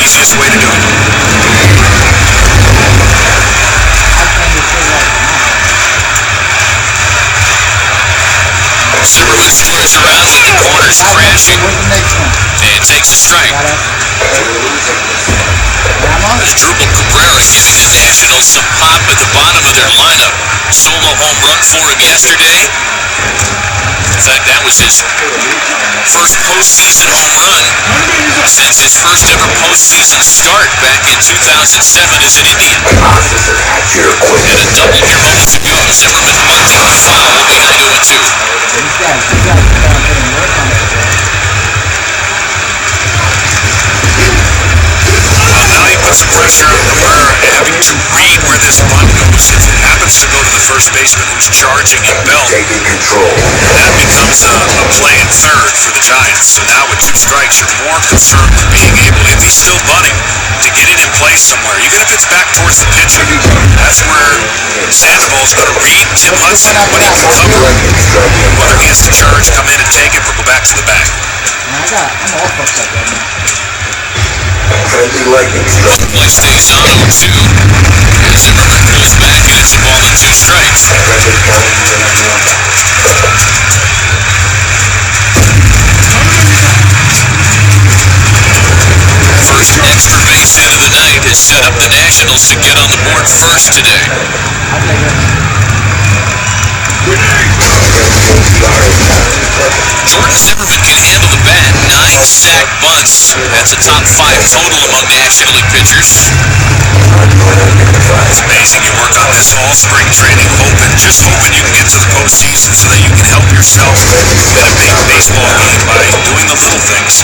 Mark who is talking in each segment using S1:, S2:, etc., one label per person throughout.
S1: easiest way to do it. Zimmerman squares around with the corners crashing and takes a strike. As Drupal Cabrera giving the Nationals some pop at the bottom of their lineup. Solo home run for him yesterday. In fact, that was his first postseason home run since his first ever postseason start back in 2007 as an Indian. And a double here moments ago. Zimmerman bunting the foul behind 0-2. Now he puts the pressure on Cabrera, having to read where this bunt goes. If it happens to go to the first baseman who's charging in belt, that becomes a play in third for the Giants. So now with 2 strikes, you're more concerned with being able, if he's still bunting, to get it in play somewhere. Even if it's back towards the pitcher, that's where Sandoval's going to read Tim Hudson when he can cover, whether he has to charge, come in and take it, or go back to the bag.
S2: I'm all fucked up right now.
S1: The play stays on 0-2. And Zimmerman pulls back and it's a ball and 2 strikes. First extra base hit of the night has set up the Nationals to get on the board first today. Jordan Zimmerman can handle the bat. 9 sack bunts. That's a top 5 total among National League pitchers. It's amazing. You work on this all spring training, just hoping you can get to the postseason so that you can help yourself win a big baseball game by doing the little things.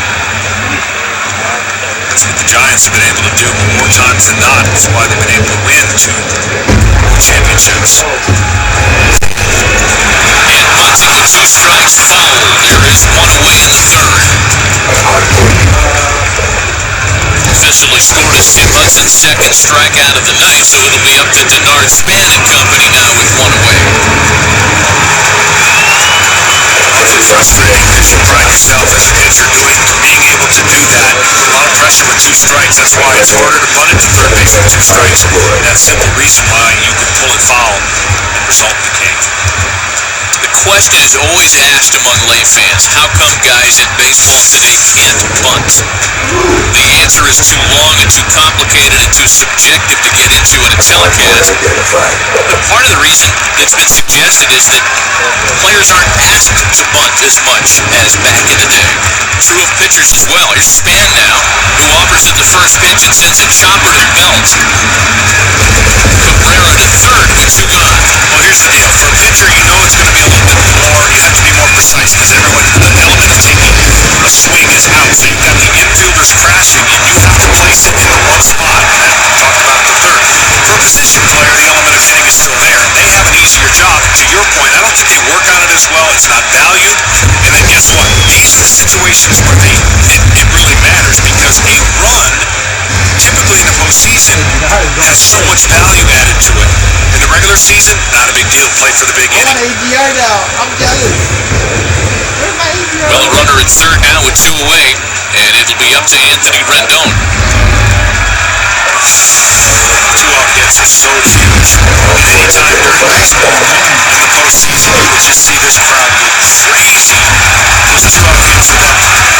S1: That's what the Giants have been able to do more times than not. That's why they've been able to win 2 World Championships. And bunting with 2 strikes, foul. There is 1 away in the third. Officially scored as Tim Hudson's second strikeout of the night, so it'll be up to Denard Span and company now with 1 away. Awfully frustrating because you pride yourself as a pitcher being able to do that. A lot of pressure with 2 strikes. That's why it's harder to bunt it to third base with 2 strikes. That simple reason why you can pull it foul and result in the game. The question is always asked among lay fans, how come guys in baseball today can't bunt? The answer is too long and too complicated and too subjective to get into in a telecast. But part of the reason that's been suggested is that players aren't asked to bunt as much as back in the day. True of pitchers as well. Here's Span now, who offers at the first pitch and sends a chopper to belt. Cabrera to third with 2 gone. Well, here's the deal. For a pitcher, you know it's going to be a little bit more, you have to be more precise because the element of taking a swing is out. So you've got the infielders crashing and you have to place it in the one spot. And that we talked about the third. For a position player, the element of hitting is still there. They have an easier job. To your point, I don't think they work on it as well. It's not valued. And then guess what? These are the situations where it really matters because a run, typically in the postseason, has so much value added to it. In the regular season, not a big deal. Play for the big inning.
S2: I want ADR now. I'm jealous. Where's my ADR?
S1: Well, a runner at third now with 2 away, and it'll be up to Anthony Rendon. 2-out hits are so huge. And anytime during baseball in the postseason, you would just see this crowd go crazy. Those 2-out hits are that important.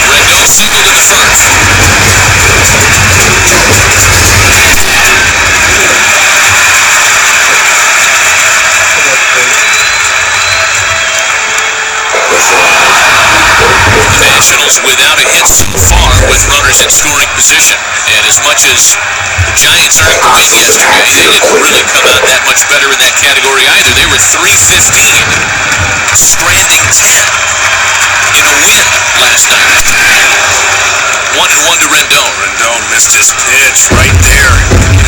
S1: Rendon singled in the first. The Nationals without a hit so far with runners in scoring position. And as much as the Giants earned the win yesterday, they didn't really come out that much better in that category either. They were 3-15, stranding 10 in the win last night. 1-1 to Rendon. Rendon missed his pitch right there.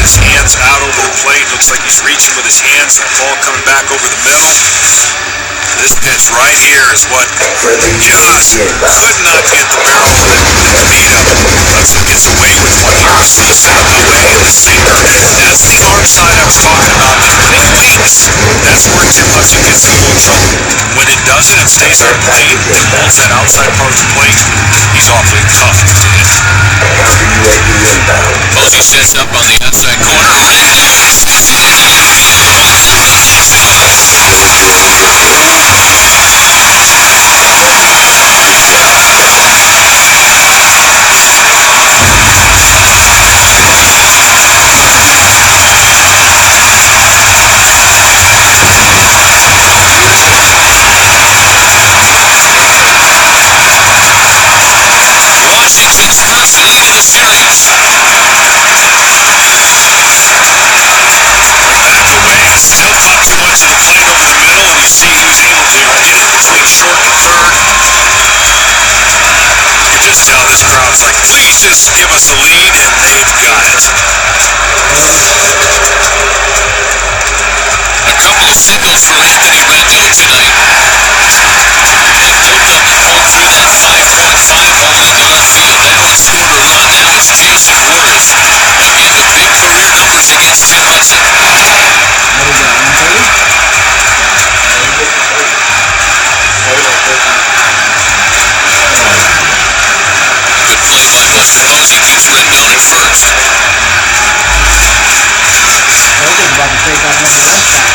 S1: His hand It's out over the plate. Looks like he's reaching with his hands. That ball coming back over the middle. This pitch right here is what just could not get the barrel, but it beat him. Lets him get away with one here. So the setup away in the sinker. That's the arm side I was talking about. That when it leans, that's where Jim Hudson gets in a little trouble. When it doesn't and stays on the plate, it holds that outside part of the plate, he's awfully tough to hit.
S3: Posey sets up on the outside corner. Washington's first lead of the series.
S1: Back away, still not too much of the plate over the middle. We see who's able to get it between short and third. You can just tell this crowd's like, please just give us the lead, and they've got it.
S3: A couple of singles for Anthony Rendon tonight. Flipped up and pulled through that 5.5 hole into left field. That one scored a run. That was Jason Worth. Again with big career numbers against Tim Hudson. Good play by Buster Posey. Keeps Rendon at first.
S2: Joker's about to take that number one spot.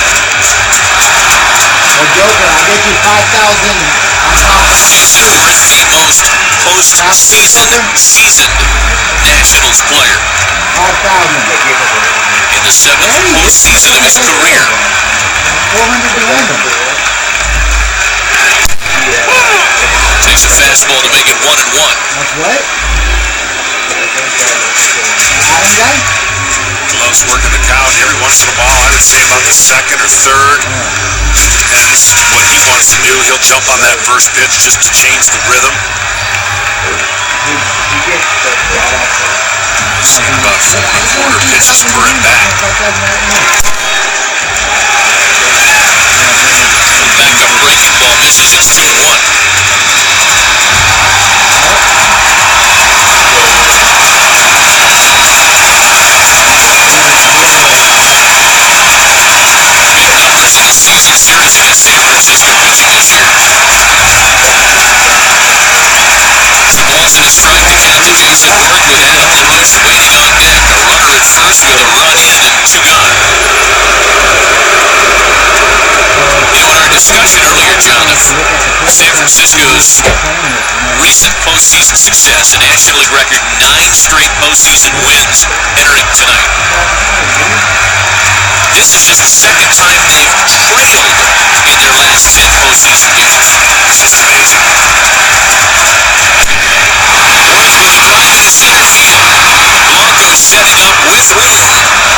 S2: Well, Joker, I'll get you 5,000 on top.
S3: Jason Worth, the most postseason seasoned Nationals player
S2: 5,000.
S3: in the seventh postseason of his career.
S2: 400 behind him.
S3: Takes a fastball to make it 1-1.
S2: That's what? Adam guy?
S1: Loves working the count every once in a while. I would say about the second or third. Depends what he wants to do. He'll jump on that first pitch just to change the rhythm.
S3: Seeing about 4 1/4 pitches per at bat. Back up breaking ball misses. It's 2-1. Numbers in the season series against St. Francisco pitching this year. The ball's in a strike to count to Jason Worth with Adam LaRouche waiting on deck. A runner at first with a run in and 2 gone. Now in our discussion earlier, John, of San Francisco's recent postseason success, a National League record 9 straight postseason wins entering tonight. This is just the second time they've trailed in their last 10 postseason games.
S1: It's just amazing.
S3: Worth with a drive to center field. Blanco setting up with room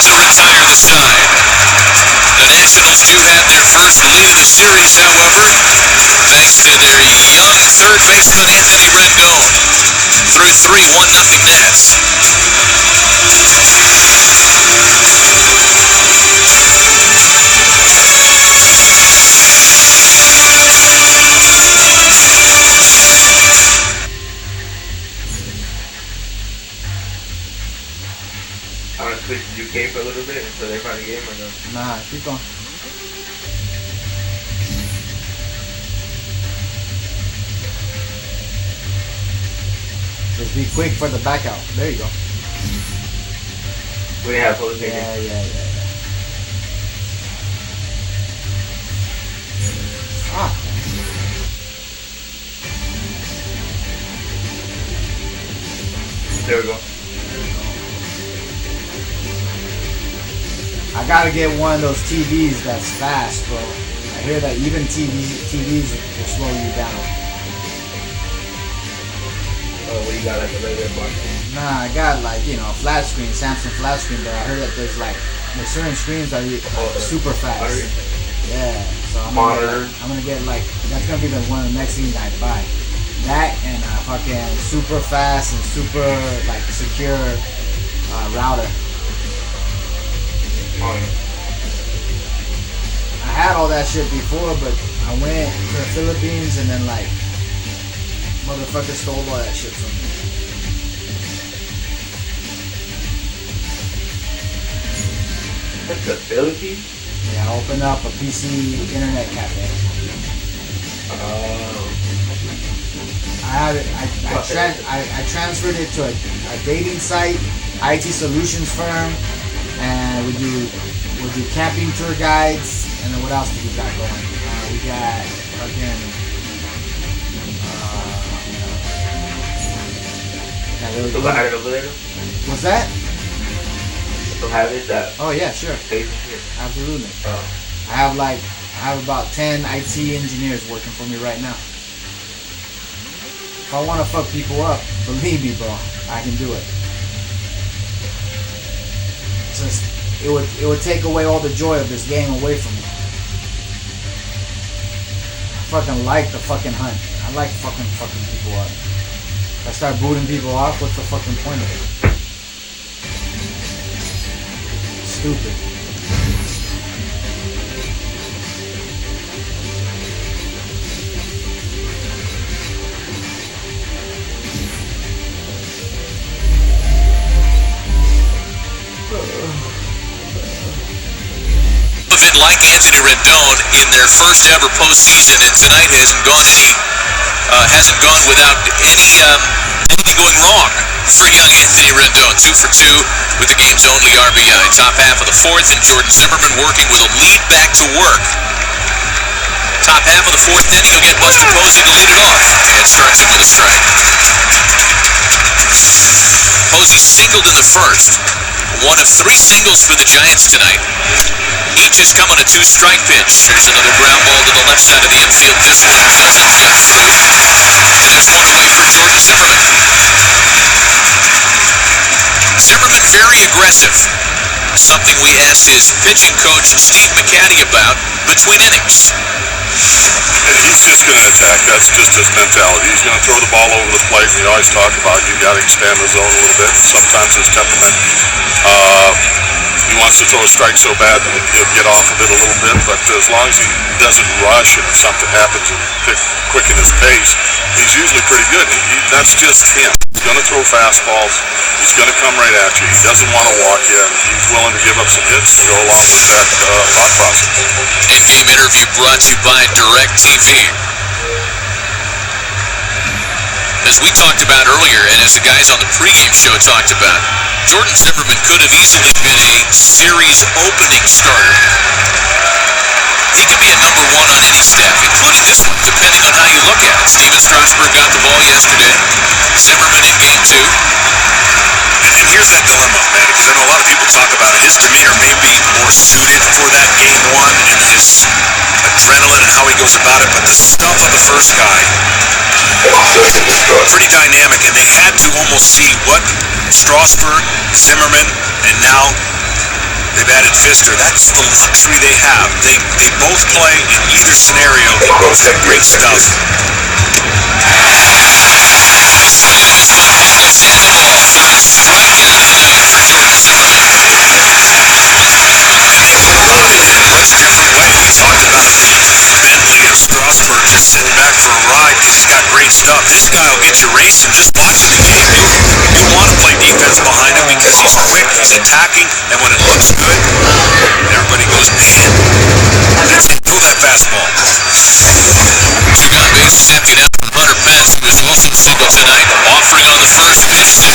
S3: to retire the side. The Nationals do have their first lead of the series, however, thanks to their young third baseman Anthony Rendon. Through 3, 1-0 Nats.
S4: I want to switch to UK for a little bit until they find a game or no?
S2: Nah, keep going. Just be quick for the back out. There you go.
S4: We didn't have closing
S2: Yeah. Ah.
S4: There we go.
S2: I gotta get one of those TVs that's fast, bro. I hear that even TVs will slow you down.
S4: Oh, what you got, like a regular box?
S2: Nah, I got like, flat screen, Samsung flat screen, but I heard that there's certain screens that are super fast. Yeah, so I'm gonna get like, that's gonna be one of the next things I buy. That and a fucking super fast and super secure router. I had all that shit before, but I went to the Philippines and then like motherfuckers stole all that shit from me.
S4: That's the Philippines?
S2: Yeah, I opened up a PC internet cafe. I transferred it to a dating site, IT solutions firm, and we do camping tour guides. And then what else do we got going? We got fucking
S4: Still have it over there?
S2: What's that?
S4: Still have it? That
S2: Oh yeah, sure. Absolutely. I have about 10 IT engineers working for me right now. If I want to fuck people up, believe me, bro, I can do it. Just it would take away all the joy of this game away from me. I fucking like the fucking hunt. I like fucking people up. If I start booting people off, what's the fucking point of it? Stupid.
S3: Like Anthony Rendon in their first ever postseason, and tonight hasn't gone without anything going wrong for young Anthony Rendon. 2 for 2 with the game's only RBI. Top half of the fourth, and Jordan Zimmerman working with a lead back to work. Top half of the fourth inning, he'll get Buster Posey to lead it off, and strikes him with a strike. Posey singled in the first. One of 3 singles for the Giants tonight. Each has come on a 2-strike pitch. There's another ground ball to the left side of the infield. This one doesn't get through. There's one away for Jordan Zimmerman. Zimmerman very aggressive. Something we asked his pitching coach Steve McCaddy about between innings.
S5: He's just going to attack. That's just his mentality. He's going to throw the ball over the plate. We always talk about you got to expand the zone a little bit. Sometimes his temperament, he wants to throw a strike so bad that he'll get off of it a little bit. But as long as he doesn't rush and if something happens and quicken his pace, he's usually pretty good. That's just him. He's going to throw fastballs. He's going to come right at you. He doesn't want to walk you. He's willing to give up some hits to go along with that thought process.
S3: In-game interview brought to you by DirecTV. As we talked about earlier, and as the guys on the pregame show talked about, Jordan Zimmerman could have easily been a series opening starter. He could be a number 1 on any staff, including this one, depending on how you look at it. Steven Strasburg got the ball yesterday. Zimmerman in game 2.
S1: And here's the dilemma, man, because I know a lot of people talk about it. His demeanor may be more suited for that game 1 and his adrenaline and how he goes about it, but the stuff of the first guy, pretty dynamic, and they had to almost see what Strasburg, Zimmerman, and now they've added Pfister. That's the luxury they have. They both play in either scenario. They both have great stuff. Strasburg just sitting back for a ride because he's got great stuff. This guy will get you racing just watching the game. You want to play defense behind him because he's quick, he's attacking, and when it looks good, everybody goes, man, let's throw that fastball.
S3: She got bases emptied out from Hunter Pence, who was also single tonight, offering on the first pitch.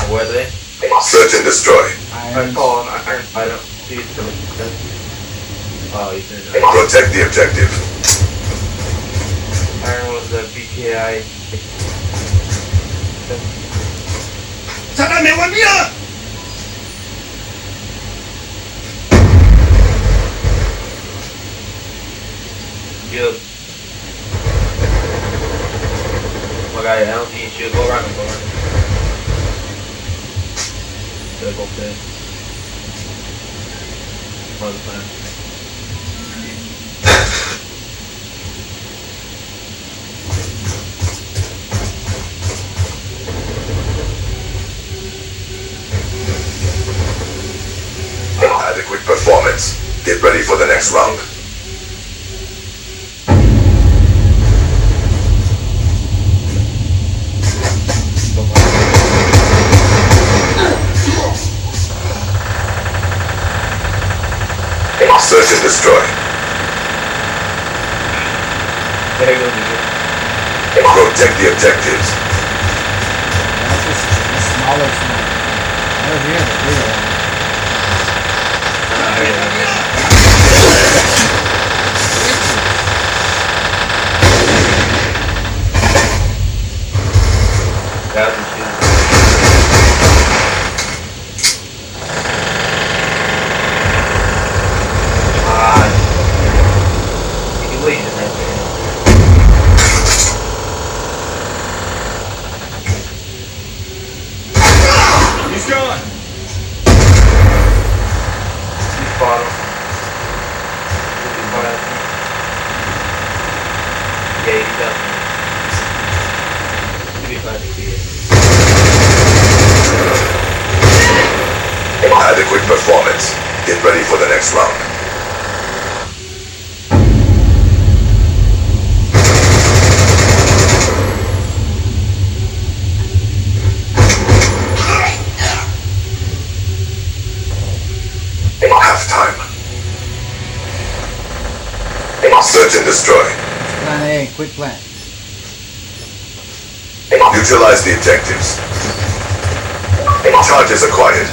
S4: Where are they?
S5: Search and destroy.
S4: I don't see it. Oh, you said
S5: Protect the objective.
S4: Iron was the BKI. Shield. My guy, I don't see shield. Go around him, go around him. Go play. part of the plan.
S6: Adequate performance. Get ready for the next round. Search and destroy. Protect the objectives.
S2: That's just the smaller sniper. Over here, the bigger one.
S3: He's gone.
S6: Adequate performance. Get ready for the next round. Half time. Search and destroy.
S2: Plan A, quick plan.
S6: Neutralize the objectives. Charges acquired.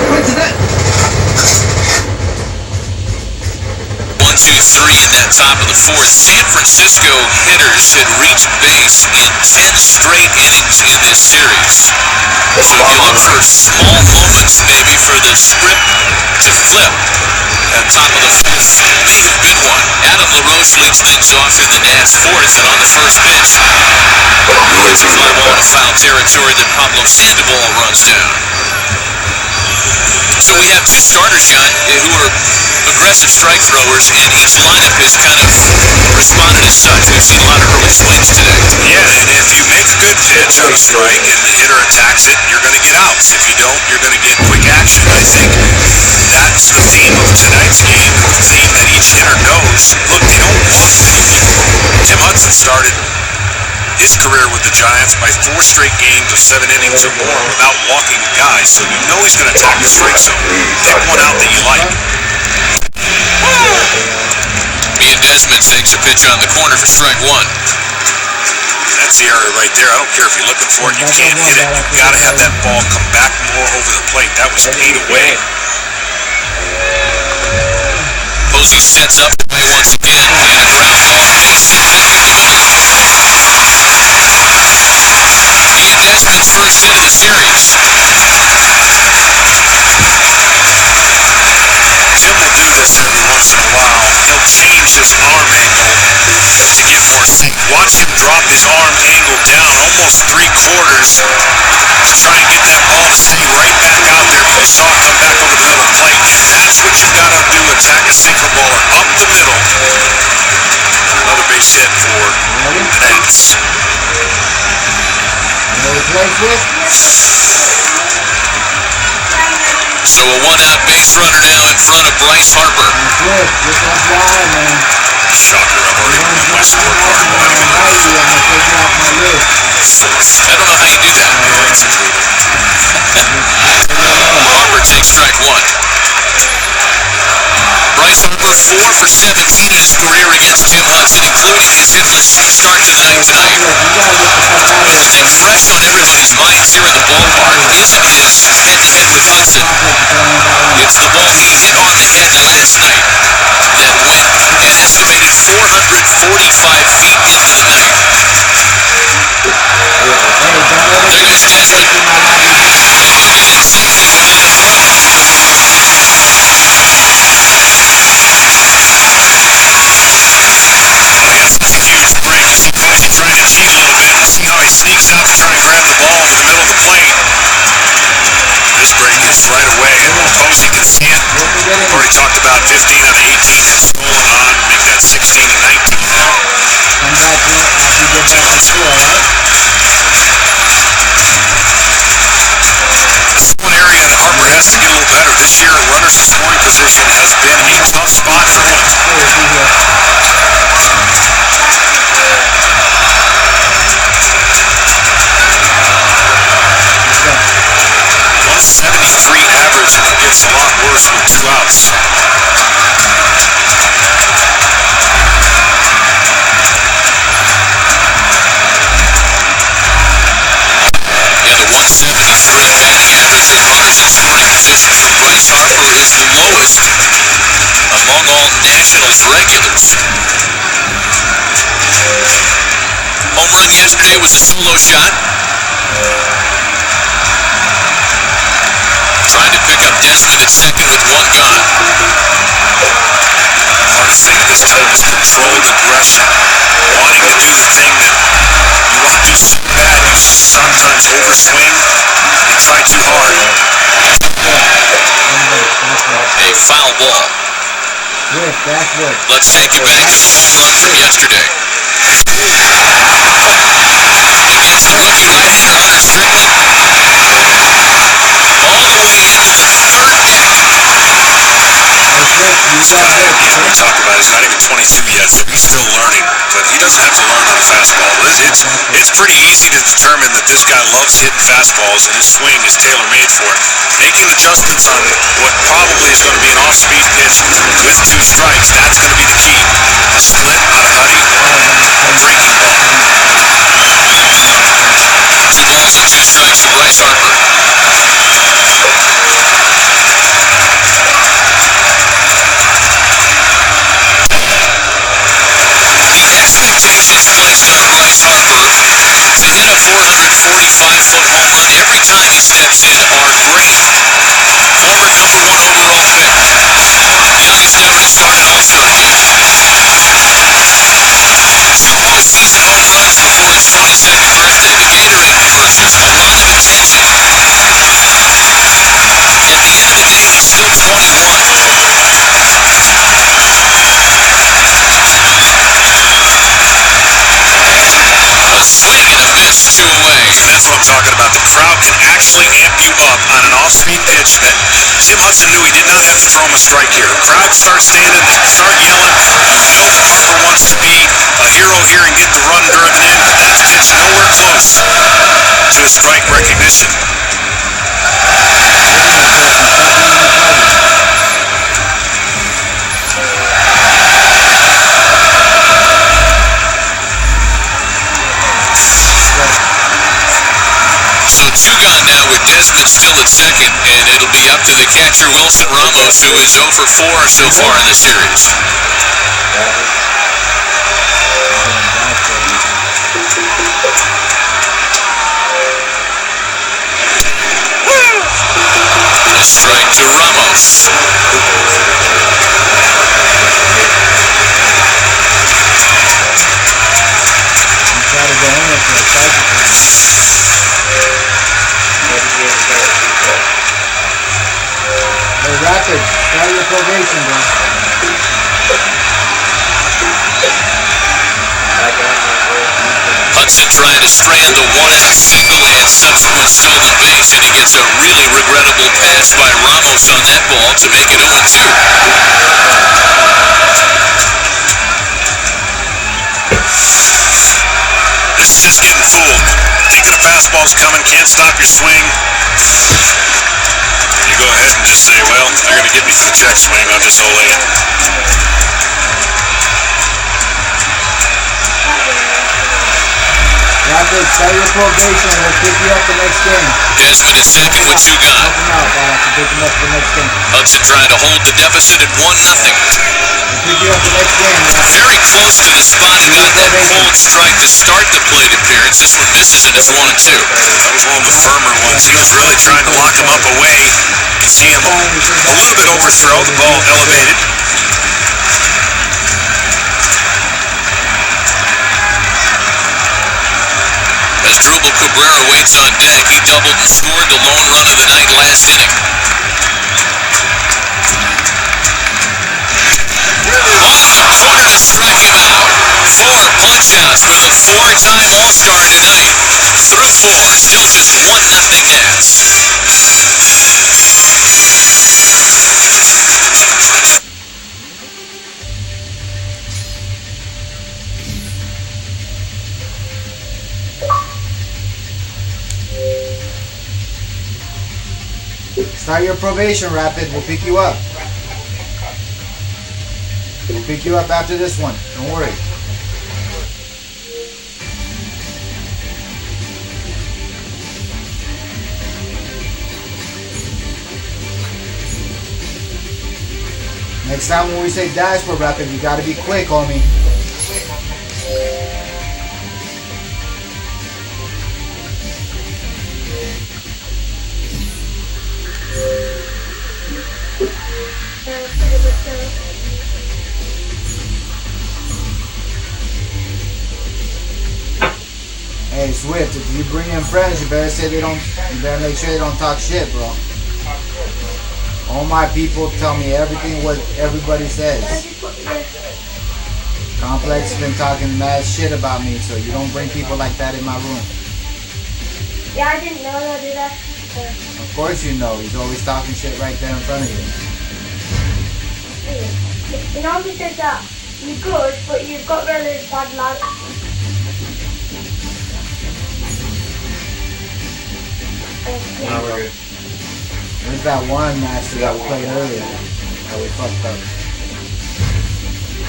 S2: What's that?
S3: 1, 2, 3 in that top of the fourth. San Francisco hitters had reached base in 10 straight innings in this series. So if you look for small moments maybe for the script to flip, that top of the fourth may have been one. Adam LaRoche leads things off in the Nats fourth, and on the first pitch, it's a fly ball to foul territory that Pablo Sandoval runs down. So we have two starters, John, who are aggressive strike throwers, and each lineup has kind of responded as such. We've seen a lot of early swings today.
S1: Yeah, and if you make a good pitch on a strike and the hitter attacks it, you're going to get outs. If you don't, you're going to get quick action. I think that's the theme of tonight's game, the theme that each hitter knows. Look, they don't walk many people. Tim Hudson started his career with the Giants by 4 straight games of 7 innings or more without walking a guy, so you know he's going to attack the strike zone. Pick one out that you like.
S3: Ian Desmond takes a pitch on the corner for strike one.
S1: That's the area right there. I don't care if you're looking for it, you can't hit it. You've got to have that ball come back more over the plate. That was 8 away.
S3: Posey sets up the way once again, and a ground ball base hit back at the corner. Ian Desmond's first hit of the series.
S1: Jim will do this every once in a while. He'll change his arm angle to get more sync. Watch him drop his arm angle down almost 3/4 to try and get that ball to stay right back out there that you saw it come back over the middle plate. That's what you've got to do, attack a sinker baller up the middle. Another base hit for the Nats.
S3: So a one-out base runner now in front of Bryce Harper.
S1: Shocker, I've already moved my scorecard.
S3: I don't know how you do that. Harper takes strike one. Bryce Harper 4 for 17 in his career against Tim Hudson, including his hitless start to the night tonight. But the thing fresh on everybody's minds here in the ballpark isn't his head-to-head with Hudson. It's the ball he hit on the head last night that went an estimated 445 feet into the night. Look at this, Desmond. And safely with a little throw. Oh, yes, that's a huge break
S1: opposing can see it. Already talked about 15 out of 18 stolen on, make that 16 to 19 now.
S2: Come back in after you get back to school, right?
S1: This one area in Harbor has to get a little better. This year, runners in scoring position has been a tough spot for him. 173 average, and it gets a lot worse with 2 outs.
S3: Yeah, the 173 batting average of runners in scoring position for Bryce Harper is the lowest among all Nationals regulars. Home run yesterday was a solo shot. Trying to pick up Desmond at second with 1 gone.
S1: Hardest thing at this time is controlled aggression. Wanting to do the thing that you want to do so bad, you sometimes overswing and try too hard.
S3: A foul ball.
S2: Swift, that's what.
S3: Let's take you back to the home run from yesterday. Against the rookie right-hander Hunter Strickland. All the way into the 3rd inning.
S1: This guy's got to be, as we talked about, he's not even 22 yet, so he's still learning. But he doesn't have to learn on a fastball. It's pretty easy to determine that this guy loves hitting fastballs and his swing is tailor-made for it. Making adjustments on what probably is going to be an off-speed pitch with 2 strikes, that's going to be the key. A split on a nutty breaking ball.
S3: 2 balls and 2 strikes to Bryce Harper. The expectations placed on Bryce Harper to hit a 445-foot home run every time he steps in are great. Former number 1 overall pick. Now he's never to start an All-Star game. 2 postseason home runs before his 22nd birthday. The Gatorade commercials, a lot of intensity. At the end of the day, he's still 21. A swing and a miss, 2 away.
S1: That's what I'm talking about. The crowd can actually amp you up on an off-speed pitch that Jim Hudson knew he did not have to throw him a strike here. The crowd starts standing, they start yelling. You know Harper wants to be a hero here and get the run driven in. That pitch nowhere close to a strike recognition.
S3: So 2 gone now with Desmond still at second, and it'll be up to the catcher Wilson Ramos, who is 0 for 4 so far in the series. A strike to Ramos.
S2: Try to go in there for a cycle. Hey, Rapid, start your probation, bro.
S3: Hudson trying to strand a 1-out single and subsequent stolen base, and he gets a really regrettable pass by Ramos on that ball to make it 0-2.
S1: This is just getting fooled. Thinking the fastball's coming, can't stop your swing. You go ahead and just say, well, they're going to get me for the check swing, I'll just ole it.
S2: Rapid, start your probation. We'll pick you up the next game.
S3: Desmond is second with 2 gone.
S2: Help him out, Bob. We'll pick him up the next game.
S3: Hudson trying to hold the deficit at 1-0.
S2: We'll pick you up the next game, man.
S3: Very close to the spot. He got that cold strike to start the plate appearance. This one misses, and it's 1-2.
S1: That was one of the firmer ones. He was really trying to lock him up away. You see him a little bit overthrow, the ball elevated.
S3: As Drupal Cabrera waits on deck, he doubled and scored the lone run of the night last inning. Four-time All-Star tonight. Through four, still just 1-0 Nats.
S2: Start your probation, Rapid. We'll pick you up. We'll pick you up after this one. Don't worry. Next time when we say dashboard, Rapid, you gotta be quick, homie. Hey Swift, if you bring in friends, you better say they don't. You better make sure they don't talk shit, bro. All my people tell me everything what everybody says. Complex has been talking mad shit about me, so you don't bring people like that in my room.
S7: Yeah, I didn't know that, did I?
S2: Of course you know. He's always talking shit right there in front of you.
S7: He normally says that you're good, but you've got really bad luck.
S4: Now we're good.
S2: There's that one master that we played earlier that we fucked up.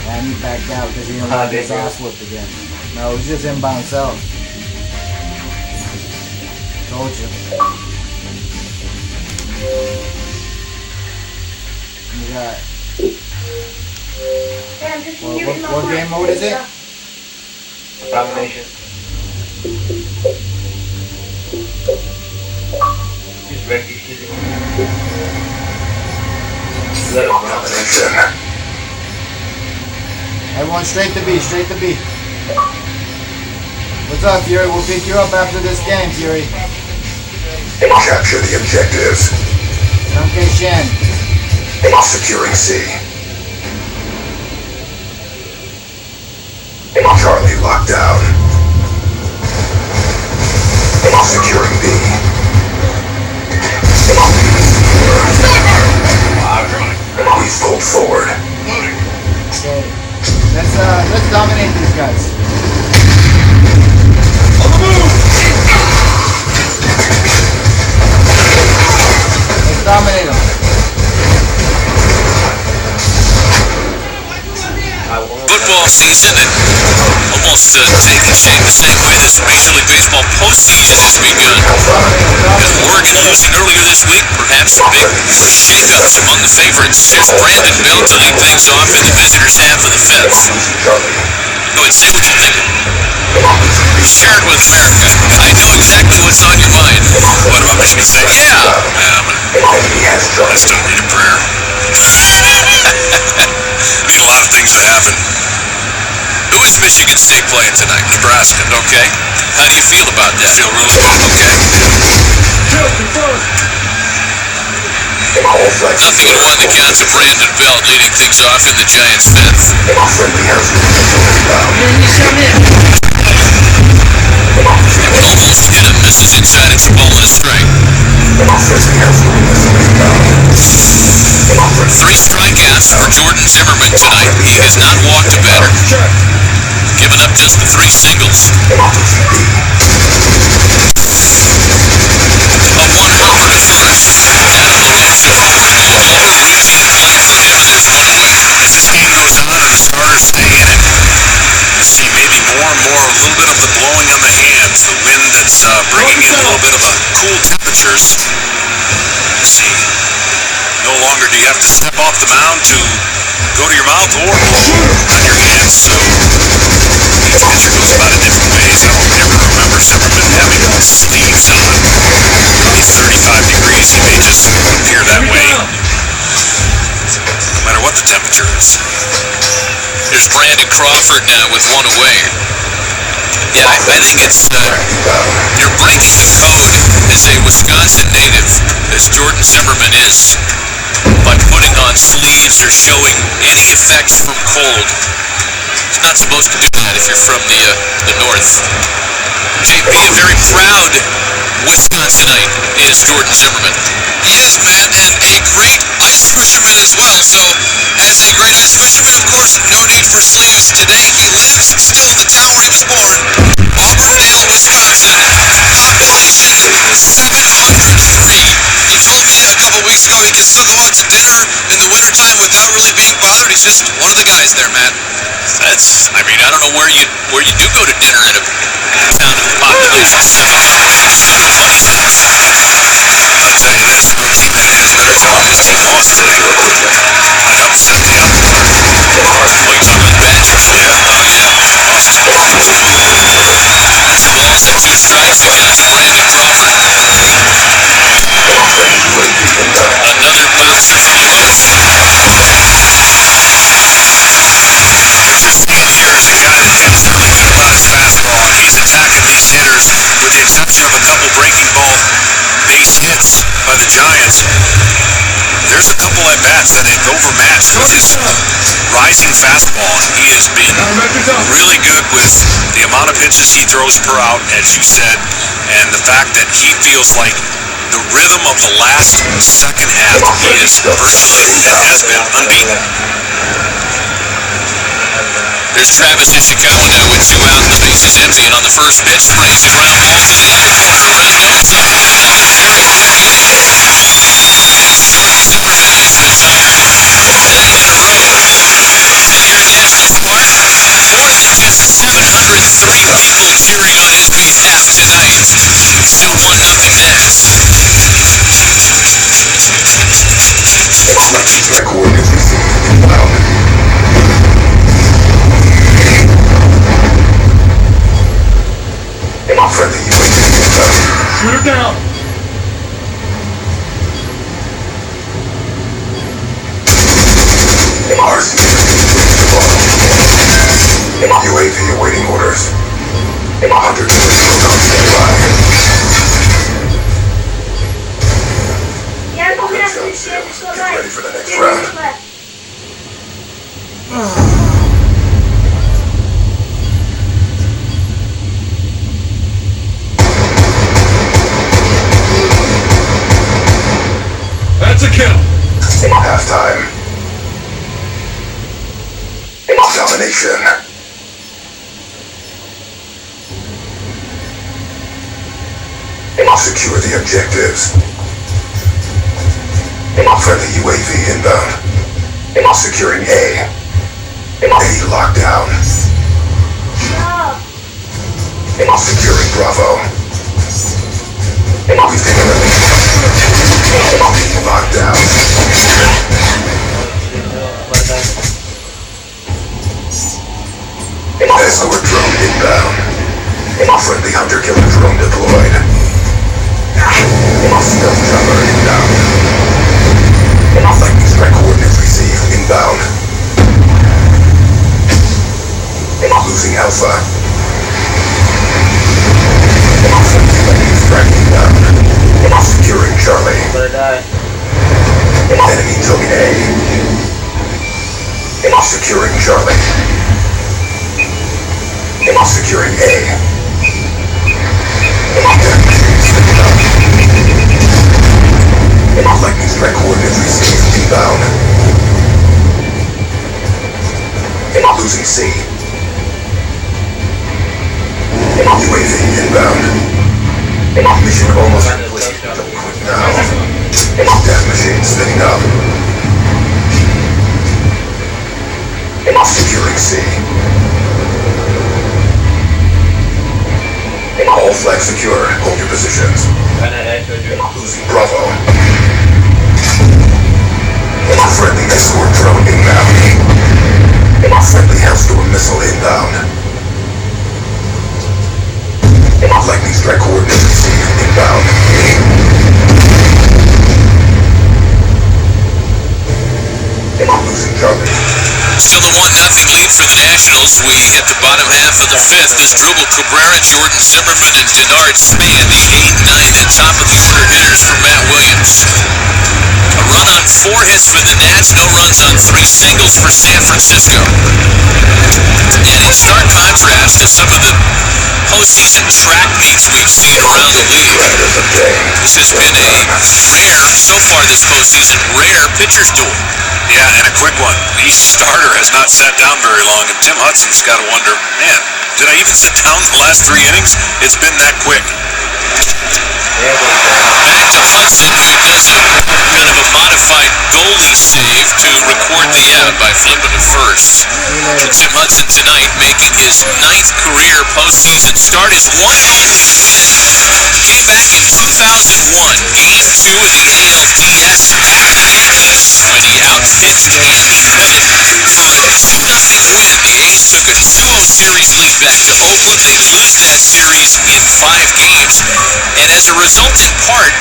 S2: And he backed out because he didn't want his ass whooped again. No, it was just inbound sell. Told you. You got... What game mode is it?
S4: Domination. Just Reggie shooting. Let him run.
S2: Everyone straight to B, straight to B. What's up, Fury? We'll pick you up after this game, Fury.
S6: Capture the objectives.
S2: Duncan Shen.
S6: Securing C. Charlie locked down. Securing B. He's pulled forward.
S2: Okay. Let's dominate these guys.
S5: On the move!
S2: Let's dominate them.
S3: Football season and almost taking shape the same way this Major League Baseball postseason has begun. With Oregon losing earlier this week, perhaps a big shake-ups among the favorites. Here's Brandon Bell to lead things off in the visitors' half of the fifth. Go ahead, say what you think. Share it with America. I know exactly what's on your mind. What about Michigan State? Yeah. I still need a prayer. Need a lot of things to happen. Who is Michigan State playing tonight? Nebraska. Okay. How do you feel about that? Feel really good. Okay. Nothing in one that counts of Brandon Bell leading things off in the Giants' fifth. Almost hit him. Misses inside. It's a ball and a strike. 3 strikeouts for Jordan Zimmerman tonight. He has not walked a batter. Giving up just the 3 singles. A 1 homer to first. Adam Alonso. Over routine play for him, and there's 1 away.
S5: As this game goes on and the starters stay in it, you see maybe more and more a little bit of the blowing on the hands, the wind that's bringing in a little bit of a cool temperatures. You see, no longer do you have to step off the mound to go to your mouth or on your hands. So each pitcher goes about it different ways. I don't ever remember Zimmerman having sleeves on. It's 35 degrees. He may just appear that way no matter what the temperature is.
S3: There's Brandon Crawford now with 1 away. Yeah, I think it's, you're breaking the code as a Wisconsin native, as Jordan Zimmerman is, by putting on sleeves or showing any effects from cold. You're not supposed to do that if you're from the north. JP, a very proud Wisconsinite is Jordan Zimmerman.
S8: He is, Matt, and a great ice fisherman as well. So, as a great ice fisherman, of course, no need for sleeves today. He lives still the towering sport, Auburndale, Wisconsin. Population 703. He told me a couple weeks ago he can still go out to dinner in the wintertime without really being bothered. He's just one of the guys there, Matt.
S3: I mean, I don't know where you do go to dinner in a town of population 700.
S1: I'll tell you this, we're keeping it as good as long as he wants to. I helped set the up.
S3: Oh, you talking about Badger?
S1: Yeah.
S3: Oh, yeah.
S1: Lost his ball.
S3: 2 balls and 2 strikes against Brandon Crawford. Another bouncer for the O's.
S1: For 15 years, a guy that feels really good about his fastball, and he's attacking these hitters with the exception of a couple breaking ball base hits by the Giants. There's a couple at bats that have overmatched with his rising fastball, and he has been really good with the amount of pitches he throws per out, as you said, and the fact that he feels like the rhythm of the last second half, he is virtually and has been unbeaten.
S3: There's Travis Ishikawa now with 2 out and the bases empty, and on the first pitch, sprays a ground ball to the near corner. Rendon is up 1-0. Very quick inning. Jordan Zimmerman is retired 10 in a row. And here at Nationals Park, more than just 703 people cheering on his behalf tonight. Still 1-0 Nats.
S6: Track coordinates received inbound. Friendly UAV inbound.
S5: Shoot her down.
S6: RC UAV awaiting orders. Hunter killer drone on standby.
S7: Yeah, I'm coming after
S6: Good
S7: this
S6: job,
S7: shit.
S6: Sims.
S7: It's got
S6: Get
S7: like
S6: ready for the next
S7: 10
S6: round.
S7: minutes left.
S5: That's a kill.
S6: Halftime. Domination. Secure the objectives. Friendly UAV inbound. Securing A. A locked down.
S7: No.
S6: Securing Bravo. We've taken the lead. B locked down. Escort drone inbound. Friendly hunter-killer drone deployed. Stealth chopper inbound. Lightning strike coordinates received inbound. Losing Alpha. Friendly lightning strike inbound. Securing Charlie. Enemy took A. Securing Charlie. Securing A. Lightning strike coordinates received inbound. Losing C. UAV inbound. Mission almost complete. Don't quit now. Death machine spinning up. Securing C. All flags secure. Hold your positions. Losing Bravo. Friendly escort drone inbound. Friendly Hellstorm missile inbound. Lightning strike coordinates received inbound. Losing Charlie.
S3: Still a 1-0 lead for the Nationals. We hit the bottom half of the 5th. Asdrubal Cabrera, Jordan Zimmerman, and Denard Span, the 8, 9, and top of the order hitters for Matt Williams. A run on 4 4 hits for the Nats, no runs on 3 singles for San Francisco. And in stark contrast to some of the postseason track meets we've seen around the league, this has been a rare, so far this postseason, rare pitcher's duel.
S5: Yeah, and a quick one. Each starter has not sat down very long, and Tim Hudson's got to wonder, man, did I even sit down the last 3 innings? It's been that quick.
S3: Back to Hudson, who does a kind of a modified goalie save to record the out by flipping to first. So Tim Hudson tonight making his 9th career postseason start. His one home run hit came back in 2001, Game 2 of the ALDS, when he outpitched Andy Pettit for a 2-0 win. The A's took a 2-0 series lead back to Oakland. They lose that series in 5 games, and as a result, in part,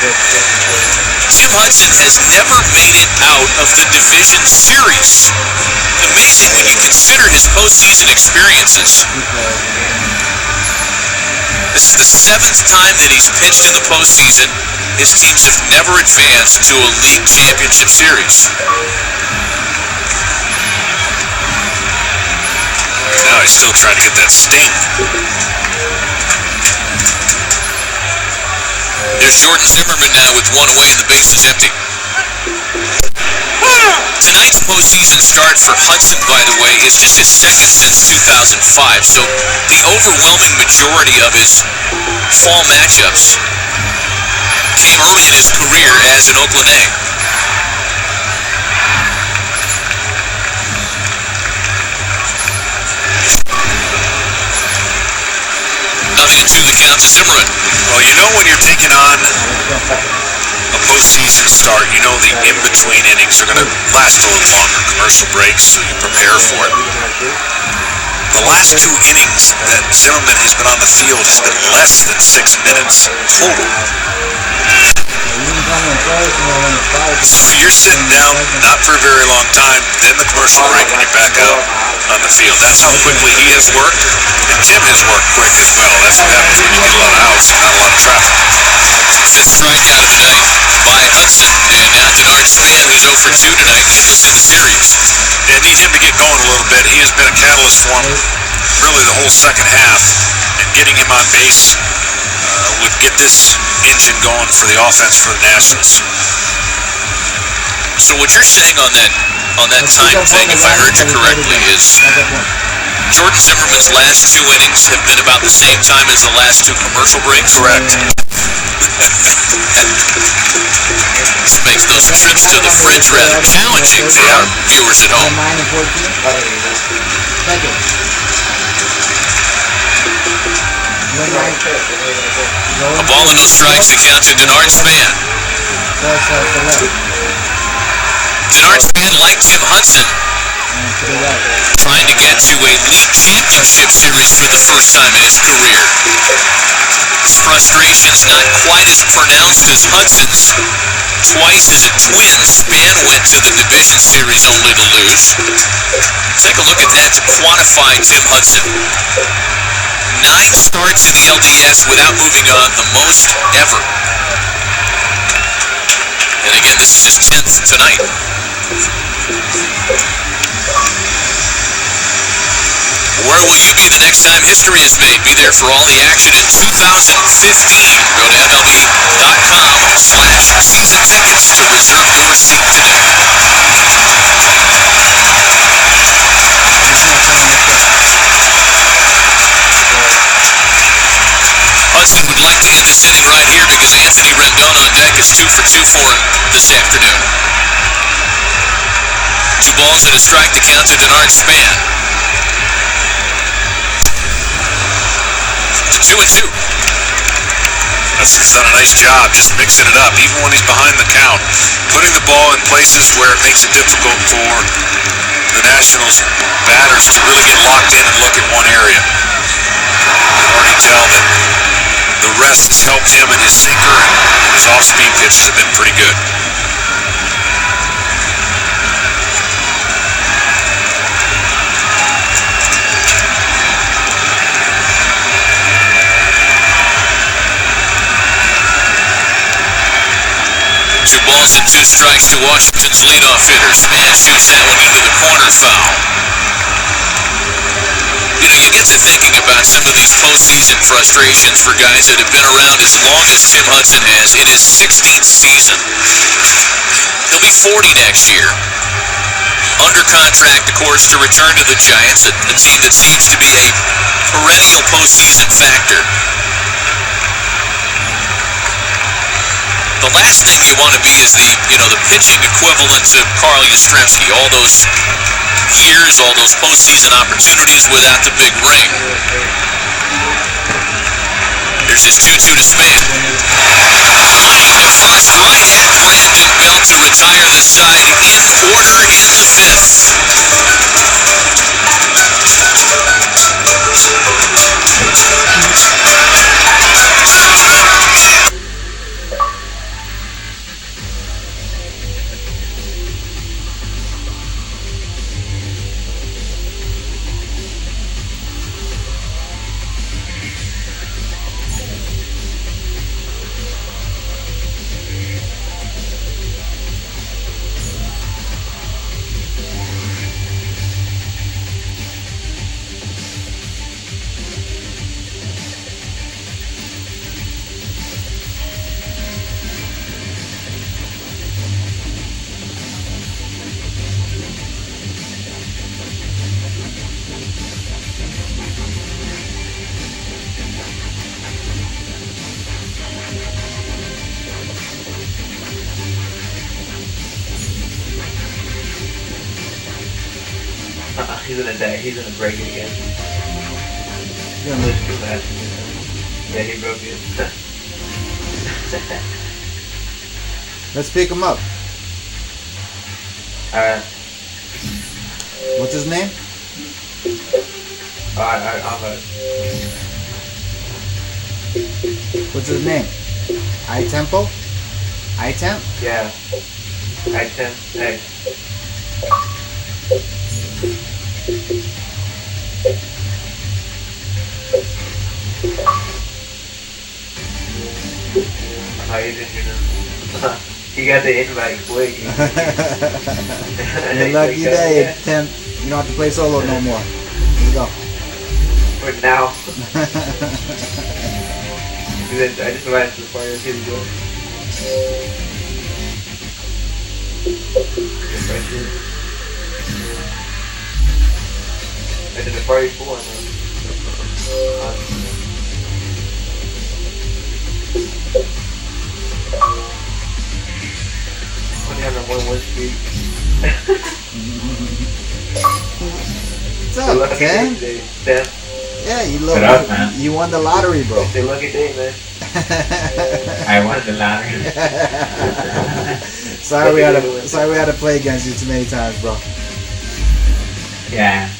S3: Tim Hudson has never made it out of the division series. Amazing when you consider his postseason experiences. This is the 7th time that he's pitched in the postseason. His teams have never advanced to a league championship series.
S5: Now he's still trying to get that sting.
S3: There's Jordan Zimmerman now with 1 away and the base is empty. Tonight's postseason start for Hudson, by the way, is just his 2nd since 2005, so the overwhelming majority of his fall matchups came early in his career as an Oakland A. Nothing to the count to Zimmerman.
S5: Well, you know when you're taking on a postseason start, you know the in-between innings are going to last a little longer. Commercial breaks, so you prepare for it. The last 2 innings that Zimmerman has been on the field has been less than 6 minutes total. So you're sitting down, not for a very long time, then the commercial break, and you're back out on the field. That's how quickly he has worked, and Tim has worked quick as well. That's what happens when you get a lot of outs and not a lot of traffic.
S3: 5th strikeout of the night by Hudson, and now Denard Span, who's 0 for 2 tonight, winless in the series.
S5: They need him to get going a little bit. He has been a catalyst for him really the whole second half, and getting him on base would get this engine going for the offense for the Nationals.
S3: So what you're saying on that time thing, if I heard you correctly, is Jordan Zimmerman's last 2 innings have been about the same time as the last 2 commercial breaks?
S5: Correct.
S3: This makes those trips to the fridge rather challenging for our viewers at home. A ball and no strikes, the count to Denard Span. Denard Span, like Tim Hudson, trying to get to a league championship series for the first time in his career. His frustration's not quite as pronounced as Hudson's. Twice as a Twin, Span went to the division series only to lose. Take a look at that to quantify Tim Hudson. 9 starts in the LDS without moving on, the most ever. And again, this is his 10th tonight. Where will you be the next time history is made? Be there for all the action in 2015. Go to MLB.com/season tickets to reserve your seat today. Hudson would like to end this inning right here because Anthony Rendon on deck is 2 for 2 for him this afternoon. 2 balls and a strike to count to Denard Span. To 2-2.
S5: Hudson's done a nice job just mixing it up, even when he's behind the count, putting the ball in places where it makes it difficult for the Nationals batters to really get locked in and look at one area. You can already tell that the rest has helped him, and his sinker and his off-speed pitches have been pretty good.
S3: Pitcher balls at 2 strikes to Washington's leadoff hitter. Smash shoots that one into the corner, foul. You know, you get to thinking about some of these postseason frustrations for guys that have been around as long as Tim Hudson has in his 16th season. He'll be 40 next year. Under contract, of course, to return to the Giants, a team that seems to be a perennial postseason factor. The last thing you want to be is the pitching equivalent to Carl Yastrzemski. All those years, all those postseason opportunities without the big ring. Here's his 2-2 to Smith. Flying to first, right-hand Brandon Belt to retire the side in order in the 5th.
S4: He's gonna break it again.
S2: He's gonna
S4: Too fast. Yeah, he broke it.
S2: Let's pick him up.
S4: Alright.
S2: What's his name?
S4: Alright,
S2: What's his name? iTempo? iTemp?
S4: yeah. iTemp. Hey. How you doing, you got the invite quick.
S2: Your lucky day, Temp. You don't have to play solo no more. Here you go.
S4: For now. I just invited to the party. Here we go. I did the party full on only on the 1-1 streak.
S2: What's up, Ken? Yeah, you won the lottery, bro.
S4: It's a lucky day, man.
S9: I won the lottery.
S2: sorry we had to play against you too many times, bro.
S9: Yeah.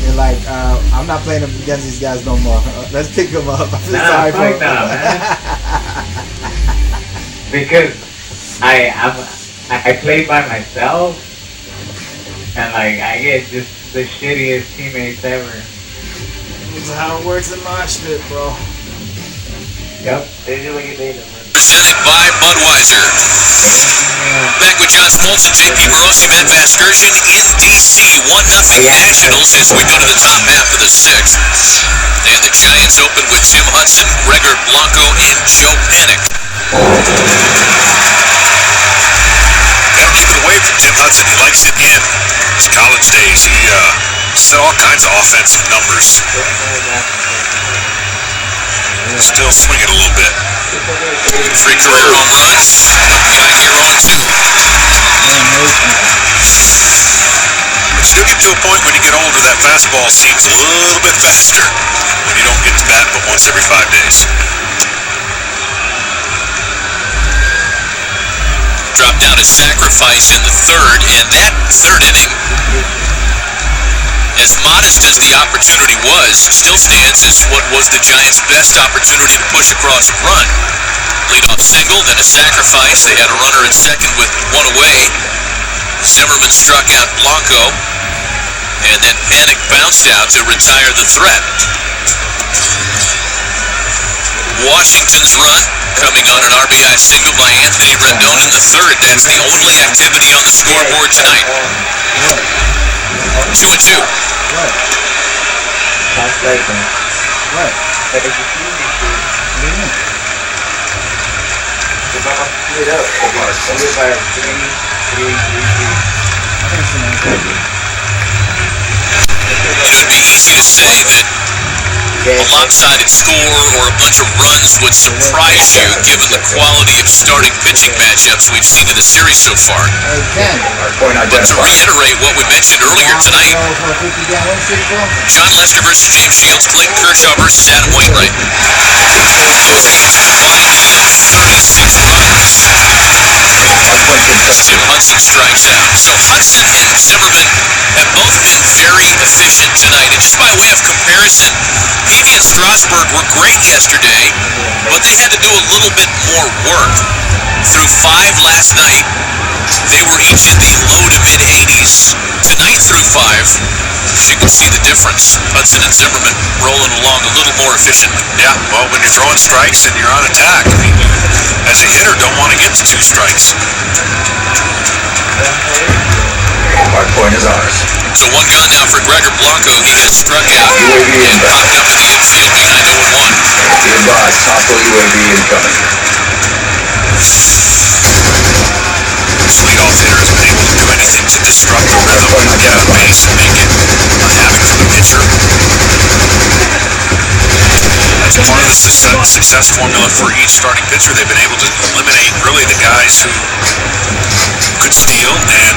S2: You're like, I'm not playing against these guys no more. Let's pick them up. I'm sorry, bro.
S9: Fuck no, man. Because I play by myself, and like I get just the shittiest teammates ever.
S2: That's how it works in Mosh Pit, bro.
S9: Yep.
S3: Presented by Budweiser. Back with John Smoltz and JP Morosi, Matt Vasgersian in DC. 1-0 Nationals as we go to the top half of the 6th. And the Giants open with Tim Hudson, Gregor Blanco, and Joe Panik.
S1: Gotta keep it away from Tim Hudson. He likes it in his college days. He set all kinds of offensive numbers. Still swinging a little bit.
S3: 3 career home runs. Guy here 0-2.
S1: But you do get to a point when you get older, that fastball seems a little bit faster when you don't get to bat but once every 5 days.
S3: Dropped down a sacrifice in the 3rd, and that 3rd inning, as modest as the opportunity was, still stands as what was the Giants' best opportunity to push across a run. Leadoff single, then a sacrifice. They had a runner at second with 1 away. Zimmerman struck out Blanco, and then Panik bounced out to retire the threat. Washington's run coming on an RBI single by Anthony Rendon in the third. That's the only activity on the scoreboard tonight. 2-2.
S2: What?
S9: Translation.
S2: What?
S9: But if you see me,
S2: What do you mean?
S9: if I'm gonna split up, so if I have 3, 3, 3, 3.
S2: I think it's the name.
S3: It would be easy to say that a lopsided score or a bunch of runs would surprise you given the quality of starting pitching matchups we've seen in the series so far.
S2: Hey, Ken.
S6: Point
S3: But to
S6: identified.
S3: reiterate what we mentioned earlier tonight,
S2: For a 50-game win streak, bro.
S3: John Lester versus James Shields, Clayton Kershaw versus Adam Wainwright. Both teams combined to yield 36 runs. Tim Hudson strikes out. So Hudson and Zimmerman have both been very efficient tonight. And just by way of comparison, Peavy and Strasburg were great yesterday, but they had to do a little bit more work. Through 5 last night, they were each in the low to mid 80s. Tonight through 5, you can see the difference. Hudson and Zimmerman rolling along a little more efficiently.
S5: Yeah, well, when you're throwing strikes and you're on attack, I mean, you, as a hitter, don't want to get to 2 strikes.
S6: Hard point is ours.
S3: So 1 gun now for Gregor Blanco. He has struck out and popped up to the infield behind 0-1.
S6: Be advised, hostile UAV incoming.
S5: This leadoff hitter has been able to do anything to disrupt the rhythm and get on base and make it a havoc for the pitcher. That's part of the success formula for each starting pitcher. They've been able to eliminate really the guys who could steal and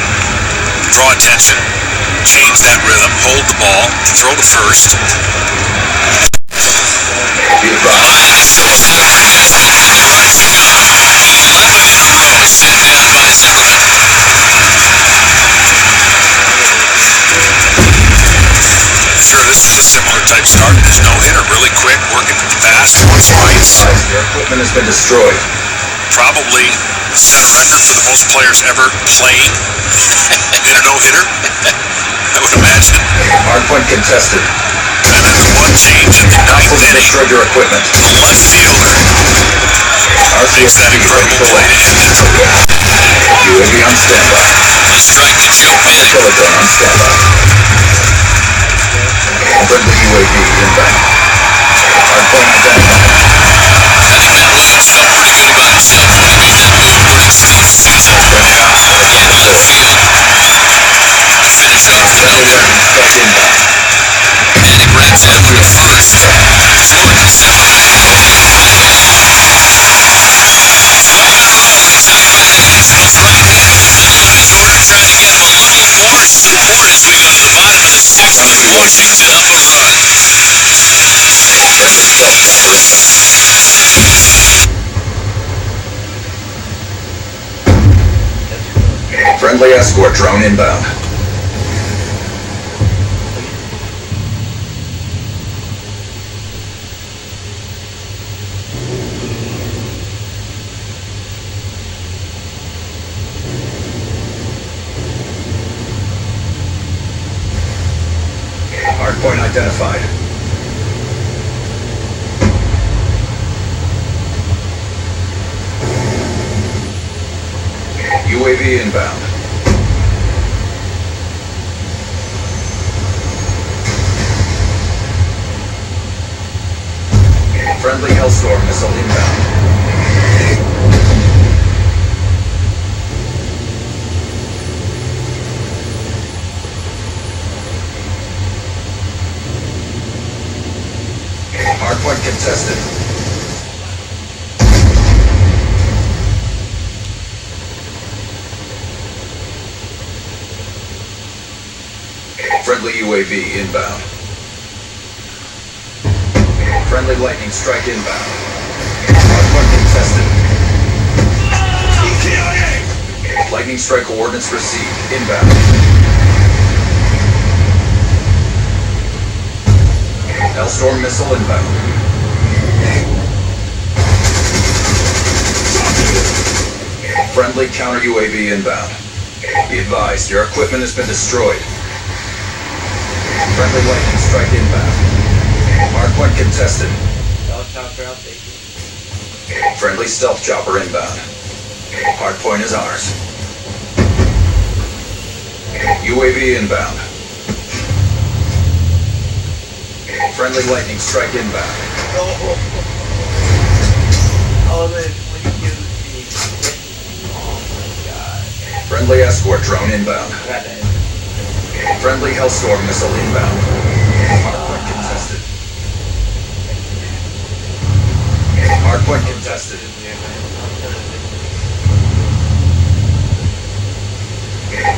S5: draw attention, change that rhythm, hold the ball, throw to first.
S6: Be advised.
S3: Throws out to Newman in the right field. 11 in a row set down by Zimmerman.
S5: Sure, this is a similar type start. There's no hitter, really quick, working fast, throwing strikes.
S6: Your equipment has been destroyed.
S5: Probably set a record for the most players ever playing in a no-hitter, I would imagine.
S6: Hard point contested.
S5: And then the one change in the ninth
S6: Hostiles have
S5: inning,
S6: destroyed your equipment.
S5: the left fielder makes that incredible play to end it.
S6: UAV on standby.
S3: A strike to Joe Manning.
S6: Kiloton on standby. Friendly UAV inbound. Hard point identified.
S3: I think Matt Williams felt pretty good about himself when he made that move against Steve Souza in left field to finish off the no-hitter.
S6: Strike inbound.
S3: Manning wraps it up with a first. 2-2 Zimmerman. 5 runs out of Manning. Throws right back to the News order, trying to get him a little more support as we go to the bottom of the 6th with Washington up a run.
S6: Friendly strike chopper inbound. Friendly escort drone inbound. Hardpoint identified. UAV inbound. Friendly Hellstorm missile inbound. Hardpoint contested. Friendly UAV inbound. Friendly lightning strike inbound. Hardpoint contested. Lightning strike coordinates received. Inbound. Hellstorm missile inbound. Friendly counter UAV inbound. Be advised, your equipment has been destroyed. Friendly lightning strike inbound. Hardpoint contested. Friendly stealth chopper inbound. Hardpoint is ours. UAV inbound. Friendly lightning strike inbound.
S9: Oh, when you give me. Oh my god.
S6: Friendly escort drone inbound.
S9: Got that.
S6: Friendly Hellstorm missile inbound. Hardpoint contested. Hardpoint contested.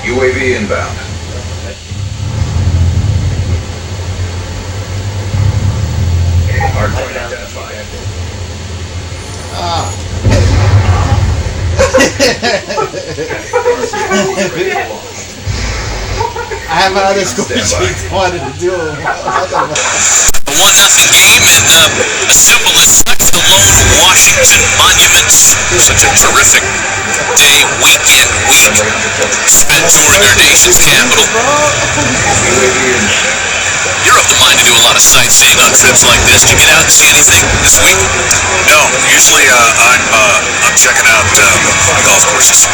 S6: UAV inbound. Hardpoint identified.
S2: I have my other score sheets wanted to do.
S3: A 1-0 game in a simple as flex the lone Washington Monument. Such a terrific day, week and week spent touring our nation's capital. You're of the mind to do a lot of sightseeing on trips like this. Did you get out and see anything this week?
S5: No, usually I'm checking out golf courses.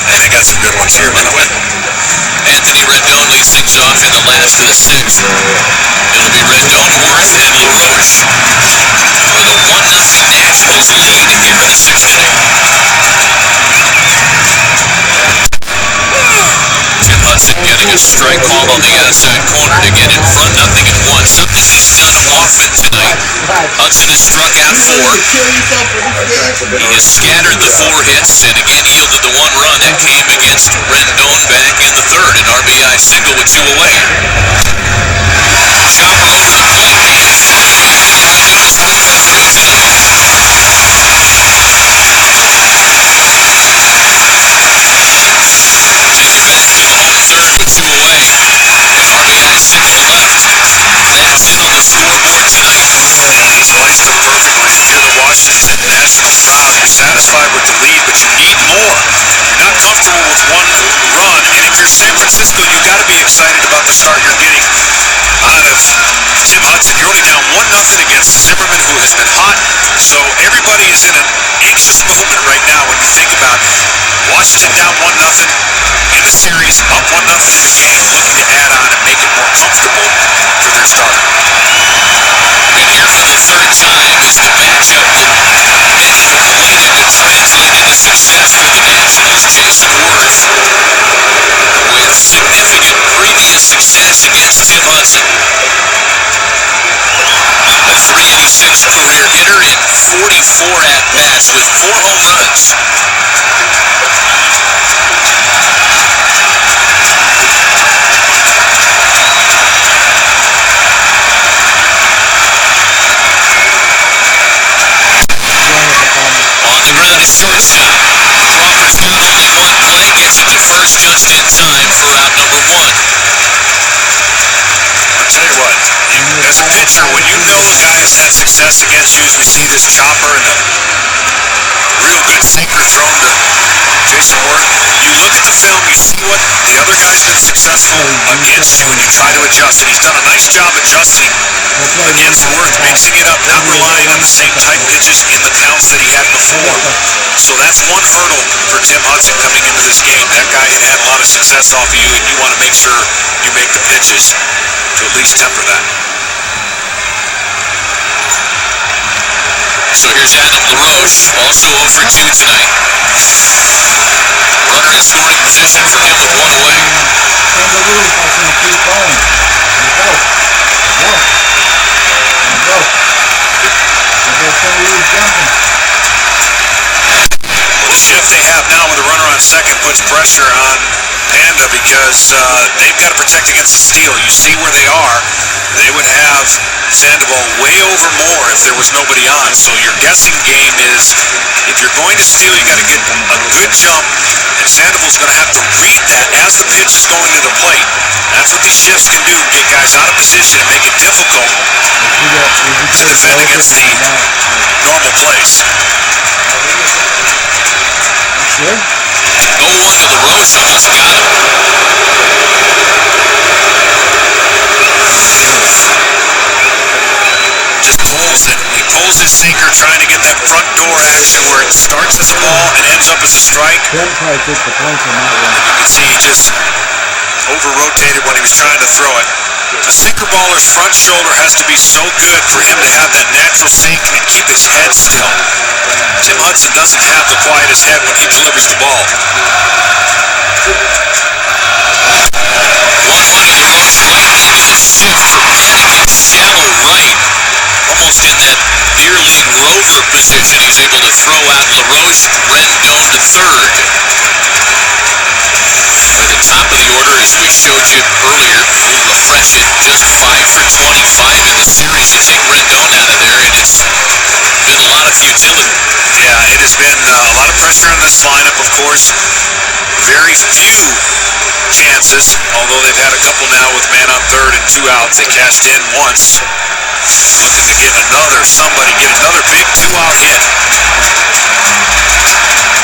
S5: And they got some good ones here, by the way.
S3: Anthony Rendon leads things off in the last of the 6th. It'll be Rendon, Worth, and LaRoche for the 1-0 Nationals lead here in the 6th inning. Tim Hudson getting a strike called on the outside corner to get in front, 0-1. Something he's done often tonight. Hudson has struck out 4. He has scattered the 4 hits and again yielded the 1 run that came against Rendon back in the 3rd. An RBI single with 2 away. Chopper over the plate. Those 4 pitch good tonight. Taker back to the home 3rd with 2 away. An RBI single left. That's it on the scoreboard tonight.
S5: He's placed it perfectly. You're the Washington national crowd. You're satisfied with the lead, but you need more. You're not comfortable with 1 run. And if you're San Francisco, you got to be excited about the start you're getting out of Tim Hudson. You're only down 1-0 against Zimmerman, who has been hot. So everybody is in an anxious moment right now when you think about Washington down 1-0 in the series, up 1-0 in the game, looking to add on and make it more comfortable for their starter.
S3: And here for the 3rd time is the matchup that many believed would translate into success for the Nationals. Jason Worth, with significant previous success against Tim Hudson. A .386 career hitter in 44 at-bats with 4 home runs. On the ground at shortstop. Crawford's got only 1 play, gets it to first just in time for out number 1.
S5: I'll tell you what, as a pitcher, when you know a guy has had success against you, as we see this chopper and a real good sinker thrown to Jason Worth, you look at the film, you see what the other guy's been successful against you, and you try to adjust. And he's done a nice job adjusting against Worth, mixing it up, not relying on the same type pitches in the counts that he had before. So that's 1 hurdle for Tim Hudson coming into this game. That guy had had a lot of success off of you, and you want to make sure you make the pitches to at least temper that.
S3: So here's Adam LaRoche, also 0 for 2 tonight. Runner in scoring position for him with 1 away.
S2: Kangaroos are going to keep going. Let's go. Let's go. Kangaroos jumping.
S5: Well, the shift they have now with a runner on second puts pressure on Panda because they've got to protect against the steal. You see where they are. They would have Sandoval way over more if there was nobody on. So your guessing game is, if you're going to steal, you got to get a good jump, and Sandoval's going to have to read that as the pitch is going to the plate. That's what these shifts can do, get guys out of position and make it difficult to defend against the normal plays.
S2: Sure.
S3: 0-1 to LaRoche, almost got him.
S5: Just pulls
S1: pulls his sinker, trying to get that front door action where it starts as a ball and ends up as a strike.
S2: Kevin probably took the points on that one.
S1: You can see he just over-rotated when he was trying to throw it. A sinker baller's front shoulder has to be so good for him to have that natural sink and keep his head still. Tim Hudson doesn't have the quietest head when he delivers the ball.
S3: 1-1 LaRoche right. Little shift for Patty. Shallow right. Almost in that beer league rover position. He's able to throw out LaRoche. Rendon to third. At the top of the order, as we showed you earlier, we'll refresh it. Just 5 for 25 in the series to take Rendon out of there, and it's been a lot of futility.
S1: Yeah, it has been a lot of pressure in this lineup, of course. Very few chances, although they've had a couple now with man on third and 2 outs. They cashed in once. Looking to get another big 2-out hit.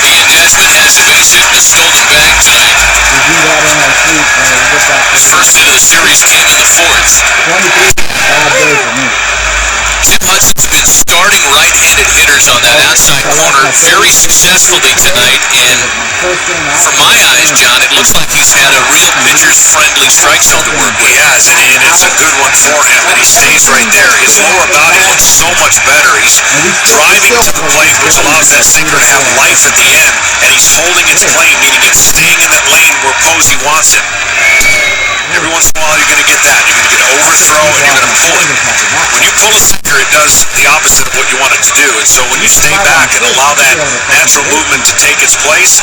S3: Ian Desmond hasn't been sitting a stolen bag tonight.
S2: We do that in our sleep, man. We get that
S3: His first hit of the series came in the 4th.
S2: 23 bad day for me.
S3: Tim Hudson's been starting right-handed hitters on that outside corner very successfully tonight, and from my eyes, John, it looks like he's had a real pitcher's-friendly strike zone to work with.
S1: He has, and it's a good one for him that he stays right there. His lower body looks so much better. He's driving to the plate, which allows that sinker to have life at the end, and he's holding its plane, meaning it's staying in that lane where Posey wants him. Every once in a while, you're going to get that. You're going to get an overthrow, and you're going to pull it. When you pull a sinker, it does the opposite of what you want it to do. And so when you stay back and allow that natural movement to take its place,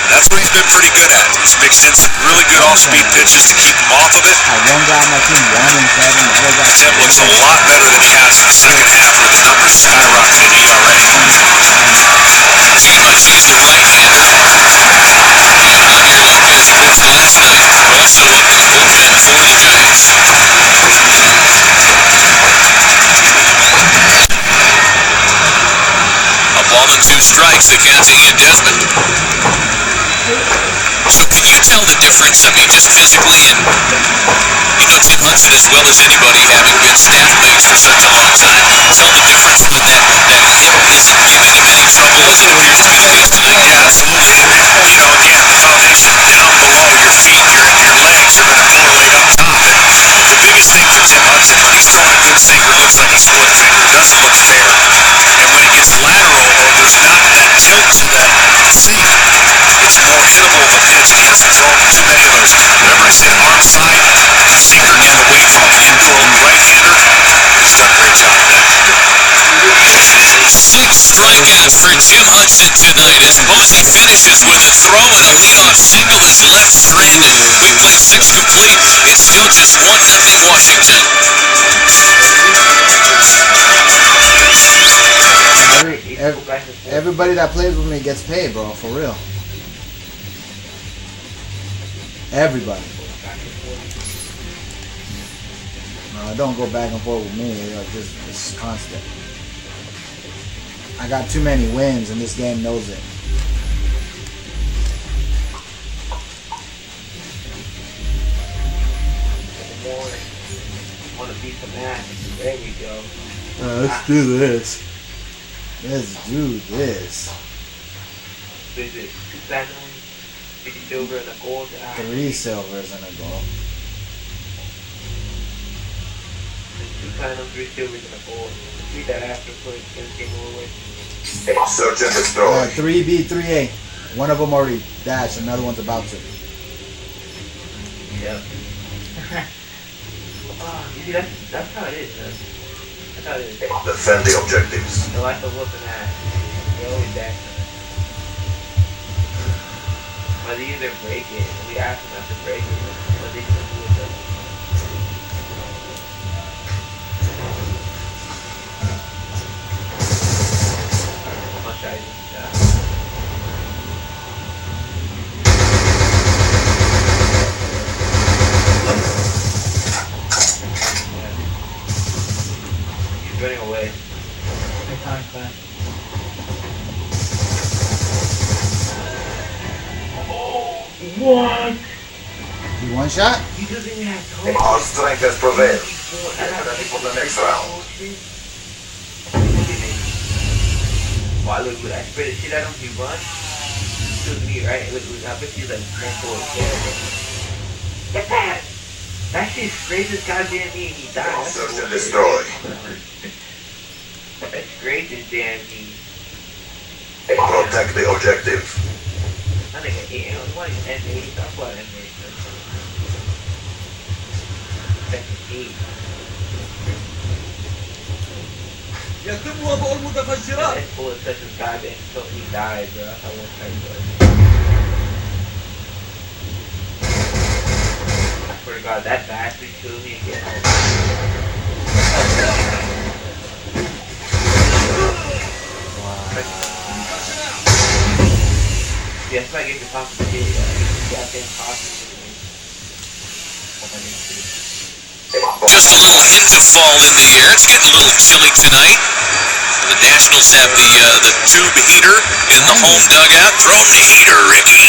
S1: that's what he's been pretty good at. He's mixed in some really good off-speed pitches to keep him off of it.
S2: One guy on my team, 1-7. The other guy,
S1: Tim looks a lot better than he has in the second half, where the numbers skyrocketed in ERA.
S3: Tim Hudson is the right-hander. And not nearly as pitched last night, but also up in the bullpen for the Giants. A ball and 2 strikes, the count to Ian Desmond. So can you tell the difference, I mean, just physically, and you know Tim Hudson as well as anybody, having been staff mates for such a long time, tell the difference when that hip isn't giving him any trouble as it appears to be the case tonight?
S1: Yeah, absolutely. And, you know, again, the foundation down below your feet, your legs are going to correlate up top. The biggest thing for Tim Hudson, when he's throwing a good sinker, it looks like a split finger. It doesn't look fair. And when it gets lateral, or there's not that tilt to the sink, it's more hittable of a pitch, and he hasn't thrown too many of those. Remember I said arm side, sinker get away from him into a right-hander. He's done a great job of that.
S3: 6 strikeouts for Jim Hudson tonight as Posey finishes with a throw and a leadoff single is left stranded. We play 6 complete. It's still just 1-0 Washington.
S2: Everybody that plays with me gets paid, bro, for real. Everybody. No, don't go back and forth with me. It's constant. I got too many wins, and this game knows it.
S9: Want to beat the match. There we go.
S2: Let's do this. Let's do this.
S9: Is it 2 platinums, 3 silver, and a gold?
S2: 3 silvers and a gold.
S9: 2 platinums, 3 silvers, and a gold. Read that after so it's going to game over with.
S6: Search and destroy.
S2: 3B, 3A. One of them already dashed, another one's about to.
S9: Yep. You see, that's how it is, man. That's how it is.
S6: Defend the objectives.
S9: They like to whoop an ass. They always dash them. But they either break it, and we ask them not to break it, but they still do it though. How much I just shot. He's running away. What?
S2: You one shot?
S9: He doesn't even have
S6: Our strength has prevailed. Ready for the next round.
S9: Wow, look, I spray the shit out of him, he runs. Kills me, right? Look, I bet he's like more Get that! That shit sprays his goddamn me and he dies.
S6: Search and destroy.
S9: That sprays his damn me.
S6: Protect the objective.
S9: I think I hate him. Why is N8? That's why N8.
S10: يتم وضع المتفجرات.
S9: That bullet touched his goddamn so he died, bro. That's how one time I swear to God, that bastard killed me again. Yeah, that's why I get to talk to the kid. Goddamn hostage.
S3: Just a little hint of fall in the air. It's getting a little chilly tonight. The Nationals have the tube heater in the home dugout. Throw the heater, Ricky.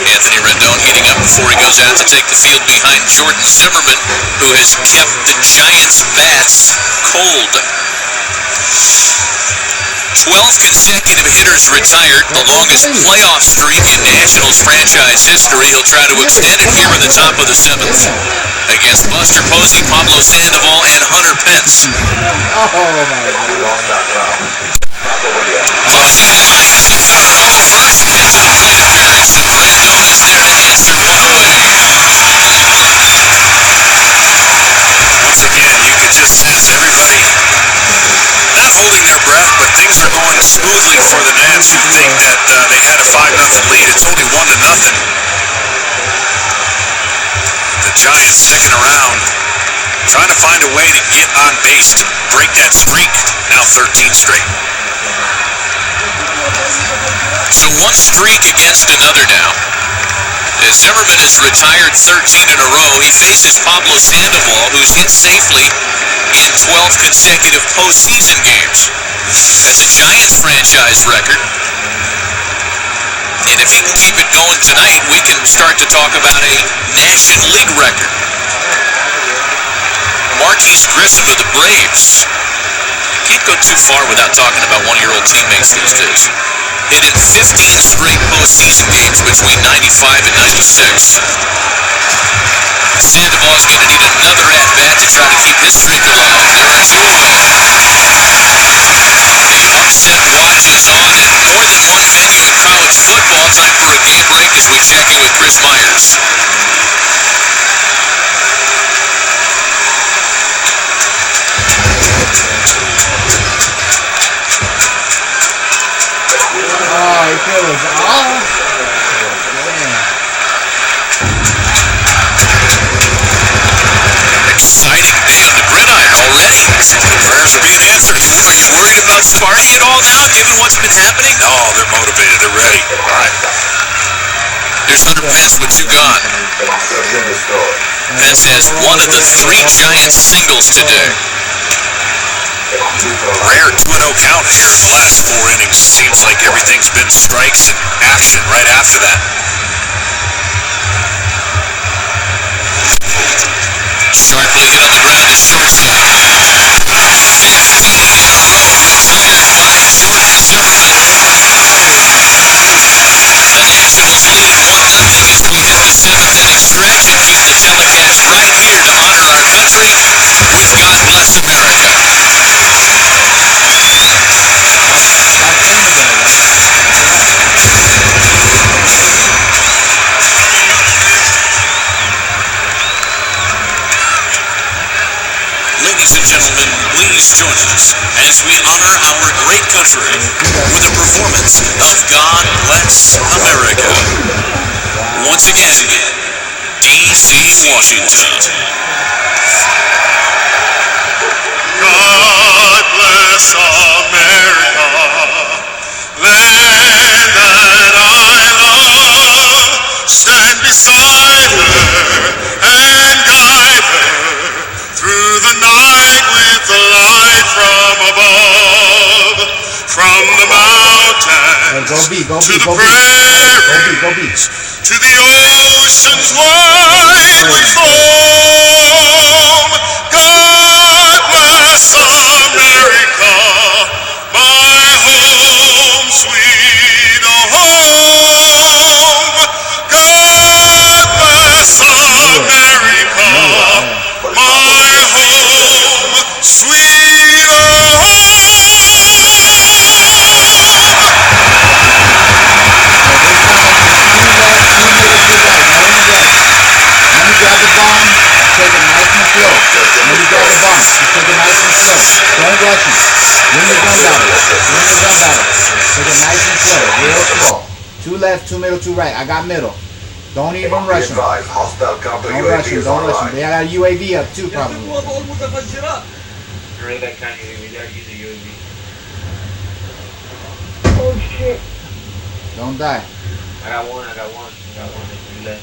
S3: Anthony Rendon heating up before he goes out to take the field behind Jordan Zimmerman, who has kept the Giants' bats cold. 12 consecutive hitters retired, the longest playoff streak in Nationals franchise history. He'll try to extend it here in the top of the 7th against Buster Posey, Pablo Sandoval, and Hunter Pence.
S2: Oh my God.
S3: Socialize the 4-0 first pitch of the plate appearance, and Rendon is there to answer one away.
S5: Once again, you could just sense everybody not holding their breath, but things are going smoothly for the Nats. You'd think that they had a 5-0 lead. It's only 1-0. The Giants sticking around, trying to find a way to get on base to break that streak. Now 13 straight.
S3: So one streak against another now. As Zimmerman has retired 13 in a row, he faces Pablo Sandoval, who's hit safely in 12 consecutive postseason games. That's a Giants franchise record. And if he can keep it going tonight, we can start to talk about a National League record. Marquise Grissom of the Braves. Can't go too far without talking about one of your old teammates these days. Hit in 15 straight postseason games between 95 and 96. Sandoval's going to need another at-bat to try to keep his streak alive. They're a 2 away. The upset watch is on in more than one venue in college football. Time for a game break as we check in with Chris Myers.
S2: Oh, he feels off.
S3: Exciting day on the gridiron already.
S5: Prayers are being answered.
S3: Are you worried about Sparty at all now, given what's been happening?
S5: No, they're motivated. They're ready. All right.
S3: Here's Hunter Pence with 2 gone. Pence has one of the 3 Giants singles today.
S5: Rare 2-0 count here in the last 4 innings. Seems like everything's been strikes and action right after that.
S3: Sharply hit on the ground to shortstop. 15 in a row retired by Jordan Zimmerman. The Nationals lead 1-0 as we hit the 7th inning stretch and keep the telecast right here to honor our country with God Bless America.
S5: Ladies and gentlemen, please join us as we honor our great country with a performance of God Bless America. Once again, D.C., Washington. God bless America, land that I love. Stand beside her and guide her through the night with the light from above. From the mountains to the prairies, to the ocean's wide we foam. God bless America.
S2: 2 left, 2 middle, 2 right. I got middle. Don't even rush them.
S6: Hostile counter
S2: Don't rush
S6: UAV
S2: them.
S6: is
S2: Don't rush them.
S6: online.
S2: They got a UAV up too, probably.
S10: يتم وضع المتفجرات.
S9: Really that kind of UAV, they're using UAV.
S7: Oh shit.
S2: Don't die.
S9: I got one, there's 3 left.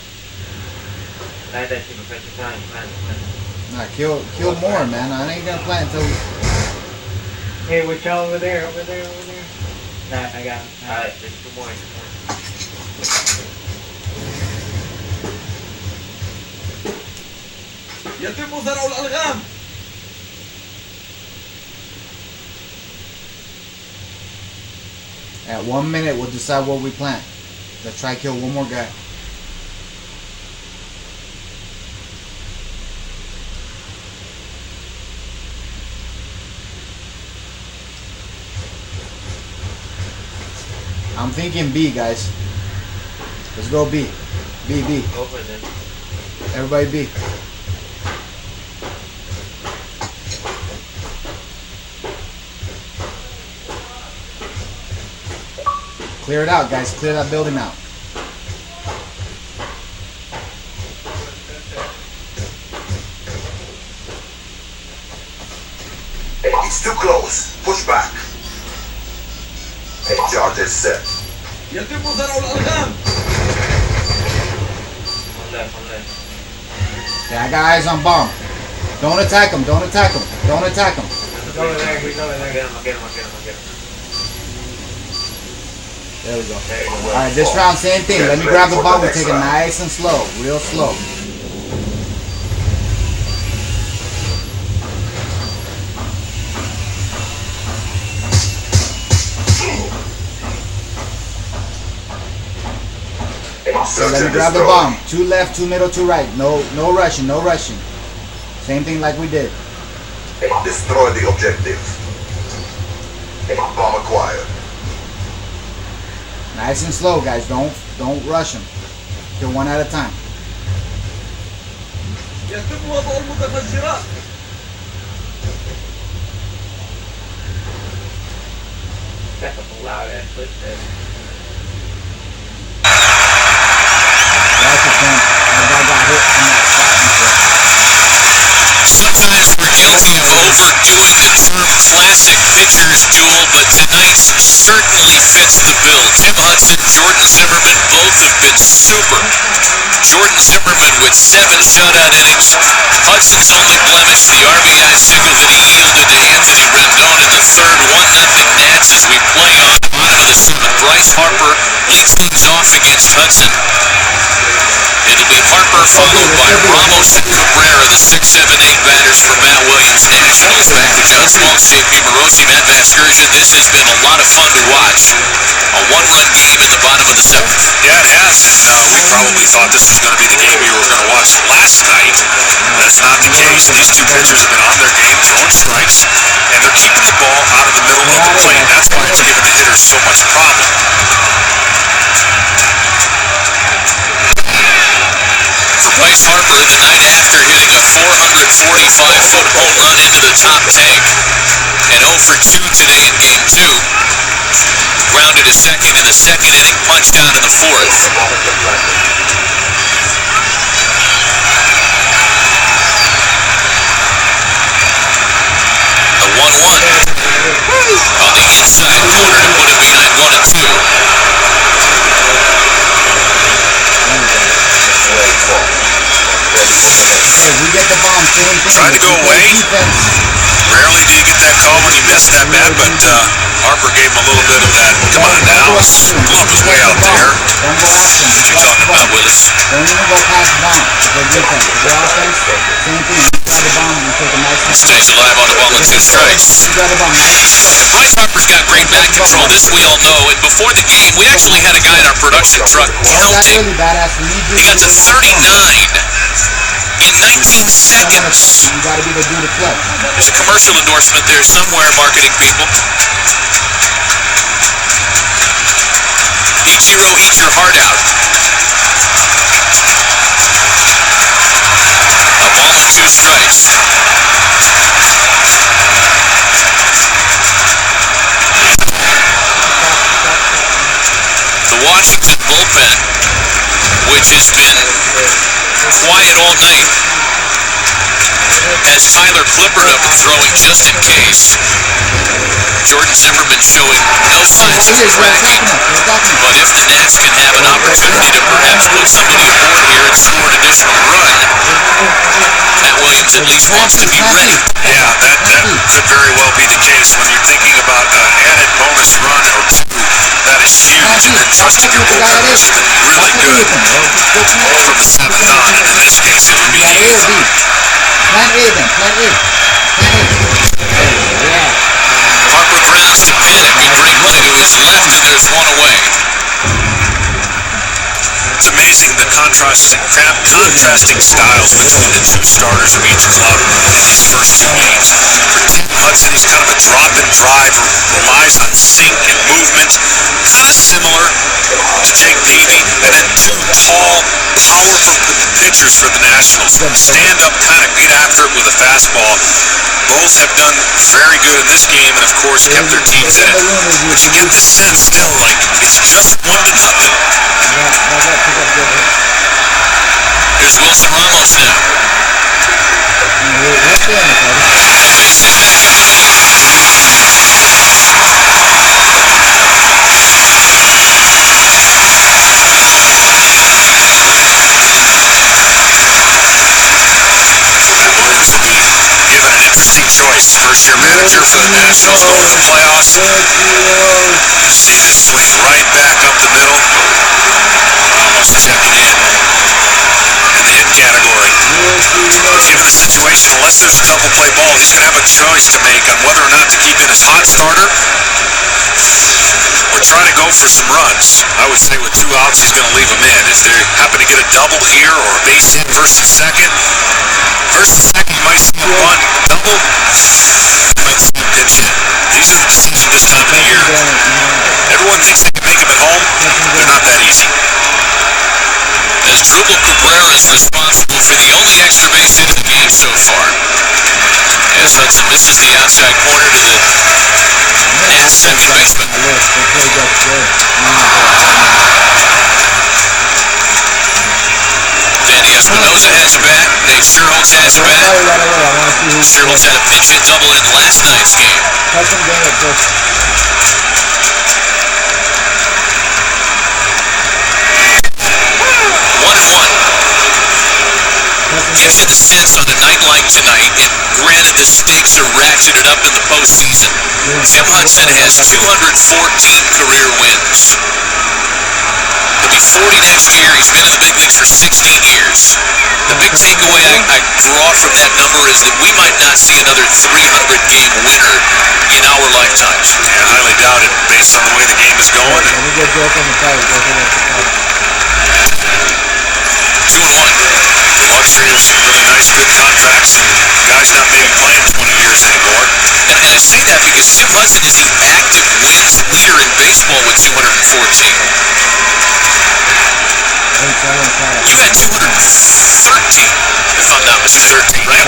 S9: Land that shit, protect your time, plan.
S2: Nah, kill more, man. I ain't gonna plant until.
S11: Hey, watch out over there. Nah, I got him.
S9: Alright, there's 2 more.
S10: يتم زرع الألغام.
S2: At 1 minute, we'll decide what we plant. Let's try kill one more guy. I'm thinking B, guys. Let's go B. B.
S9: Go for it then.
S2: Everybody B. Clear it out, guys. Clear that building out.
S6: It's too close. Push back. Charge is set.
S10: يتم زرع الألغام.
S9: One left.
S2: Yeah, I got eyes on bomb. Don't attack him. Don't attack him. Don't attack him.
S11: He's over there.
S9: I'll get him.
S2: There we go.
S9: There you go.
S2: Alright, this round, same thing. Let me grab the bomb and take it nice and slow. Real slow. So let me grab the bomb. 2 left, 2 middle, 2 right. No rushing, no rushing. Same thing like we did.
S6: Destroy the objective. Bomb acquired.
S2: Nice and slow, guys. Don't rush them. Kill one at a time.
S10: يتم وضع المتفجرات.
S9: That's a loud ass footstep.
S2: That's a jump. That guy got hit from that spot before.
S8: Sometimes we're guilty of overdoing the term classic pitchers duel, but tonight's certainly fits the bill. Tim Hudson, Jordan Zimmerman, both have been super. Jordan Zimmerman with 7 shutout innings. Hudson's only blemish, the RBI single that he yielded to Anthony Rendon in the third. 1-0 Nats as we play on the bottom of the 7th. Bryce Harper leads things off against Hudson. It'll be Harper followed by Ramos and Cabrera, the 6, 7, 8 batters for Matt Williams. Nationals back to John Smoltz, JP Morosi, Matt Vasgersian. This has been a lot of fun to watch. A 1-run game in the bottom of the 7th.
S5: Yeah, it has, and we probably thought this was going to be the game you were going to watch last night. That's not the case. These 2 pitchers have been on their game, throwing strikes, and they're keeping the ball out of the middle of the plate. That's why it's given the hitters so much problem.
S8: For Bryce Harper, the night after hitting a 445-foot home run into the top tank, and 0 for 2 today in Game 2. Grounded to second in the 2nd inning, punched out in the 4th. The 1-1 on the inside corner to put it behind 1-2.
S2: Hey, we get the bomb. Same thing.
S5: Tried to go away. Rarely do you get that call when you miss that bad, but Harper gave him a little bit of that. Come on now, his glove was way out there.
S2: Don't go after him.
S5: What are you talking about, Willis?
S2: Don't even go past the bomb. It's a defense. If they're offense, same thing. You grab the bomb and you take a nice and
S8: Stays alive on the ball with 2 strikes.
S2: You grab the bomb nice.
S8: Bryce Harper's got great bat control, this we all know, and before the game, we actually had a guy in our production truck
S2: That's
S8: counting.
S2: really badass. We need you
S8: He got to 39 in 19 seconds.
S2: You gotta be the dude to play.
S8: There's a commercial endorsement there somewhere, marketing people. Ichiro, eat your heart out. A ball and 2 strikes. The
S3: The Washington bullpen, which has been quiet all night, has Tyler Clippard up and throwing just in case. Jordan Zimmerman showing no signs of cracking, but if the Nats can have an opportunity to perhaps put somebody aboard here and score an additional run, Matt Williams at least wants to be ready.
S5: Yeah, that could very well be the case when you're thinking about an added bonus run or two. That is huge, and then trusting your bullpen, which has been really good from the seventh on, and in this case it would be eighth.
S2: Plan A then, plan A. Yeah.
S3: Harper grounds to pin. It be Brinkley to his left, and there's one away.
S5: It's amazing the contrasting styles between the two starters of each club in these first two innings. For Tim Hudson, he's kind of a drop and drive, relies on sink and movement, kind of similar to Jake Peavy, and then two tall, powerful pitchers for the Nationals. Stand up, kind of get after it with a fastball. Both have done very good in this game, and of course kept their teams in it. But you get the sense still like it's just 1-0.
S3: Here's Wilson Ramos now.
S5: Williams will be given an interesting choice. First-year manager for the Nationals going to the playoffs. You see this swing right back up the middle. Ramos checking in the hit category. Given the situation, unless there's a double play ball, he's going to have a choice to make on whether or not to keep in his hot starter or try to go for some runs. I would say with 2 outs, he's going to leave them in. If they happen to get a double here or a base hit first and second, you might see a run. Double, you might see a pitch hit. These are the decisions this time of the year. Everyone thinks they can make them at home. They're not that easy.
S3: As Drupal Cabrera is responsible for the only extra base hit of the game so far. As Hudson misses the outside corner to the Nats second baseman. Danny Espinosa has bat. Nate Sherholtz has bat. Sherholtz had a pinch hit double in last night's game. 1-1. Gives you the sense on a night like tonight, and granted the stakes are ratcheted up in the postseason, Tim Hudson has 214 career wins. He'll be 40 next year. He's been in the big leagues for 16 years. The big takeaway I draw from that number is that we might not see another 300-game winner in our lifetimes.
S5: Yeah, highly doubt it based on the way the game is going.
S3: 2-1.
S5: The luxury of some really nice, good contracts, and guys not maybe playing 20 years anymore.
S3: And I say that because Tim Hudson is the active wins leader in baseball with 214. You had 213, if I'm not mistaken.
S5: 13, right?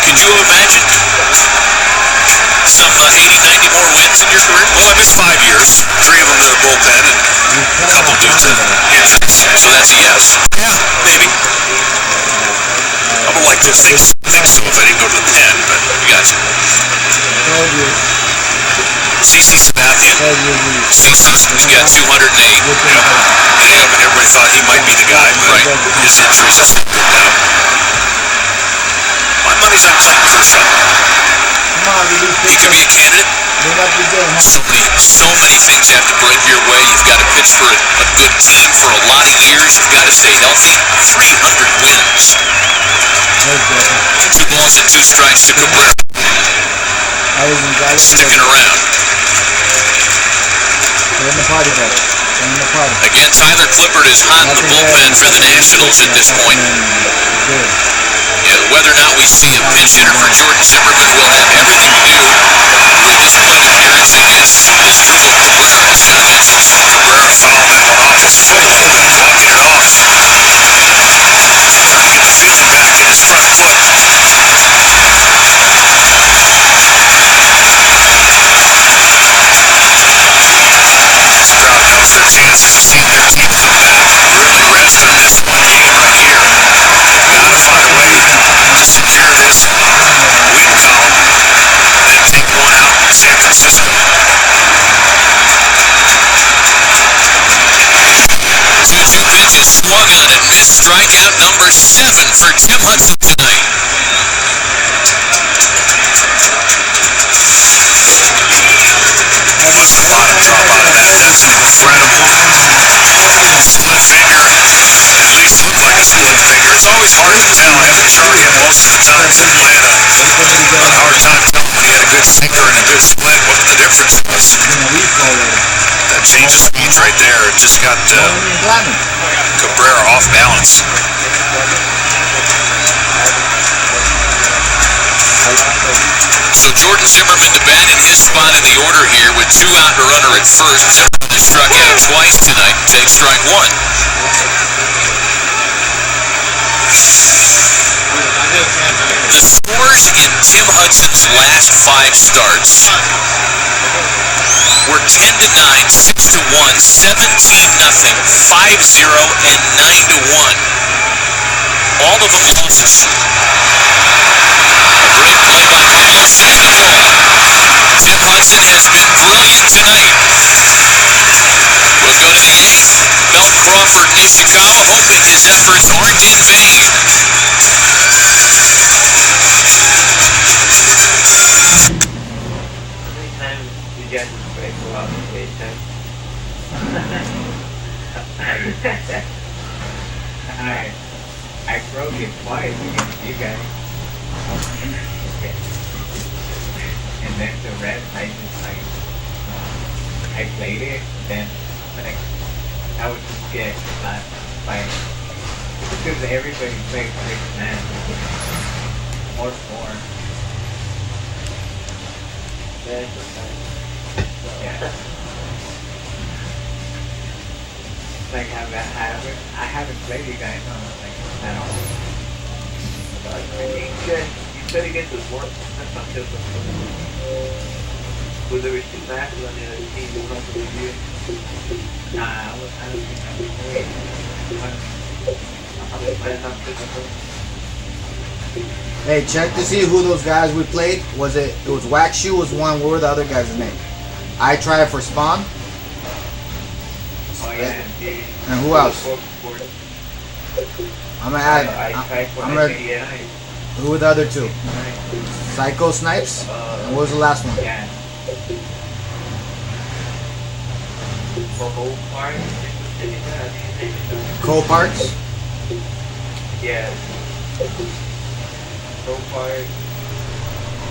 S3: Could you imagine some 80, 90 more wins in your career?
S5: Well, I missed 5 years, 3 of them to the bullpen, and a couple due to injuries.
S3: So that's a yes.
S5: Yeah, maybe. I would like to think so if I didn't go to the pen, but
S3: Gotcha.
S5: CC Sabathian.
S3: He's got 208.
S5: Yeah, everybody thought he might be the guy, but his injuries have slowed him down. My money's on Clayton Kershaw. He could be a candidate. So many things have to break your way. You've got to pitch for a good team for a lot of years. You've got to stay healthy. 300 wins. 2 balls and 2 strikes to Cabrera. Sticking around. Again, Tyler Clippard is hot in the bullpen for the Nationals at this point. And whether or not we see a pinch hitter for Jordan Zimmerman will have everything to do with his plate appearance against Drupal Cabrera, as Scott mentions. Cabrera fouled that one off his foot, walking it off. Trying to get the feeling back in his front foot. This crowd loves their chances to
S3: Strikeout number 7 for Tim Hudson tonight.
S5: Almost a bottom drop out of that. That's an incredible split finger. At least looked like a split finger. It's always hard to tell. Having shot him most of the time, people had a hard time telling when he had a good sinker and a good split what the difference was. That change of speeds right there. It just got Cabrera off balance.
S3: So Jordan Zimmerman to bat in his spot in the order here with 2 out and a runner at first. Zimmerman has struck out twice tonight and takes strike 1. The scores in Tim Hudson's last 5 starts were 10-9, 6-1, 17-0, 5-0, and 9-1. All of them losses. Great play by Paul Sandoval. Tim Hudson has been brilliant tonight. We'll go to the 8th. Mel Crawford Nishikawa hoping his efforts aren't in vain.
S9: How many times did you have to break a lot of stage time?
S11: I broke it twice against you guys. And then the rest, I just like, I played it, then like, I would just get like, because everybody plays 6 man, or 4. Yeah. Like I haven't played you guys on like at all.
S9: You said against us once. That's not just was there 2 matches on the other team that went to you?
S11: Nah, I don't think I was played.
S2: Hey, check to see who those guys we played. It was Wax Shoe was one. What were the other guys' name? I Try for Spawn.
S11: Oh yeah.
S2: And who else? I'm gonna add. I'm gonna. Who were the other 2? Psycho Snipes. And what was the last one?
S11: Yeah.
S2: Cole Parks.
S9: Yeah. Copart,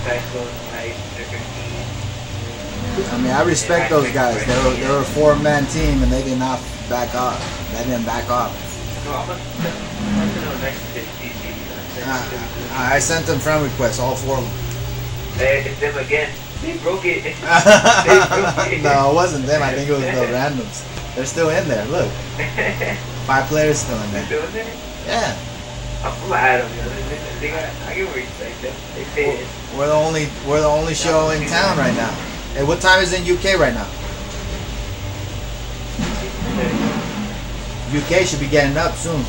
S9: Psycho Snipes,
S2: I mean, I respect those guys. They were a 4-man team, and they did not back off. They didn't back off.
S9: No, I'm gonna know next to DC.
S2: I sent them friend requests, all 4 of them.
S9: Hey, it's them again. They broke it.
S2: No, it wasn't them. I think it was the randoms. They're still in there. Look, 5 players still in there.
S9: Still in there?
S2: Yeah.
S9: I'm glad of it. I can respect them. They say it.
S2: We're the only show in town right now. Hey, what time is it in UK right now? UK should be getting up soon.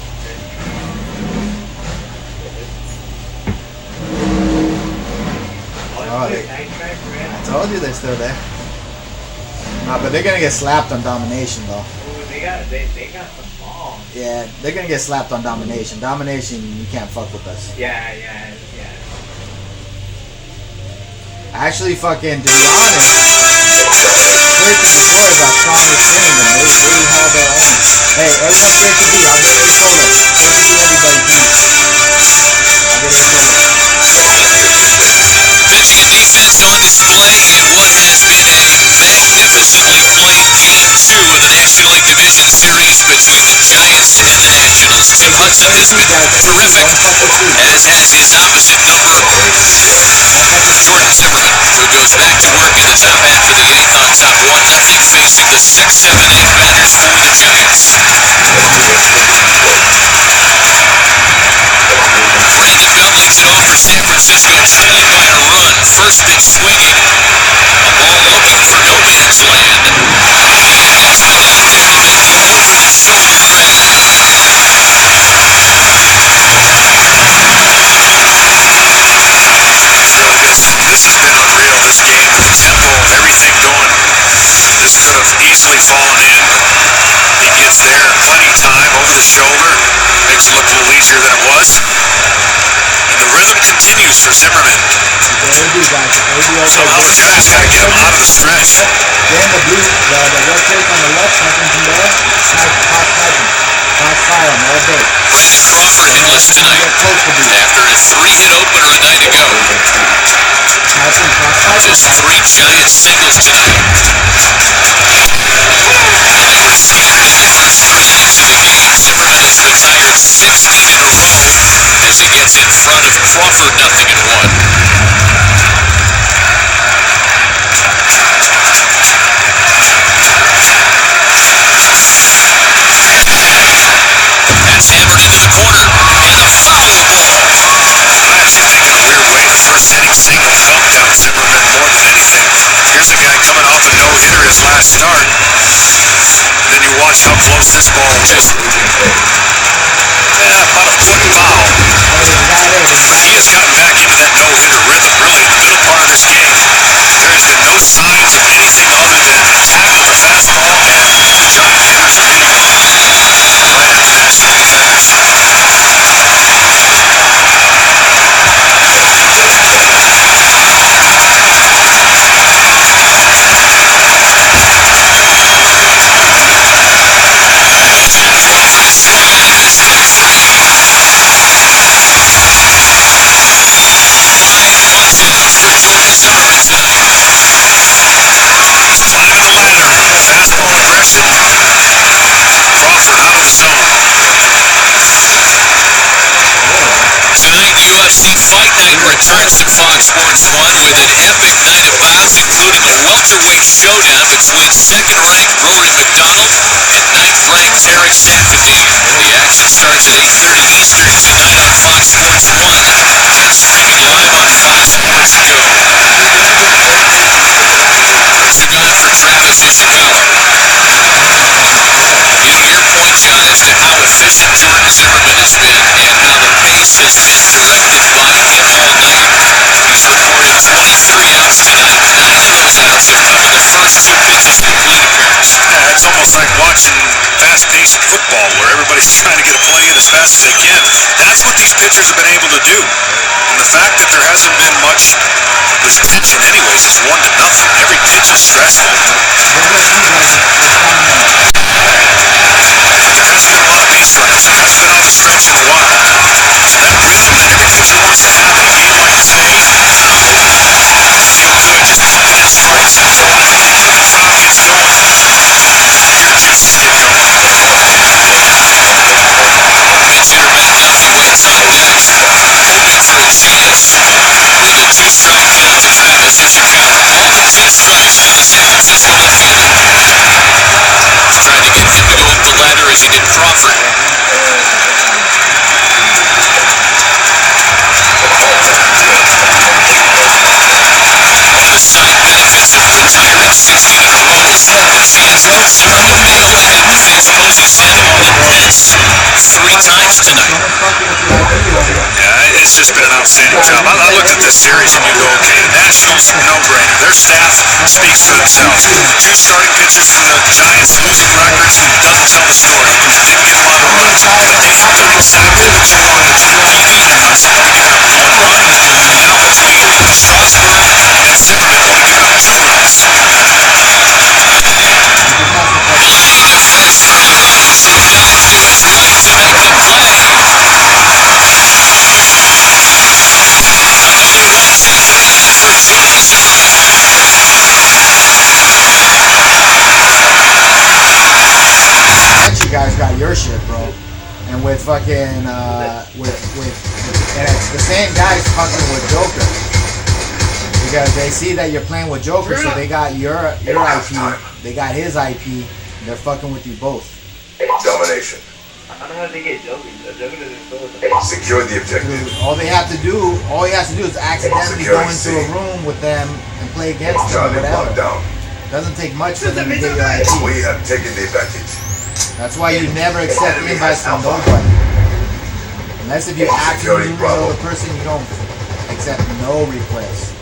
S2: Oh, I told you they're still there. But they're gonna get slapped on domination though.
S11: They got some balls.
S2: Yeah, they're gonna get slapped on domination. Domination, you can't fuck with us.
S11: Yeah.
S2: Actually, fucking, to be honest, Clear to Detroit got stronger team and they held their own. Hey, everyone Clear to be. I'll get a solo. Clear to be, everybody, please. I'll get a solo.
S3: Pitching and defense on display in what has been a magnificently played Game 2 of the National League Division Series between the Giants and the Nationals. Tim Hudson has been terrific, as has his opposite number, Jordan Zimmerman, who goes back to work in the top half of the 8th on top 1-0, facing the 6, 7, 8 batters for the Giants. Brandon Bentley to go for San Francisco, trailing by a run. First pitch swinging. A ball looking for no man's land. It's below Benjamin over the shoulder.
S5: This has been unreal, this game. The tempo, everything going. This could have easily fallen in. He gets there, plenty time over the shoulder. Makes a
S1: issues for Zimmerman.
S2: AB, guys. AB, okay.
S1: Somehow the Giants got to get him out of the stretch.
S2: Then the blue, the red tape on the left, nothing from there. Hot sniping. Hot fire him all day.
S3: Brandon Crawford hitless tonight after a 3-hit opener a night ago. Just 3 giant singles tonight. And the Mariners keep the difference 3 to the game. Zimmerman has retired 16 in a row as he gets in front of Crawford 0-1. That's hammered into the corner, and a foul ball.
S1: Giants are thinking a weird way. The first inning single bumped out Zimmerman more than anything. Here's a guy coming off a no-hitter his last start. Then you watch how close this ball is. About a foot foul. He has gotten back into that no-hitter rhythm, really, in the middle part of this game. There has been no signs of anything other than attack with the fastball and jump hitters are being right at National Defenders. Climbing the ladder, fastball aggression, Crawford out of the zone.
S3: Tonight, UFC Fight Night returns to Fox Sports 1 with an epic night of bouts, including a welterweight showdown between second-ranked Rory McDonald and ninth-ranked Tarek Saffiedine. The action starts at 8:30 Eastern tonight on Fox Sports 1 and streaming live on Fox Sports Go. Cigar for Travis Ishikawa. Getting your points on as to how efficient Jordan Zimmerman has been and how the pace has been directed by him all night. He's recorded 23 outs tonight. 9 of those outs have come in the first 2 pitches of the plate appearance.
S1: Yeah, it's almost like watching fast-paced football where everybody's trying to get a play in as fast as they can. That's what these pitchers have been able to do. And the fact that there hasn't been much with tension anyways is 1-0. Every pitch is stressful. There hasn't been a lot of base runners. It hasn't been out of the stretch in a while. So that rhythm that any pitcher wants to have in a game like today, feel good just playing in strikes and throwing it. The crowd gets going. You're just getting going.
S3: Pitch hitter Matt Duffy waits on deck, hoping for a chance with a 2-strike count to Travis Ishikawa. Ball and 2 strikes from the San Francisco infielder. He's trying to get him to go up the ladder as he did Crawford. One of the side benefits of retiring 16 in a row is that it means Zimmerman may only have to face Posey Sandoval in Pence 3 times tonight.
S1: Yeah, it's just been an outstanding job. I looked at this series and you go, okay, the Nationals, no-brainer. Their staff speaks for themselves. 2 starting pitchers for the Giants, losing records, doesn't tell the story. Didn't get a lot of runs. They sacked it 2-1 to 2-1 lead. So we only got 1 run. Now between Strasburg and Zimmerman, we got 2 runs.
S3: Line to first for Morales, who now fields right to make the play. Another 1-2 inning for Tony Zimmerman.
S2: You guys got your shit, bro. And with fucking with and it's the same guys fucking with Joker. Because they see that you're playing with Joker, so they got your IP, they got his IP, and they're fucking with you both.
S6: Domination.
S9: I don't know how they get Joker. Joker doesn't go with them.
S6: Secure the objective.
S2: Dude, all he has to do is accidentally go into a room with them and play against them or whatever. Doesn't take much for them to get your IP.
S6: We have taken the advantage.
S2: That's why you never accept invites from nobody. Unless if you actually know the person, you don't accept no requests.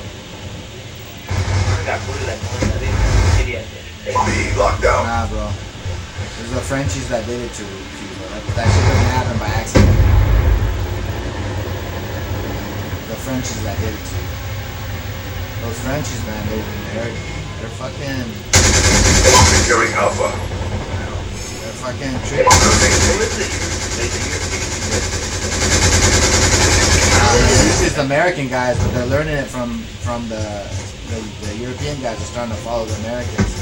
S6: Be locked down.
S2: Nah, bro. There's the Frenchies that did it to you, bro. That shit doesn't happen by accident. The Frenchies that did it to you. Those Frenchies, man, they're fucking...
S6: Securing Alpha.
S2: They're fucking tricky. This is the American guys, but they're learning it from the European guys are starting to follow the Americans.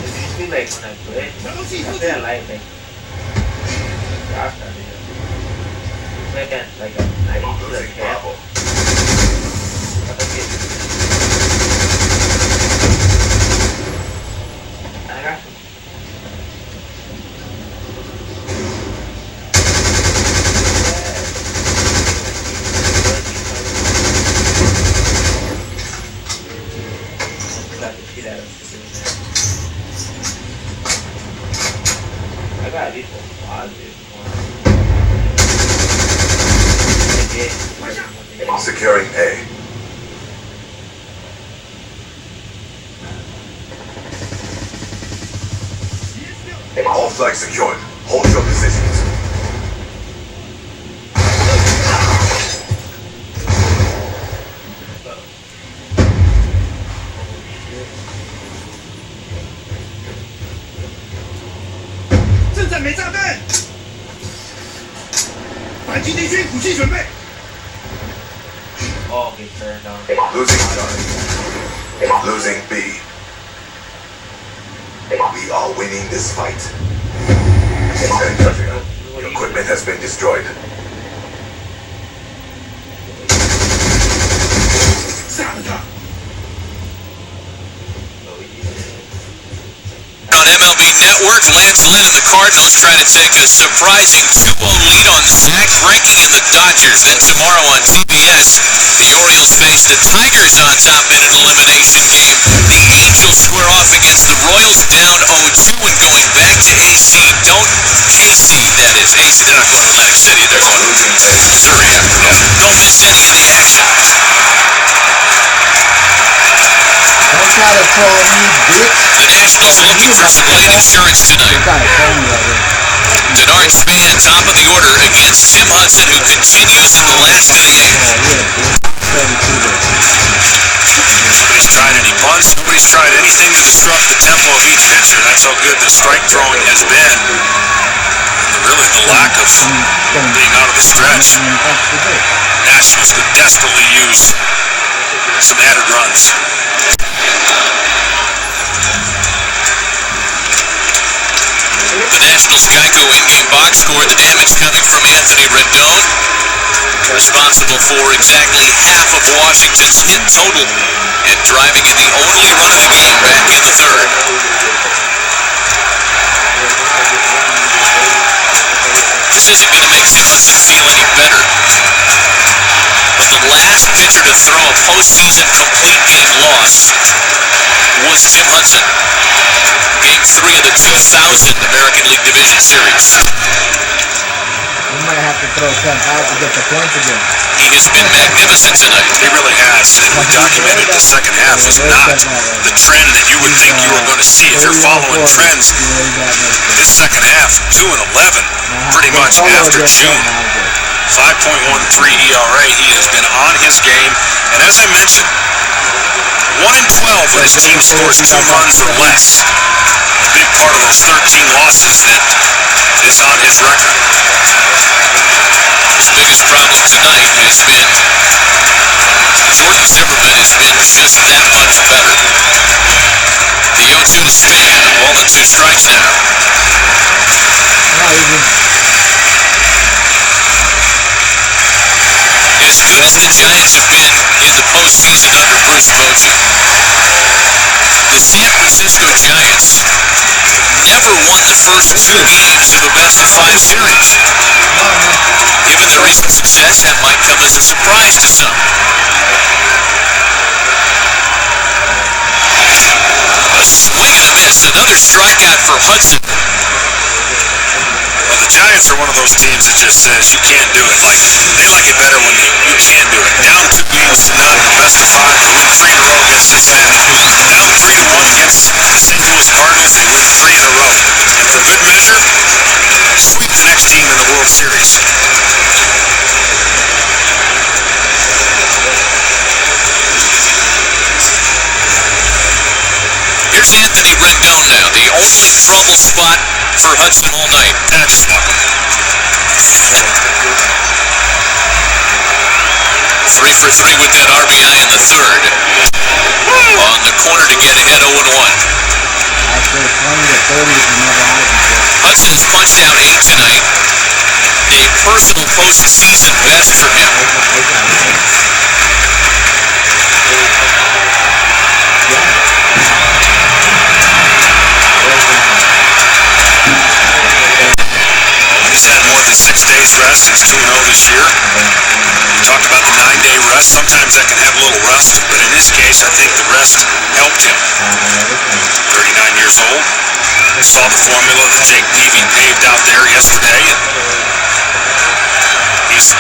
S9: It used to be like when I played, I feel like I used to like have I got some. I got at least a positive one.
S6: Securing A. All flags secured. Hold your positions.
S10: 正在没炸弹，反击敌军武器准备。
S9: Oh, get turned on.
S6: Losing Charlie. Losing B. We are winning this fight. Your equipment has been destroyed.
S3: On MLB Network, Lance Lynn and the Cardinals try to take a surprising 2-0 lead on Zach Greinke and the Dodgers. Then tomorrow on TBS, the Orioles face the Tigers on top in an elimination game. The Angels square off against the Royals, down 0-2 and going back to AC. KC, that is. AC, they're not going to Atlantic City. They're going to Missouri after that. Don't miss any of the action.
S2: Don't try to troll me, bitch.
S3: The Nationals looking for some life insurance tonight. Denard's fan, top of the order against Tim Hudson, who continues in the last of the eighth.
S1: Nobody's tried any bunts. Nobody's tried anything to disrupt the tempo of each pitcher. That's how good the strike throwing has been. Really, the lack of being out of the stretch. Nationals could desperately use some added runs.
S3: The Nationals Geico in-game box score, the damage coming from Anthony Rendon, responsible for exactly half of Washington's hit total and driving in the only run of the game back in the third. This isn't going to make Tim Hudson feel any better, but the last pitcher to throw a postseason complete game loss was Tim Hudson. Game 3 of the 2000 American League Division Series.
S2: We might have to throw 10 out to get the points again.
S3: He has been magnificent tonight.
S1: He really has. And we documented the second half was not the trend that you would think you were going to see if you're following trends. His second half, 2-11, pretty much after June. 5.13 ERA. He has been on his game. And as I mentioned, 1-12 when his team scores 2 runs or less. A big part of those 13 losses that is on his record.
S3: His biggest problem tonight has been Jordan Zimmerman has been just that much better. The 0-2 to Span, 1-2 strikes now. As good as the Giants have been in the postseason under Bruce Bochy, the San Francisco Giants never won the first 2 games of a best-of-5 series. Given their recent success, that might come as a surprise to some. A swing and a miss, another strikeout for Hudson.
S1: Well, the Giants are one of those teams that just says you can't do it. Like, they like it better when you can't do it. Down 2 games to none in the best of 5, they win 3 in a row against Cincinnati. Down 3-1 against the St. Louis Cardinals, they win 3 in a row. And for good measure, sweep the next team in the World Series.
S3: only trouble spot for Hudson all night.
S5: Just walk him.
S3: 3 for 3 with that RBI in the third. On the corner to get ahead 0-1.
S2: Actually, 20 to 30 if you never had it before.
S3: Hudson has punched out 8 tonight. A personal postseason best for him.
S5: He's had more than 6 days rest. He's 2-0 this year. We talked about the 9-day rest. Sometimes that can have a little rust, but in this case, I think the rest helped him. 39 years old. Saw the formula that Jake Peavy paved out there yesterday, and he's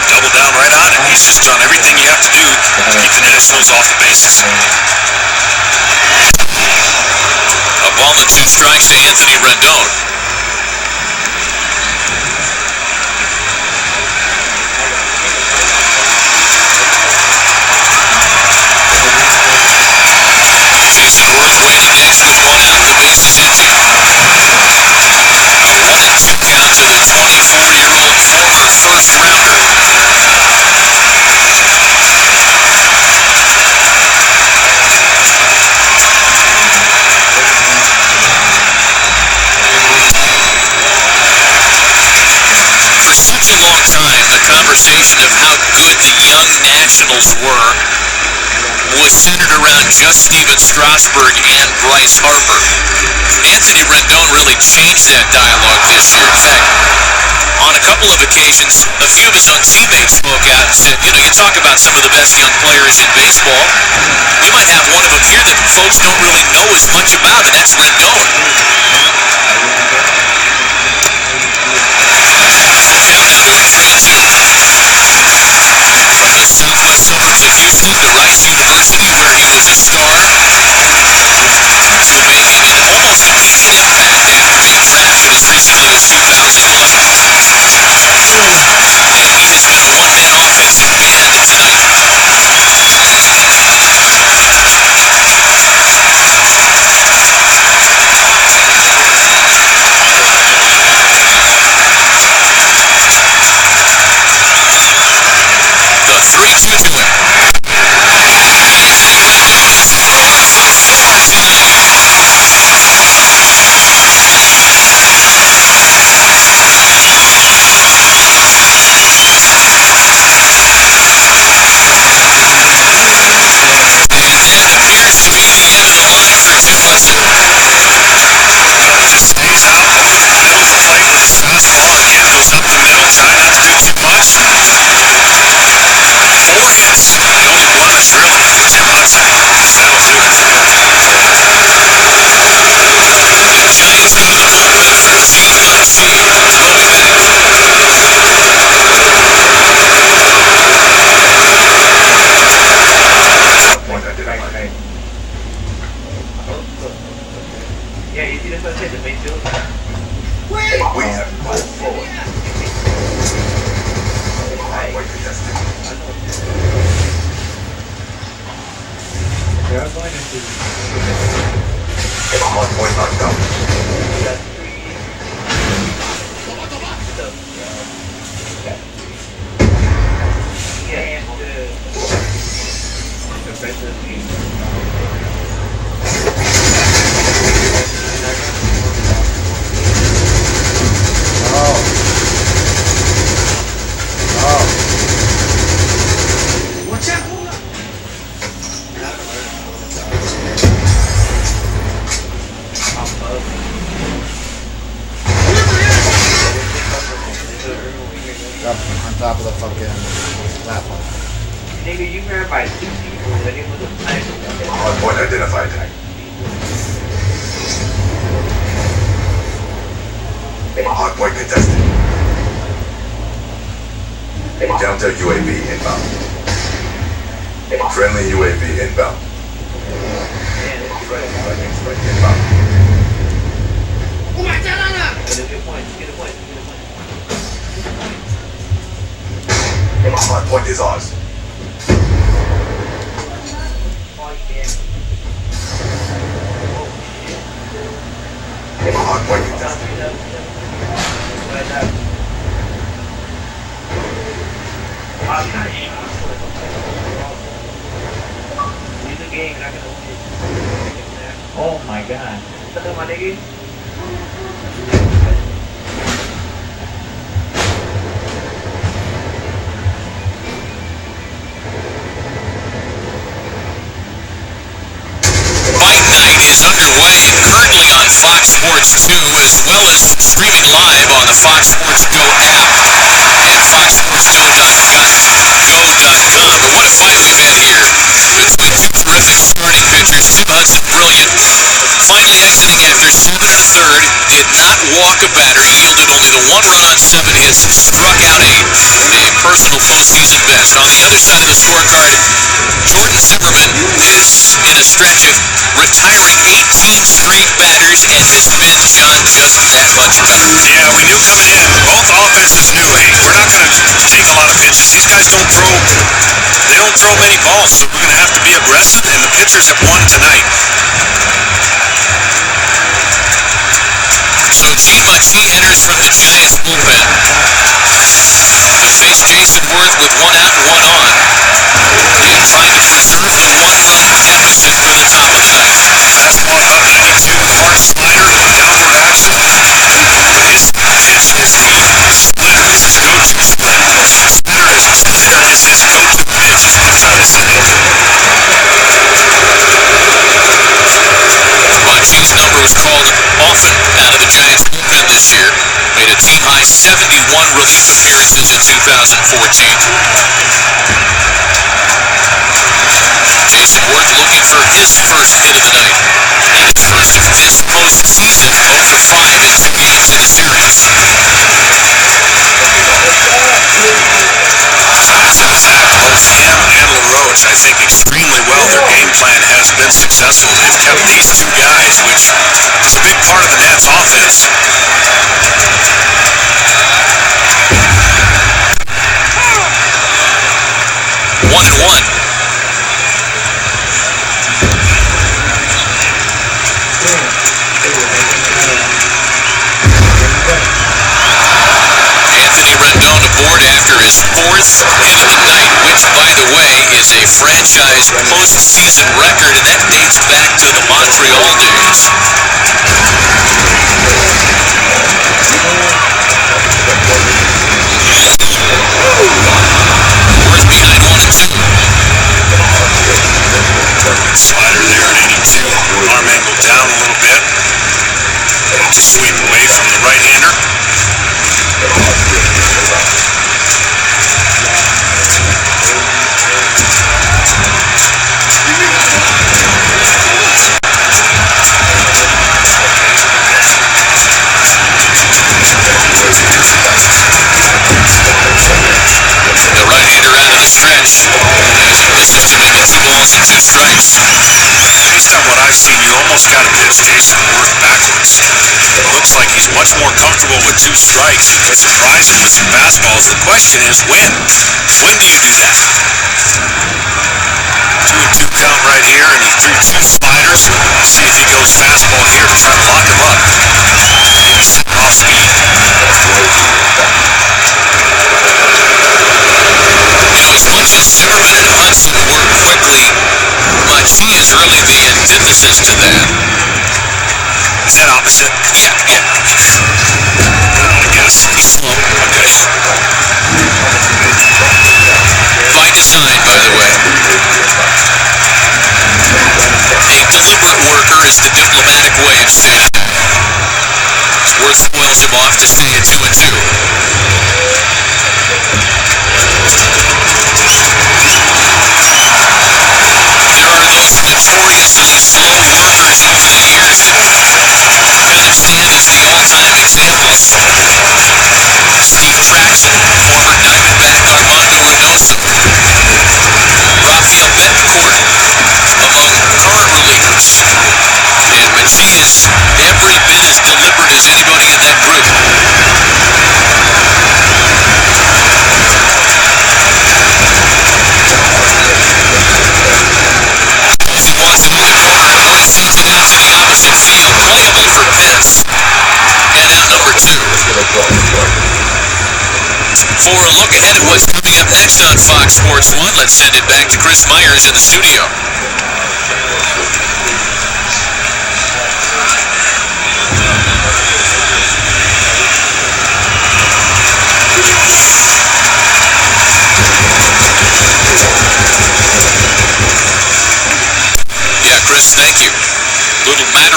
S5: doubled down right on it. He's just done everything you have to do to keep the Nationals off the bases.
S3: A ball and 2 strikes to Anthony Rendon. Jason Worth waiting next with 1 out, the bases empty. A 1-2 count to the 24-year-old former first-rounder. For such a long time, the conversation of how good the young Nationals were was centered around just Steven Strasburg and Bryce Harper. Anthony Rendon really changed that dialogue this year. In fact, on a couple of occasions, a few of his own teammates spoke out and said, you talk about some of the best young players in baseball. We might have one of them here that folks don't really know as much about, and that's Rendon. Down now to a 3-2. From the southwest suburbs of Houston to Rice University, where he was a star, to making an almost immediate impact after being drafted as recently as 2011. And he has been a one-man offensive band tonight. The 3-2 to him. Anthony Rendon's throwing for 4 tonight. And that appears to be the end of the line for Jim Hudson.
S5: He just stays out in the middle of the plate with his fastball. Again, goes up the middle, trying not to do too much. 4 hits. The only blemish, really, for Jim Hudson. So that'll do.
S3: The Giants go to the bullpen for Gene Muncy and Logan.
S9: Yeah, you see that's what I said, the main field.
S6: We have moved forward.
S11: They are going into
S6: Hardpoint knocked down.
S9: Yeah,
S11: the best of the
S2: On top of the fucking platform.
S9: nigga, you ran by 2 people, and it was a time.
S6: Hardpoint identified. Hardpoint contested. Counter UAV inbound. Friendly UAV inbound. Inbound.
S9: Get a good point, get a point.
S6: Hardpoint is ours.
S9: Oh, yeah. Oh, shit.
S11: Oh my god.
S9: Ketemu lagi.
S3: Fight Night is underway and currently on Fox Sports 2 as well as streaming live on the Fox Sports Go app and foxsportsgo.com. But what a fight we've had here between two terrific starting pitchers. Jim Hudson, brilliant. Finally exiting after 7 1/3, did not walk a batter, yielded only the 1 run on 7 hits, and struck out 8. A personal postseason best. On the other side of the scorecard, Jordan Zimmerman is in a stretch of retiring 18 straight batters and has been, John, just that much better.
S1: Yeah, we knew coming in, both offenses knew, hey, we're not going to take a lot of pitches. These guys don't throw many balls, so we're going to have to be aggressive, and the pitchers have won tonight.
S3: So Gene Machie enters from the Giants bullpen to face Jason Worth with 1 out and 1 on in trying to preserve a 1-run deficit for the top of the ninth.
S1: Fastball about 92, hard slider, no downward action. His slider is his go-to. Slider is his go-to pitch, is what I'm trying to say.
S3: Machie's number was called often out of the Giants bullpen this year. Made a team-high 71 relief appearances in 2014. Jason Worth looking for his first hit of the night. And his first of this postseason, 0 for 5 in 2 games in the series.
S1: Thompson has had both him and LaRoche, I think, extremely well. Their game plan has been successful. They've kept these two guys, which is a big part of the Nats offense.
S3: 1-1. Anthony Rendon aboard after his 4th hit of the night, which, by the way, is a franchise postseason record, and that dates back to the Montreal days. Worth behind 1-2.
S1: Slider there at 82. Arm angle down a little bit to sweep away from the right-hander.
S3: The right-hander out of the stretch as he misses to make it 2 balls and 2 strikes.
S1: Based on what I've seen, you almost got to pitch Jason Worth backwards. It looks like he's much more comfortable with 2 strikes. You could surprise him with some fastballs. The question is when? When do you do that? 2-2 count right here, and he threw 2 sliders. We'll see if he goes fastball here to try to lock him up. Maybe some off speed.
S3: Now, as much as Zimmerman and Hudson work quickly, Machie is really the antithesis to that.
S1: Is that opposite?
S3: Yeah.
S1: I guess.
S3: He's slow.
S1: Okay.
S3: By design, by the way. A deliberate worker is the diplomatic way of saying that. Worth spoils him off to stay at 2-2. There are those notoriously slow workers over the years that kind of stand as the all-time examples. Steve Traction, former Diamondback Armando Reynoso, Rafael Betancourt, among current relievers. And Machie is every bit as deliberate as anybody in that group. He wants it in the corner. North feeds it out to the opposite field. Playable for Pence. And out number 2. For a look ahead at what's coming up next on Fox Sports 1, let's send it back to Chris Myers in the studio.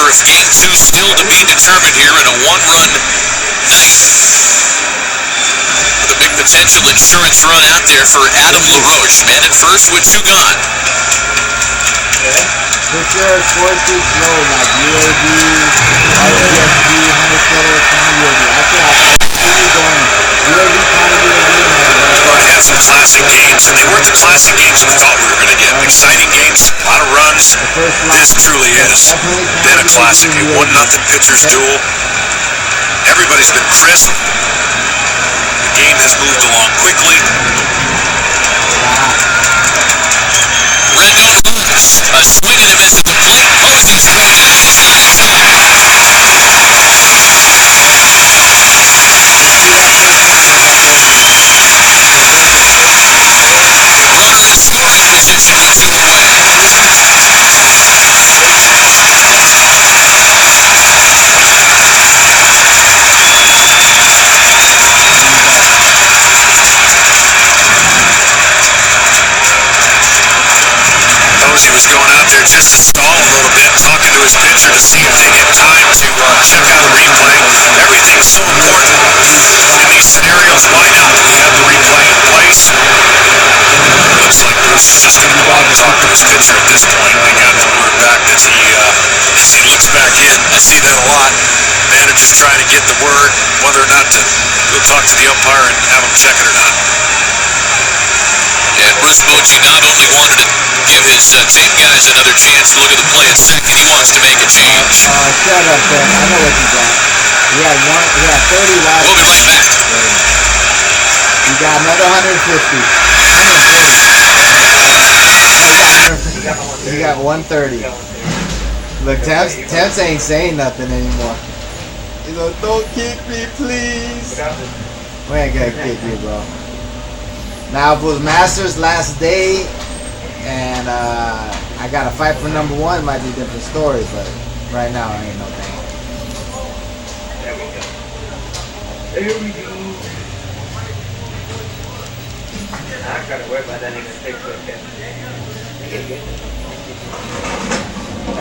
S3: first. Game two still to be determined here in a one-run night. With a big potential insurance run out there for Adam LaRoche. Man at first with two gone.
S2: Put your score sheets low, like UAB, RPSG, 100 killer, county UAB. I feel like I'm going UAB, county UAB,
S1: We're going to have some classic games, and they weren't the classic games we thought we were going to get. Exciting games, a lot of runs. This truly is been a classic. A 1-0 pitcher's duel. Everybody's been crisp. The game has moved along quickly.
S3: Rendon Hunts, a swing and a miss at the plate. Oh, he's ready. Runner in scoring position with two away.
S1: He was going out there just to stall a little bit, talking to his pitcher to see if they get time to check out a replay. Everything's so important in these scenarios. Why not? We have the replay in place. Looks like Bruce is just going to go out and talk to his pitcher at this point. They got the word back as he looks back in. I see that a lot. Manager's trying to get the word whether or not to go talk to the umpire and have him check it or not.
S3: And Bruce Bochy not only wanted to give his team guys another chance to look at the play at second, he wants to make a change.
S2: Shut up, Ben. I know what you got. He had 30 last.
S3: We'll be right back.
S2: You got another 150. 130. You got 130. Look, Temps ain't saying nothing anymore. He's like, don't kick me, please. We ain't gonna kick you, bro. Now, if it was Masters last day, and I got to fight for number one, it might be a different story, but right now, I ain't no thing.
S9: There we go. There we go. I gotta worry about that nigga six foot ten.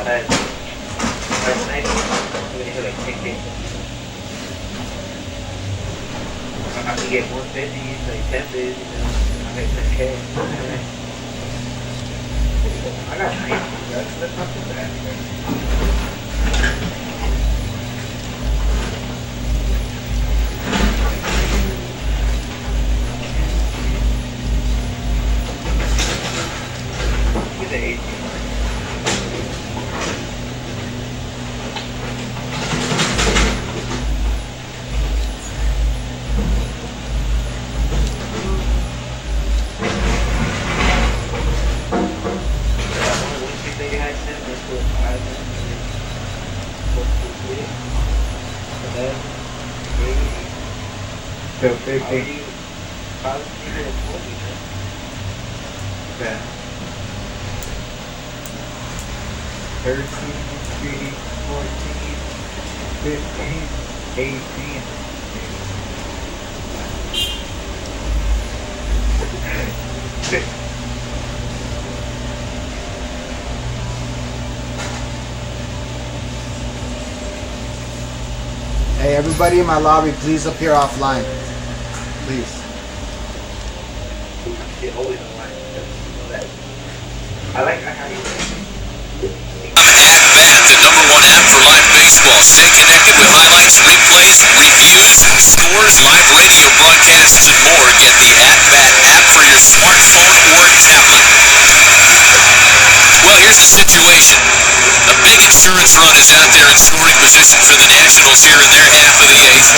S9: Last night, we hit like 10K. I can get 150, like 10 bids, I make 10K. I got 90, that's not too bad. Get the 18.
S11: So 50.
S9: Okay.
S11: 13, 14, 15, 18.
S2: Hey, everybody in my lobby, please appear offline. Please.
S9: Always online. I like how you
S3: At-bat, the number one app for live baseball. Stay connected with highlights, replays, reviews, scores, live radio broadcasts, and more. Get the At-Bat app for your smartphone or tablet. Well, here's the situation. A big insurance run is out there in scoring position for the Nationals here in their half of the eighth.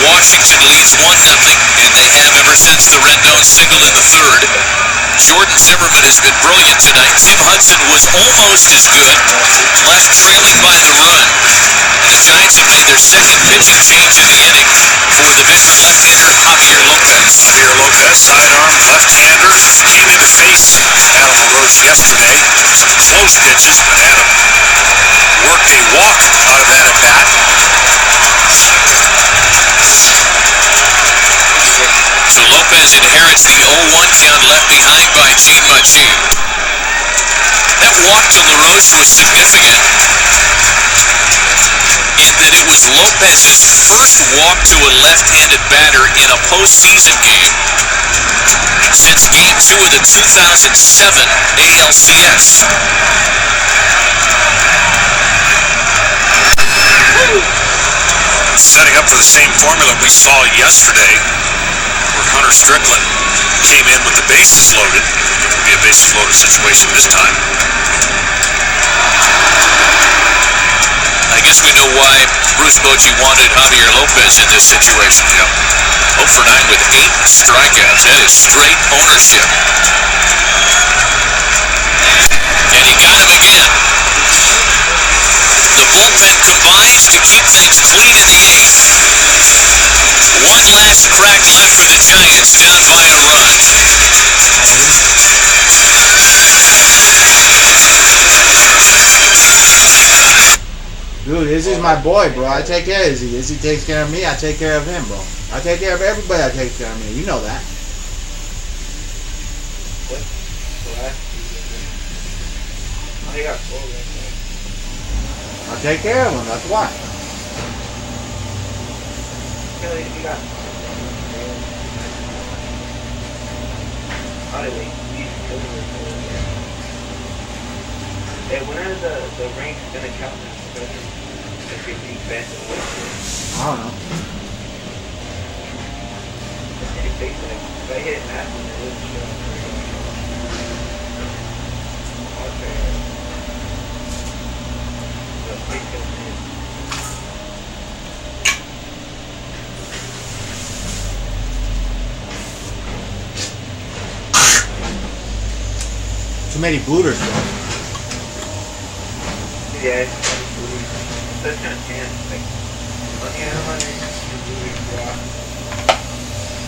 S3: Washington leads 1-0, and they have ever since the Rendon single in the third. Jordan Zimmerman has been brilliant tonight. Tim Hudson was almost as good, left trailing by the run. And the Giants have made their second pitching change of the inning for the veteran left-hander Javier Lopez.
S1: Javier Lopez, sidearm left-hander, came in to face Adam LaRoche yesterday. Some close pitches, but Adam worked a walk out of that at-bat.
S3: So Lopez inherits the 0-1 count left behind by Gene Machine. That walk to LaRoche was significant. was Lopez's first walk to a left-handed batter in a postseason game since Game 2 of the 2007 ALCS.
S5: Setting up for the same formula we saw yesterday, where Hunter Strickland came in with the bases loaded. It won't be a bases loaded situation this time.
S3: I guess we know why Bruce Bochy wanted Javier Lopez in this situation. Yep. 0 for 9 with 8 strikeouts. That is straight ownership. And he got him again. The bullpen combines to keep things clean in the 8th. One last crack left for the Giants, down by a run.
S2: Dude, Izzy's my boy, bro. I take care of Izzy. Izzy takes care of me. I take care of him, bro. I take care of everybody that takes care of me. You know that.
S9: What? I got 4 right now.
S2: I take care of him. That's why.
S9: You got. Hey, when are the ranks gonna count now? If you're defense.
S2: I don't know.
S9: If I hit math, it wouldn't show.
S2: Too many booters, bro.
S9: Yeah, it's such a chance. Like, on the other one, the booters rock.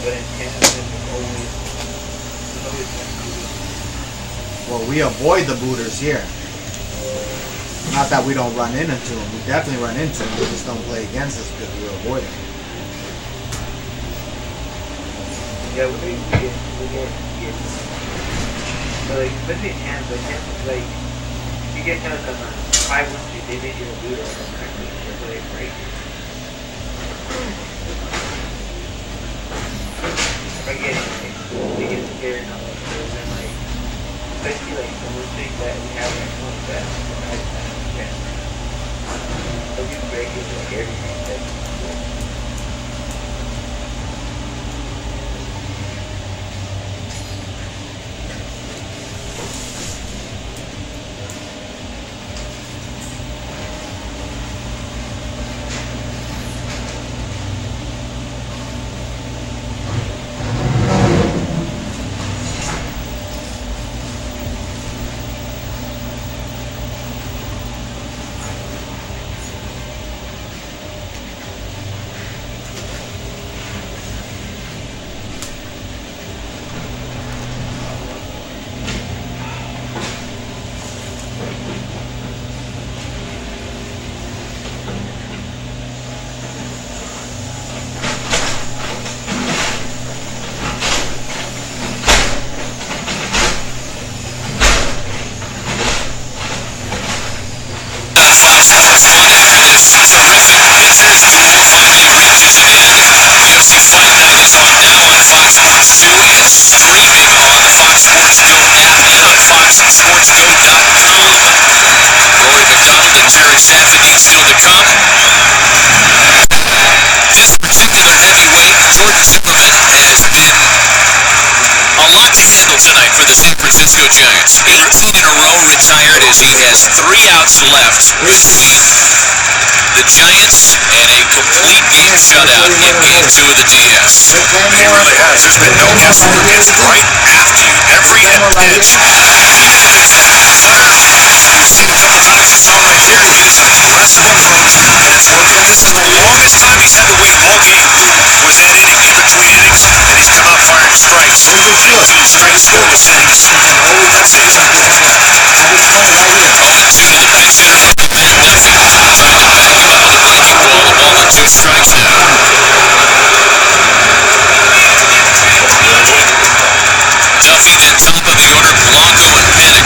S9: But in Canada, there's always one booter.
S2: Well, we avoid the booters here. Not that we don't run into them. We definitely run into them. We just don't play against us because we avoid them.
S9: Yeah, we get. But like, especially in Canada, like, you get kind of 5 once they make you a booter automatically. They're really great. If I get anything, they get scared and all that stuff. And like, especially like the one thing that we have right now is that they'll be breaking like everything that
S3: Giants. 18 in a row retired as he has 3 outs left with the Giants and a complete game shutout in Game 2 of the DS.
S5: He really has. There's been no guesswork. It's right after you. Every hit pitch. We've seen a couple times. You saw right there. He is an aggressive approach, and it's working. This is the longest time he's had to wait ball game was that inning, in between innings, and he's come out firing strikes. 2 straight scoreless innings. That's it.
S3: 0-2 the pitch and back lefty. Well, the breaking ball, a ball and 2 strikes now. Duffy then top of the order, Blanco and Panic.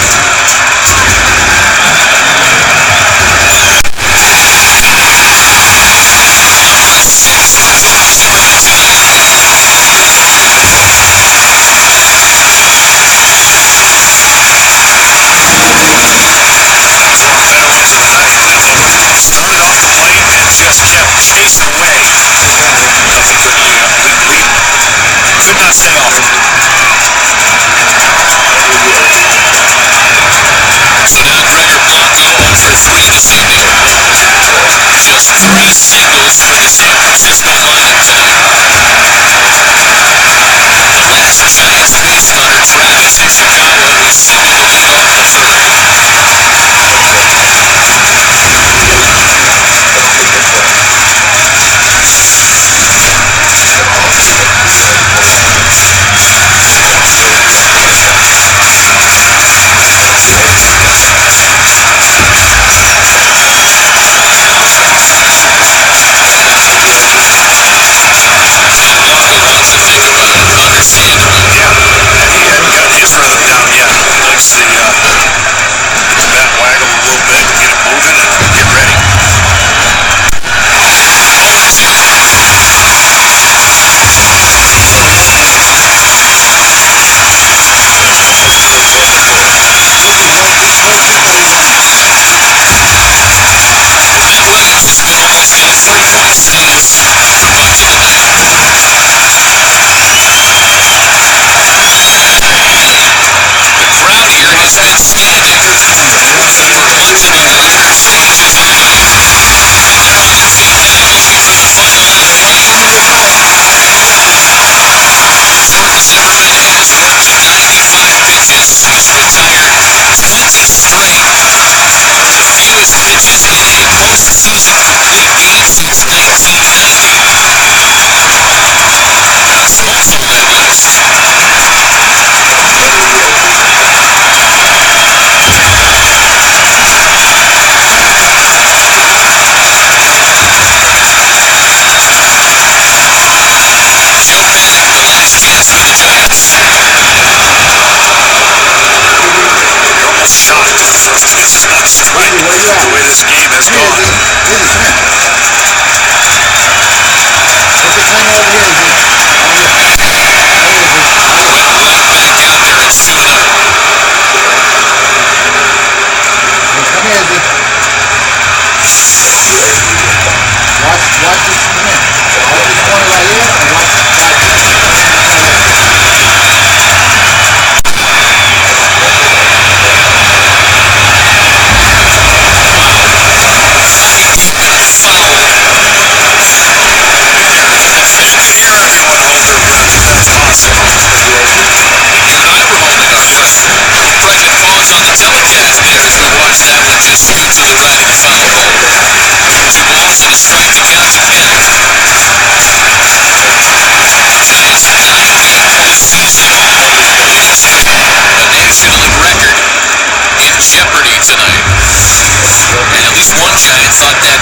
S3: thought that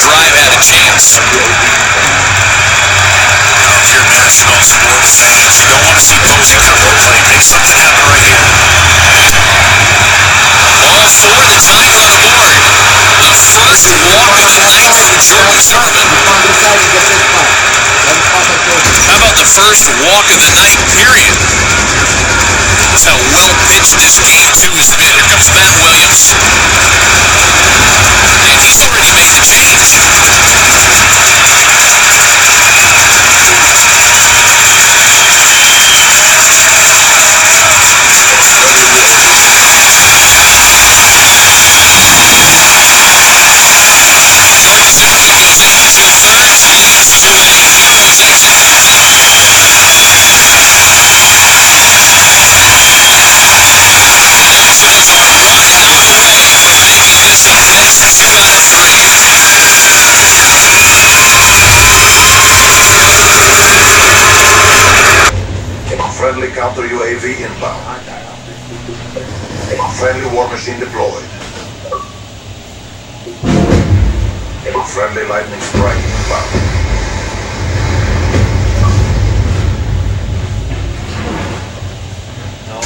S3: drive had a chance.
S5: Now, if you're national sports fans, you don't want to see Posey get a low play. Make something happen right here.
S3: Ball four, the tying run aboard. The first walk of the night for Jordan Zimmerman. How about the first walk of the night, period? That's how well pitched this game to has been. Here comes Matt Williams. And he's already made the change. Zimmerman goes into two-thirds, leads to a hero's exit. So far, 1 out away from making this a best 2 out of 3.
S6: Friendly counter UAV inbound. Friendly war machine deployed. Friendly lightning strike inbound.
S9: No.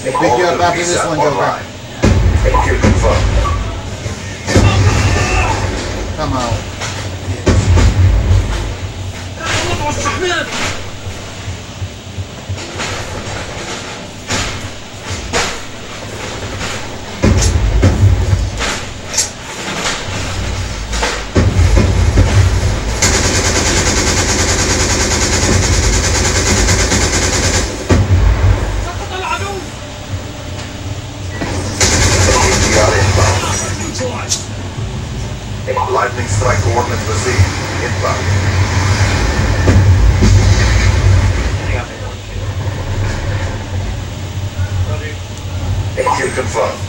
S2: They pick you up after this one, Joker.
S6: Kill confirmed.
S2: Come on.
S6: Lightning strike coordinates received. Inbound. Kill confirmed.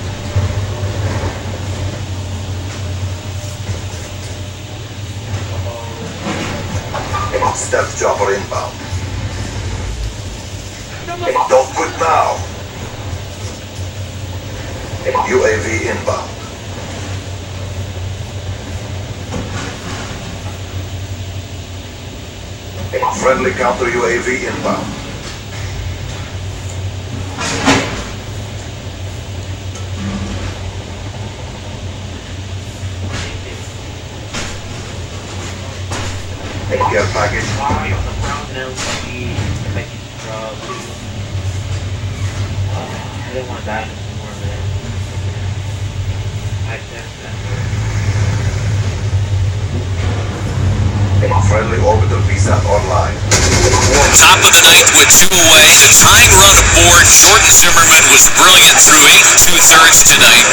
S6: Stealth chopper inbound. Don't quit now. UAV inbound. Friendly counter UAV inbound. Care package.
S9: I didn't want to die anymore, man. I sense that.
S6: Friendly orbital VSAT online.
S3: Top of the ninth with 2 away. The tying run aboard. Jordan Zimmerman was brilliant through 8 2/3 tonight.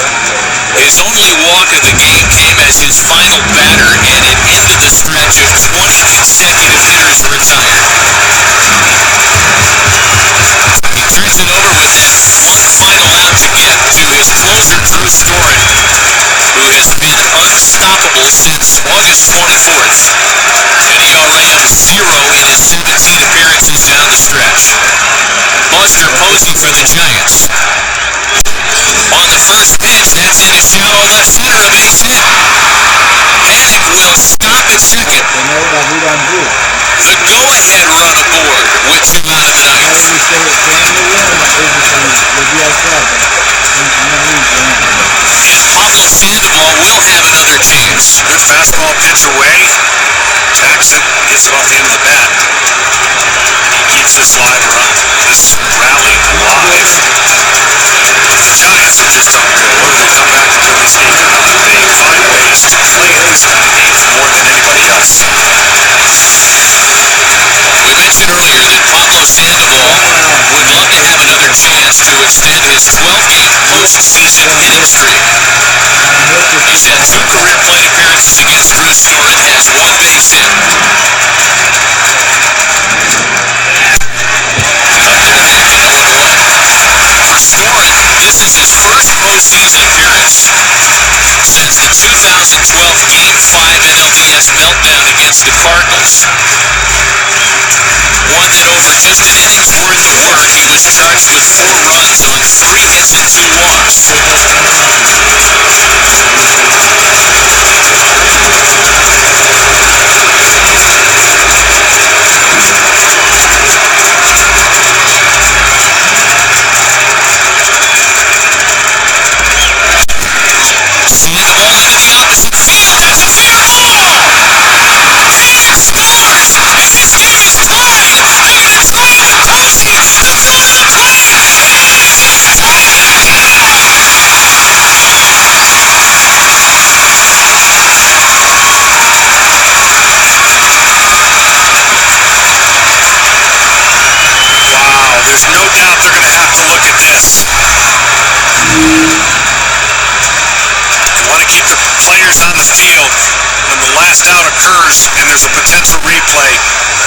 S3: His only walk of the game came as his final batter ended into the stretch of 20 consecutive hitters retired. He turns it over with that one final out to get to his closer, Drew Storen, who has been unstoppable since August 24th. An ERA of 0 in his 17 appearances down the stretch. Buster Posey for the Giants. On the first pitch, that's into shallow left center, a base hit. Hennig will stop at second.
S2: They know that we don't do it.
S3: The go-ahead run aboard with 2 out of the ninth. And Pablo Sandoval will have another chance.
S5: Good fastball pitch away. Jackson gets it off the end of the bat. He keeps this live run, this rally alive. The Giants are just, what do they come back to do these games? They find ways to play in these kind of games more than anybody else.
S3: We mentioned earlier that Pablo Sandoval would love to have another chance to extend his 12-game postseason inning streak. He's had 2 career plate appearances against Drew Storen, has 1 base hit. For Storen, this is his first postseason appearance since the 2012 Game 5 NLDS meltdown against the Cardinals. One that over just an inning's worth of work, he was charged with 4 runs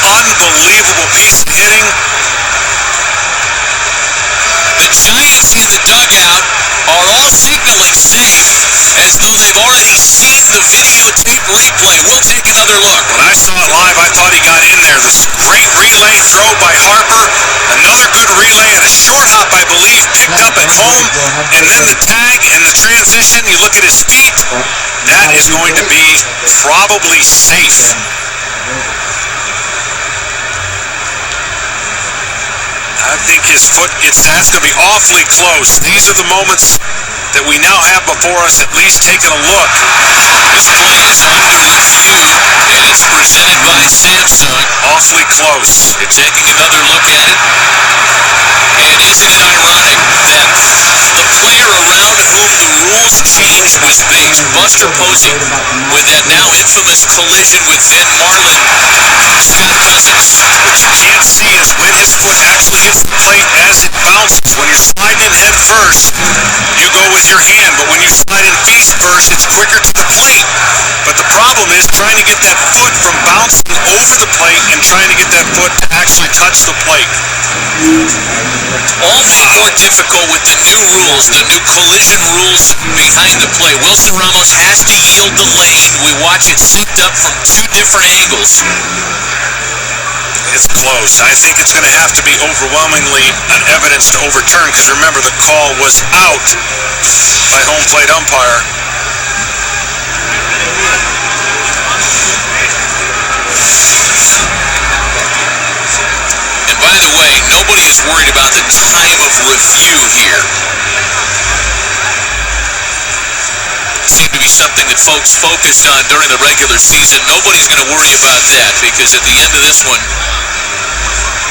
S3: Unbelievable piece of hitting. The Giants in the dugout are all signaling safe, as though they've already seen the videotape replay. We'll take another look.
S1: When I saw it live, I thought he got in there. This great relay throw by Harper. Another good relay and a short hop, I believe, picked up at home. And then the tag and the transition. You look at his feet. That is going to be probably safe. I think his foot gets, that's going to be awfully close. These are the moments that we now have before us, at least taking a look.
S3: This play is under review, and it's presented by Samsung.
S1: Awfully close.
S3: You're taking another look at it. And isn't it ironic that the player around whom the rules changed was based, Buster Posey, with that now infamous collision with then Marlin Scott Cousins.
S1: What you can't see is when his foot actually hits the plate as it bounces. When you're sliding in head first, you go with your hand, but when you slide in face first, it's quicker to the plate. But the problem is trying to get that foot from bouncing over the plate and trying to get that foot to actually touch the plate.
S3: All made more difficult with the new rules, the new collision rules behind the play. Wilson Ramos has to yield the lane. We watch it synced up from two different angles.
S1: It's close. I think it's going to have to be overwhelmingly an evidence to overturn, because remember, the call was out by home plate umpire.
S3: And by the way, nobody is worried about the time of review here. It seemed to be something that folks focused on during the regular season. Nobody's going to worry about that, because at the end of this one,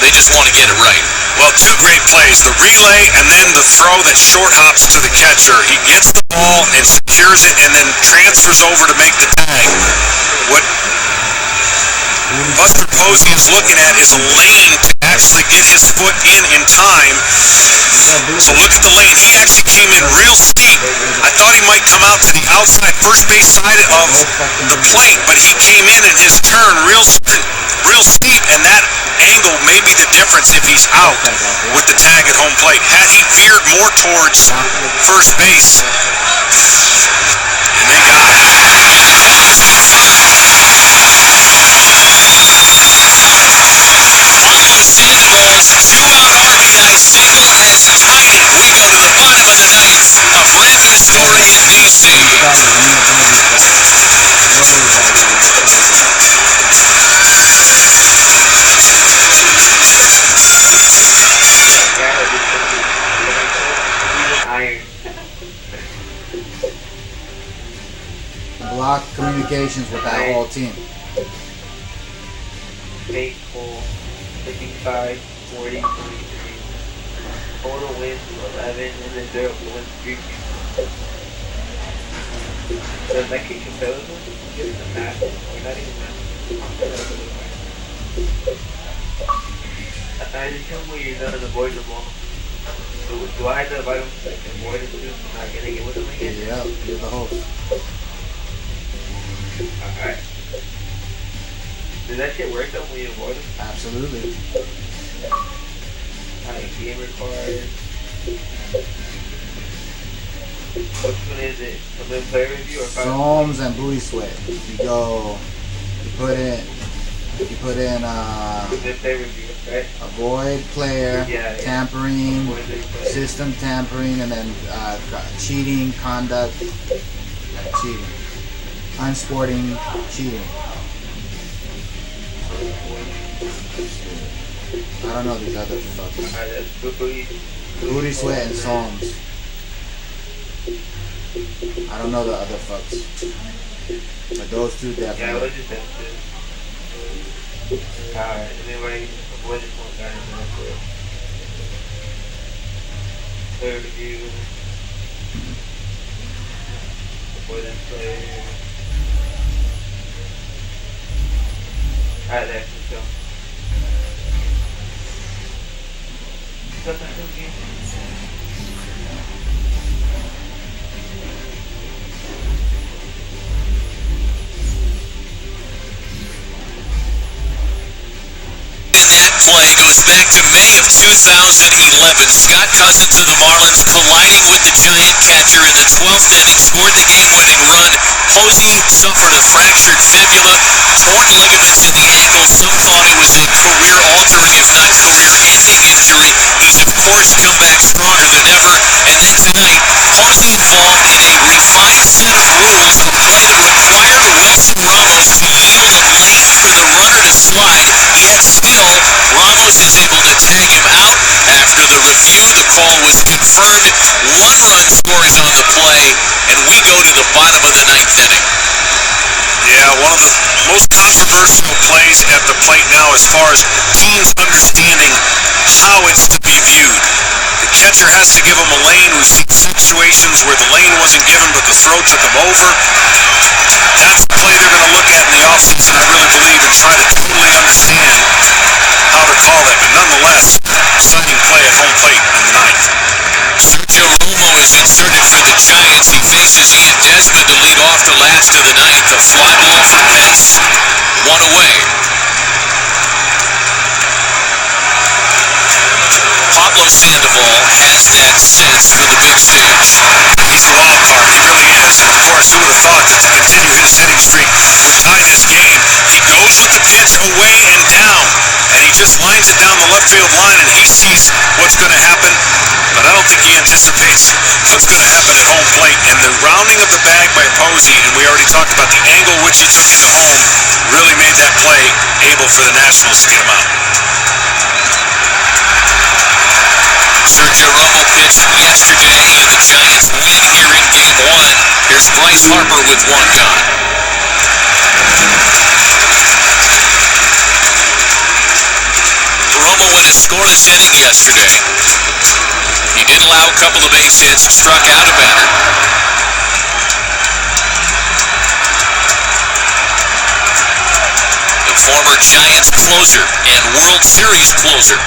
S3: they just want to get it right.
S1: Well, two great plays. The relay and then the throw that short hops to the catcher. He gets the ball and secures it and then transfers over to make the tag. What Buster Posey is looking at is a lane to actually get his foot in time. So look at the lane. He actually came in real steep. I thought he might come out to the outside first base side of the plate, but he came in his turn real steep, and that angle may be the difference if he's out with the tag at home plate. Had he veered more towards first base, and they got it.
S3: Carlos Sandoval's two-out RBI single has tied it. We go to the bottom of the ninth. A brand new story in D.C.
S2: Block communications with that whole team.
S9: Baseball, 55, 40, 43. Total wins 11, and then 0 wins 3. Does that kick your fellas? Give it the math. Or not even math. I just tell me when you're done and avoid them all. So do I have to avoid them so I can avoid them too? I'm not getting it with them again?
S2: Yeah, you're the host.
S9: Alright. Does that shit work though when you avoid them?
S2: Absolutely.
S9: Alright, game required. Which one is it? A little player review or 5?
S2: Soames and Buoy Sweat. You put in
S9: Good player review.
S11: right?
S2: Avoid player,
S11: Yeah, yeah.
S2: tampering,
S11: Avoid the player.
S2: system tampering, and then cheating, conduct, cheating, unsporting, cheating. I don't know these other fucks.
S11: Alright, that's booty.
S2: Booty, sweat, and psalms. I don't know the other fucks. But those two
S11: Yeah,
S2: definitely.
S11: we'll just have to. Alright, anyway, avoid this one guy in there. Third view. Avoid that player. Alright, let's go. Something again.
S3: Play goes back to May of 2011. Scott Cousins of the Marlins colliding with the Giant catcher in the 12th inning, scored the game-winning run. Posey suffered a fractured fibula, torn ligaments in the ankle. Some thought it was a career-altering, if not career-ending injury. He's, of course, come back stronger than ever. And then tonight, Posey involved in a refined set of rules, a play that required Wilson Ramos to yield a lane for the runner to slide, yet still, Ramos is able to tag him out. After the review, the call was confirmed. 1-run scores on the play, and we go to the bottom of the 9th inning.
S5: Yeah, one of the most controversial plays at the plate now as far as teams understanding how it's to be viewed. The catcher has to give him a lane. We've seen situations where the lane wasn't given, but the throw took him over. That's the play they're going to look at in the offseason, I really believe, and try to totally understand how to call it. But nonetheless, exciting play at home plate in the 9th.
S3: Sergio Romo is inserted for the Giants. He faces Ian Desmond to lead off the last of the 9th. A fly ball for Pence. 1 away. Pablo Sandoval has that sense for the big stage.
S5: He's the wild card. He really is. And of course, who would have thought that to continue his hitting streak would tie this game? He goes with the pitch away and down, and he just lines it down the left field line, and he sees what's going to happen. But I don't think he anticipates what's going to happen at home plate. And the rounding of the bag by Posey, and we already talked about the angle which he took into home, really made that play able for the Nationals to get him out.
S3: Sergio Romo pitched yesterday. The Giants win here in Game 1. Here's Bryce Harper with 1 gone. Romo went a scoreless inning yesterday. He did allow a couple of base hits, struck out a batter. The former Giants closer and World Series closer.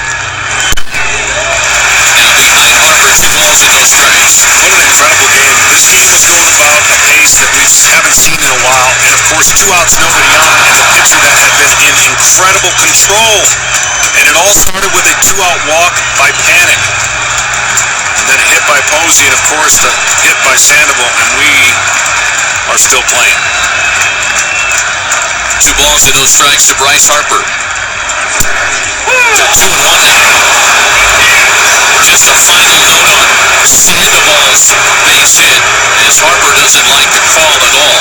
S3: Now behind Harper, 2 balls and no strikes.
S5: What an incredible game. This game was going about a pace that we haven't seen in a while. And of course, 2 outs, nobody on, and a pitcher that had been in incredible control. And it all started with a 2-out walk by Panic. And then a hit by Posey, and of course the hit by Sandoval, and we are still playing.
S3: 2 balls and no strikes to Bryce Harper. To 2-1 now. Just a final note on Sandoval's base hit, as Harper doesn't like the call at all.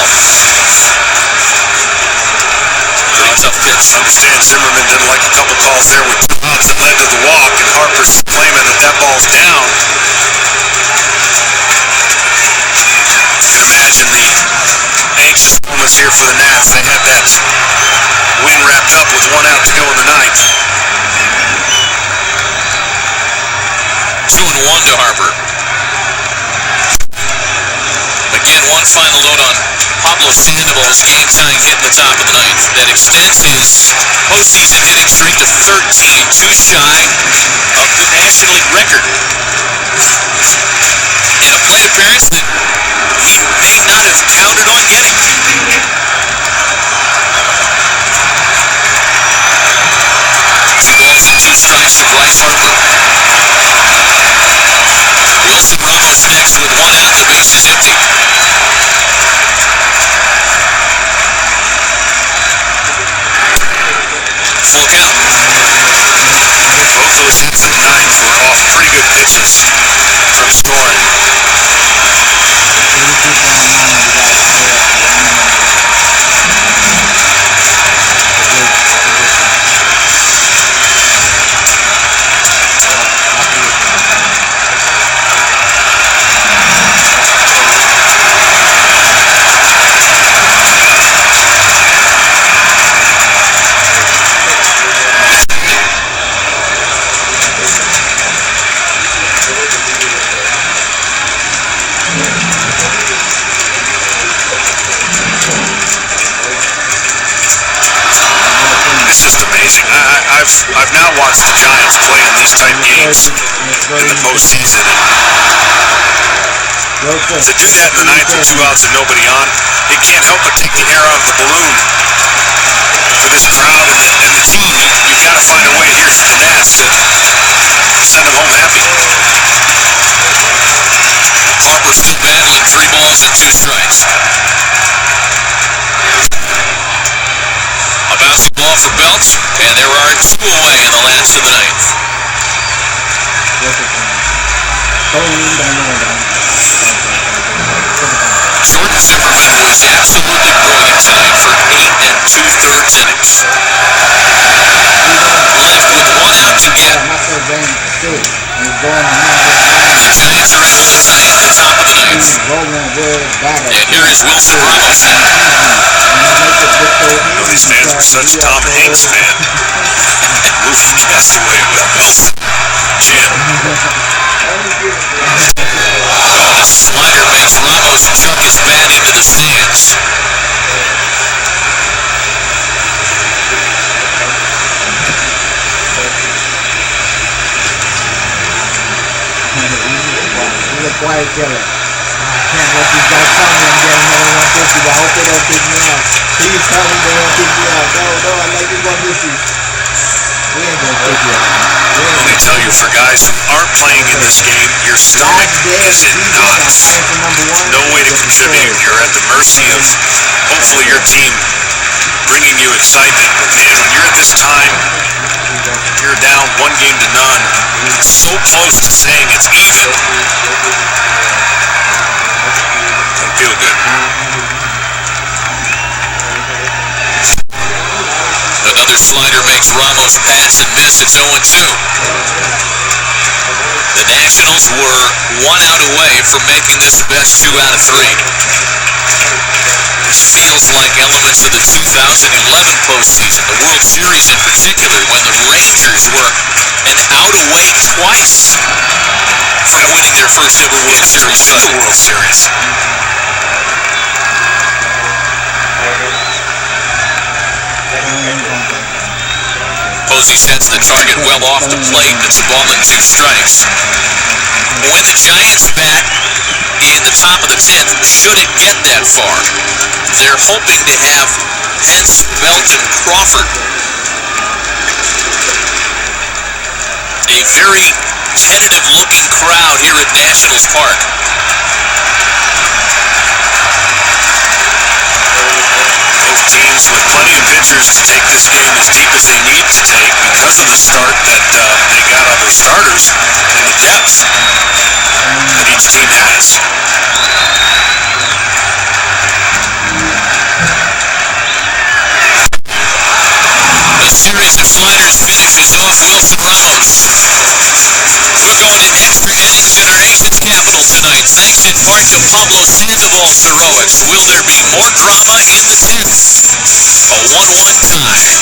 S3: Pretty tough pitch.
S5: I understand Zimmerman didn't like a couple calls there with 2 outs that led to the walk, and Harper's claiming that that ball's down. You can imagine the anxious moments here for the Nats. They had that win wrapped up with 1 out to go in the 9th.
S3: 2-1 to Harper. Again, one final note on Pablo Sandoval's game-tying hit in the top of the 9th. That extends his postseason hitting streak to 13, 2 shy of the National League record. In a plate appearance that he may not have counted on getting. 2 balls and 2 strikes to Bryce Harper. Wilson Ramos next with 1 out, the base is empty. Full count.
S1: I've now watched the Giants play in these type games in the postseason. And to do that in the ninth with 2 outs and nobody on, it can't help but take the air out of the balloon for this crowd and the team. You've got to find a way. Here's the Nats to send them home happy.
S3: Harper still battling 3 balls and 2 strikes. A bouncing ball for Belt, and there are 2 away in the last of the ninth. Jordan Zimmerman was absolutely brilliant tonight for 8 2/3 innings. Left with 1 out to get. The Giants are able to tie at the top of the ninth. And here is Wilson Ramos now.
S1: He stands for such a Tom Hanks fan. Move the castaway with Wilson. Jim.
S3: The slider makes Ramos chuck his bat into the stands.
S2: He's a quiet killer. I can't let these guys tell me I'm getting another 150, but I hope they don't kick me out. Please tell me they won't kick me out. No, I like these 150s. We ain't gonna kick you out.
S1: Let me tell you, for guys who aren't playing in this game, your stomach is in knots. No way to contribute. You're at the mercy of, hopefully, your team bringing you excitement. But man, when you're at this time, you're down 1 game to none. So close to saying it's even. Don't feel good.
S3: Another slider makes Ramos pass and miss. It's 0-2. The Nationals were 1 out away from making this the best 2 out of 3. This feels like elements of the 2011 postseason, the World Series in particular, when the Rangers were an out away twice from winning their first ever World Series title.
S1: World Series.
S3: Posey sets the target well off the plate. It's a ball and 2 strikes. When the Giants bat in the top of the 10th, should it get that far, they're hoping to have Pence, Belt, and Crawford. A very tentative-looking crowd here at Nationals Park.
S1: Both teams with plenty of pitchers to take this game as deep as they need to take because of the start that they got on their starters and the depth that each team has.
S3: A series of sliders finishes off Wilson Ramos. We're going to extra innings at our nation's capital tonight, thanks in part to Pablo Sandoval's heroics. Will there be more drama in the 10th? A 1-1 tie.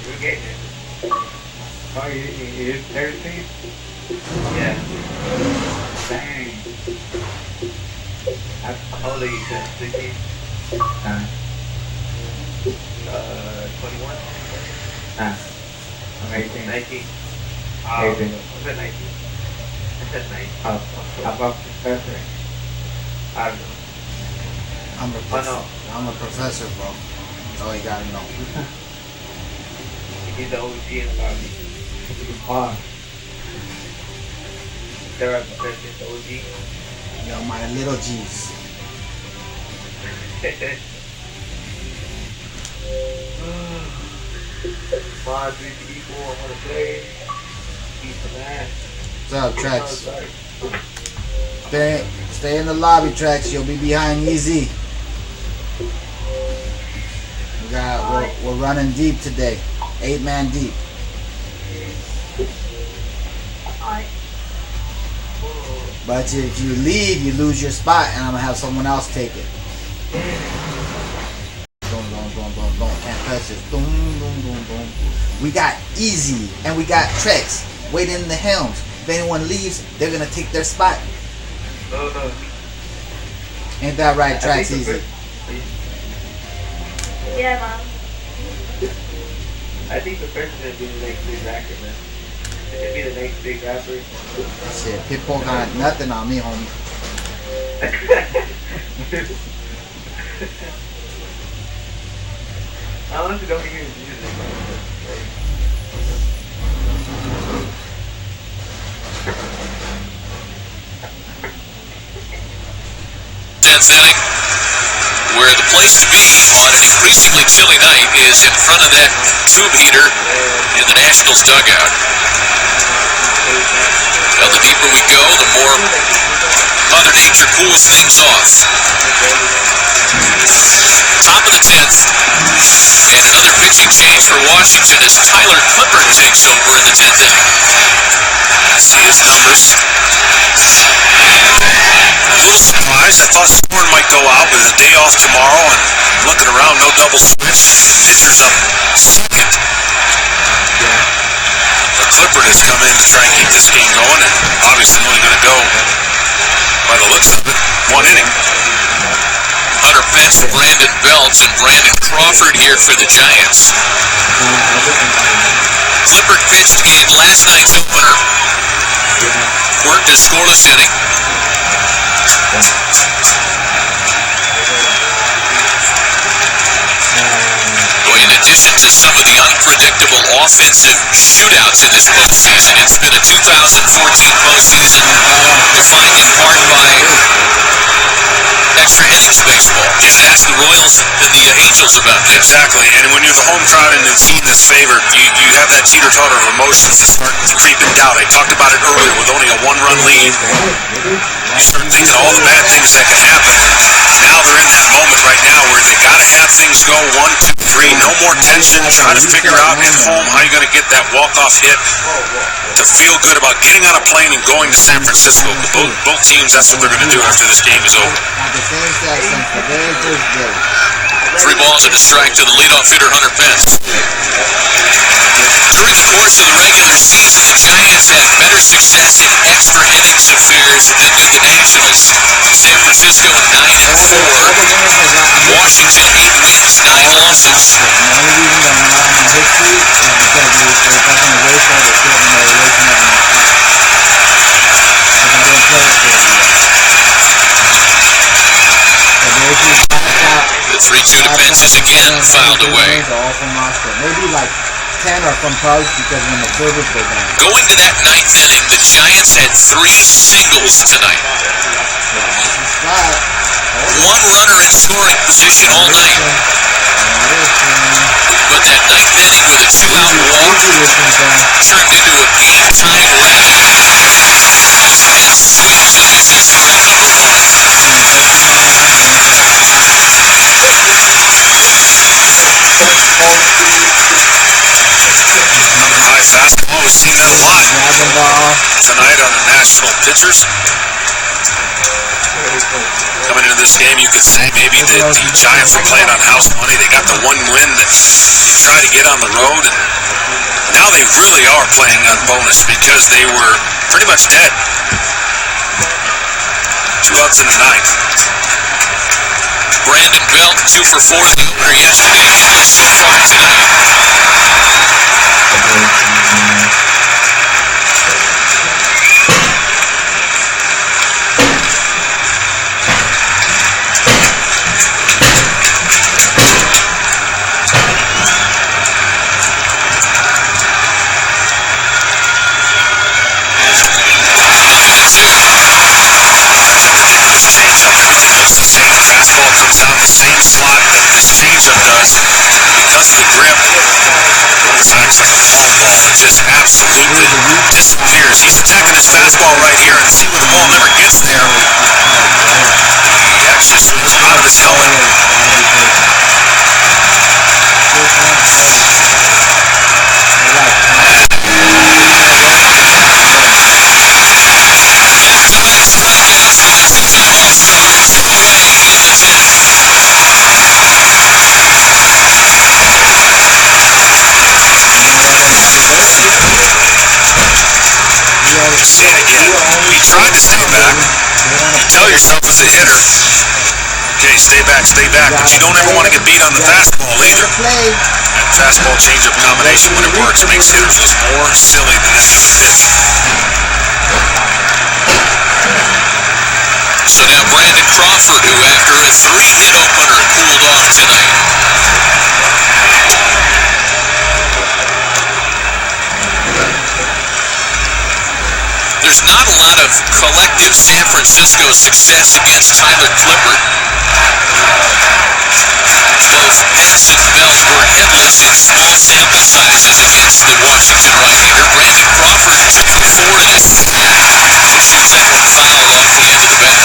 S11: You're getting it. Oh, you 13? Yeah. Dang. How old are you, 16? 21? I'm 18. 19? 18. I said 19. I said 19. How about professor? I don't know.
S2: I'm a professor, bro. That's all you gotta know.
S11: He's the OG in the lobby. There are professors, OG.
S2: Yo, my little G's.
S11: Come on, 3 people, I wanna play. Eat some ass.
S2: What's up, Trax? Stay in the lobby, Trax. You'll be behind Easy. We're running deep today. 8-man deep.
S7: Alright.
S2: But if you leave, you lose your spot, and I'm gonna have someone else take it. Boom, boom, boom, boom, boom. Can't touch it. Boom, boom, boom, boom. We got Easy, and we got Trex waiting in the helms. If anyone leaves, they're gonna take their spot.
S9: No.
S2: Ain't that right, Trex? Easy.
S7: Yeah, man.
S9: I think the person's gonna be the next big rapper, man. It's gonna be the next big rapper.
S2: Shit, Pitbull got nothing on me, homie.
S9: I honestly don't hear his music.
S3: Tenth inning, where the place to be on an increasingly chilly night is in front of that tube heater in the Nationals dugout. Well, the deeper we go, the more Mother Nature cools things off. Top of the 10th, and another pitching change for Washington as Tyler Clippard takes over in the 10th inning.
S5: See his numbers. A little surprised. I thought Thorne might go out with his day off tomorrow, and looking around, no double switch. Pitcher's up second. But Clippard has come in to try and keep this game going, and obviously only going to go, by the looks of it, one inning.
S3: Hunter benched Brandon Belt, and Brandon Crawford here for the Giants. Clippard pitched in last night's opener. Worked a scoreless inning. In addition to some of the unpredictable offensive shootouts in this postseason, it's been a 2014 postseason defined in part by extra innings baseball. Just ask the Royals and the Angels about that.
S5: Exactly, and when you're the home crowd and the team that's favored, you have that teeter-totter of emotions that start to creep in doubt. I talked about it earlier with only a one-run lead. You start thinking all the bad things that can happen. Now they're in that moment right now where they got to have things go 1, 2, 3, no more tension. Try to figure out at home how you're going to get that walk-off hit to feel good about getting on a plane and going to San Francisco. Both teams, that's what they're going to do after this game is over.
S3: 3 balls and a strike to the leadoff hitter, Hunter Pence. During the course of the regular season, the Giants had better success in extra innings affairs than did the Nationals. San Francisco 9-4. Washington 8 wins, 9 losses. The 3-2 to Pence is again fouled away.
S2: Maybe like 10 are from Pugs because when the servers go down.
S3: Going to that 9th inning, the Giants had 3 singles tonight. 1 runner in scoring position all night. But that 9th inning with a 2-out walk turned into a game-tying rally. As Pence swings and misses for a number
S5: 1. High fastball, we've seen that a lot tonight on the national pitchers. Coming into this game, you could say maybe the Giants were playing on house money. They got the one win that you try to get on the road. And now they really are playing on bonus because they were pretty much dead. 2 outs in the 9th.
S3: Brandon Belt, 2 for 4 in the opener yesterday. 2 so far tonight.
S5: Just absolutely disappears. He's attacking his fastball right here, and see where the ball never gets there. He actually swings out of his helmet.
S1: try to stay back. You tell yourself as a hitter, okay, stay back, but you don't ever want to get beat on the fastball either. That fastball changeup combination, when it works, makes hitters look more silly than any other pitch.
S3: So now Brandon Crawford, who after a 3-hit opener cooled off tonight. There's not a lot of collective San Francisco success against Tyler Clippard. Both Hess and Belt were hitless in small sample sizes against the Washington right-hander. Brandon Crawford 2 for 4 today. He shoots that one foul off the end of the bat.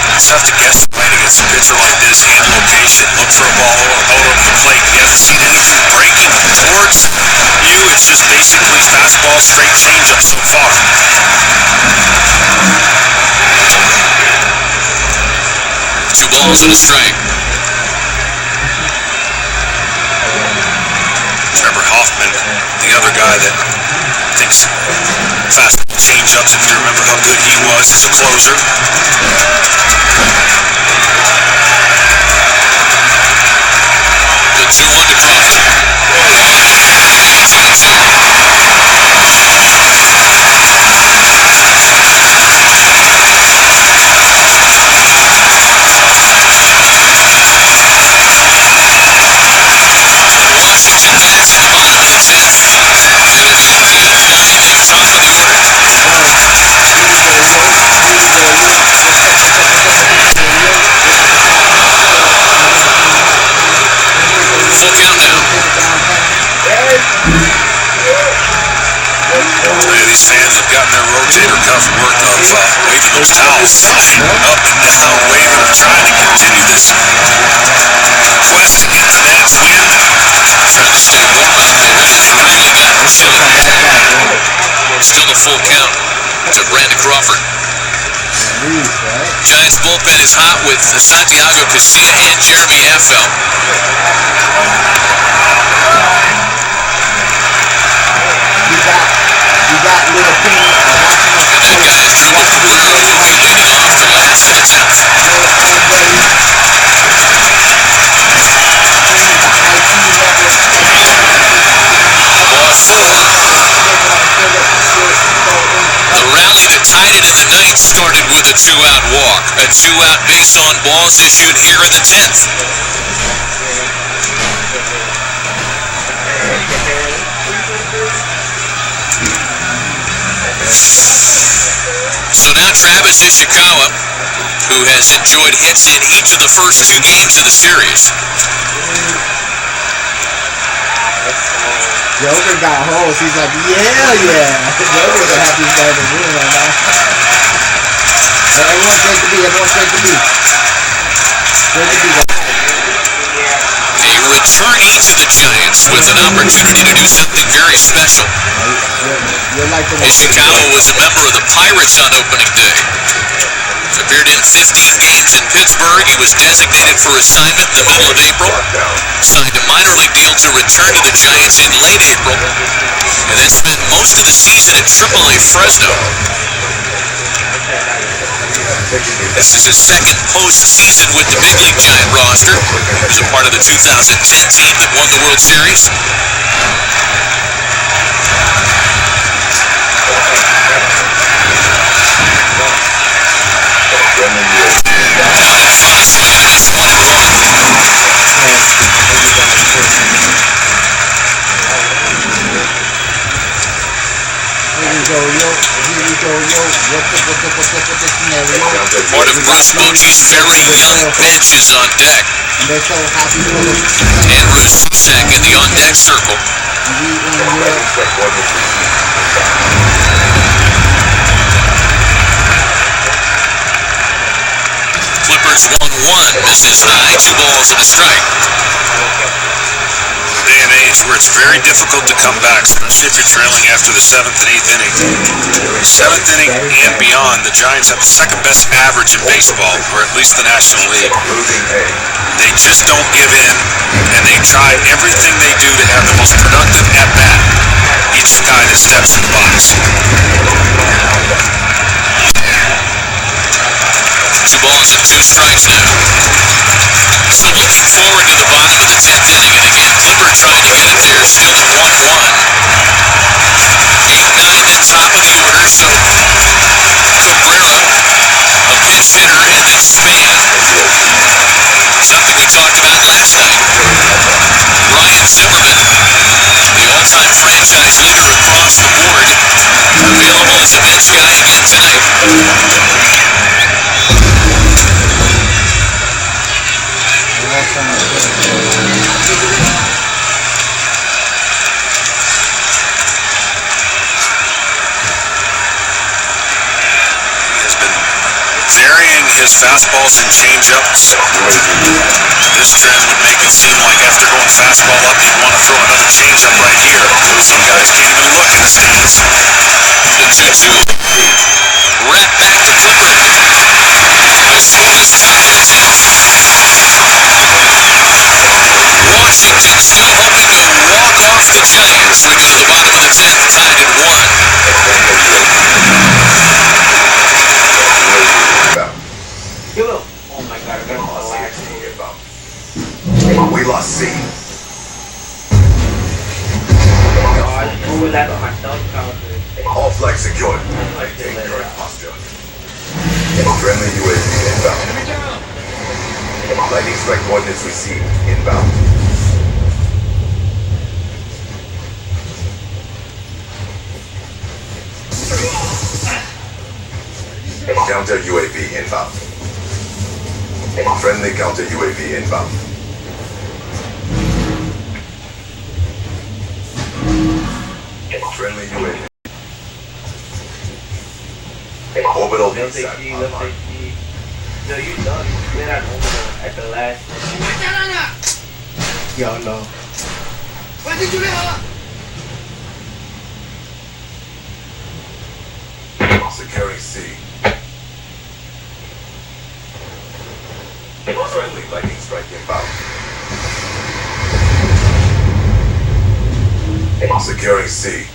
S1: You just have to guess right against a pitcher like this. Hand location, look for a ball out over the plate. You haven't seen anything breaking towards you. It's just basically fastball, straight changeup so far.
S3: 2 balls and a strike.
S1: Trevor Hoffman, the other guy that thinks fastball changeups, if you remember how good he was as a closer.
S3: The 2-1 to Crawford. 2-2. Washington bats in the bottom of the 10th. It'll go to Mulligan, top of the order. Full count now.
S1: These fans have gotten their rotator cuff work of waving those towels up and down, waving them, trying to continue this quest to get the Nats win.
S3: Trying to stay warm out there. It's really gotten chilly. Still a full count to Brandon Crawford. Giants bullpen is hot with Santiago Casilla and Jeremy Affeldt. And that guy is dribbled through. He'll be leading off the last of the 10th. Ball 4. The rally that tied it in the 9th started with a 2-out walk. A 2-out base on balls issued here in the 10th. So now Travis Ishikawa, who has enjoyed hits in each of the first 2 games of the series.
S2: Joker got holes. He's like, yeah. Joker's the happiest guy in the room right now. Everyone's great to be.
S3: A returnee to the Giants with an opportunity to do something very special. Ishikawa was a member of the Pirates on opening day. Appeared in 15 games in Pittsburgh. He was designated for assignment in the middle of April. Signed a minor league deal to return to the Giants in late April. And then spent most of the season at AAA Fresno. This is his second postseason with the big league Giant roster. He's a part of the 2010 team that won the World Series. Giant fun swinging a miss, 1-1. Part of Bruce Bochy's very young bench is on deck. Andrew Susek in the on-deck circle. Clippers 1-1, misses high, 2 balls and a strike.
S1: Day and age, stage where it's very difficult to come back, especially if you're trailing after the 7th and 8th inning. 7th inning and beyond, the Giants have the second best average in baseball, or at least the National League. They just don't give in, and they try everything they do to have the most productive at-bat each guy that steps in the box.
S3: 2 balls and 2 strikes now. So looking forward to the bottom of the 10th inning, and again, Clipper trying to get it there, still at 1-1. 8-9 at top of the order, so Cabrera, a pinch hitter, and then Span, something we talked about last night. Ryan Zimmerman, the all-time franchise leader across the board, available as a bench guy again tonight.
S1: Varying his fastballs and changeups. This trend would make it seem like after going fastball up, he'd want to throw another changeup right here. Some guys can't even look at his hands.
S3: The 2-2. Wrap back to Clipper. No swing this time, and it's off. Washington still hoping to walk off the Giants. We go to the bottom of the 10th, tied at 1.
S9: Oh my god, I got a lag.
S6: We lost C.
S9: God, who was that on my cell counter?
S6: All flags secured. Maintain current posture. Friendly UAV inbound. Lightning strike coordinates received. Inbound. Counter UAV inbound. Friendly counter UAV inbound. Friendly UAV. Orbital
S9: Left
S6: VSAT
S9: safety,
S6: online.
S9: left safety. No, you done. You went out orbital at the last.
S2: Yo, no.
S6: Securing C. Friendly lightning strike inbound. Securing C.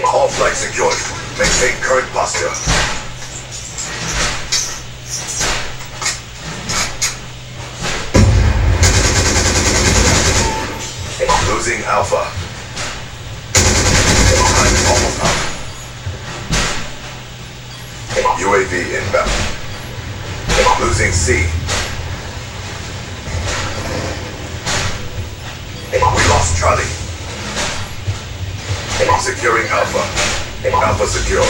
S6: All flags secured. Maintain current posture. Losing Alpha. Time is almost up. UAV inbound. Losing C. We lost Charlie. Securing Alpha. Alpha secure.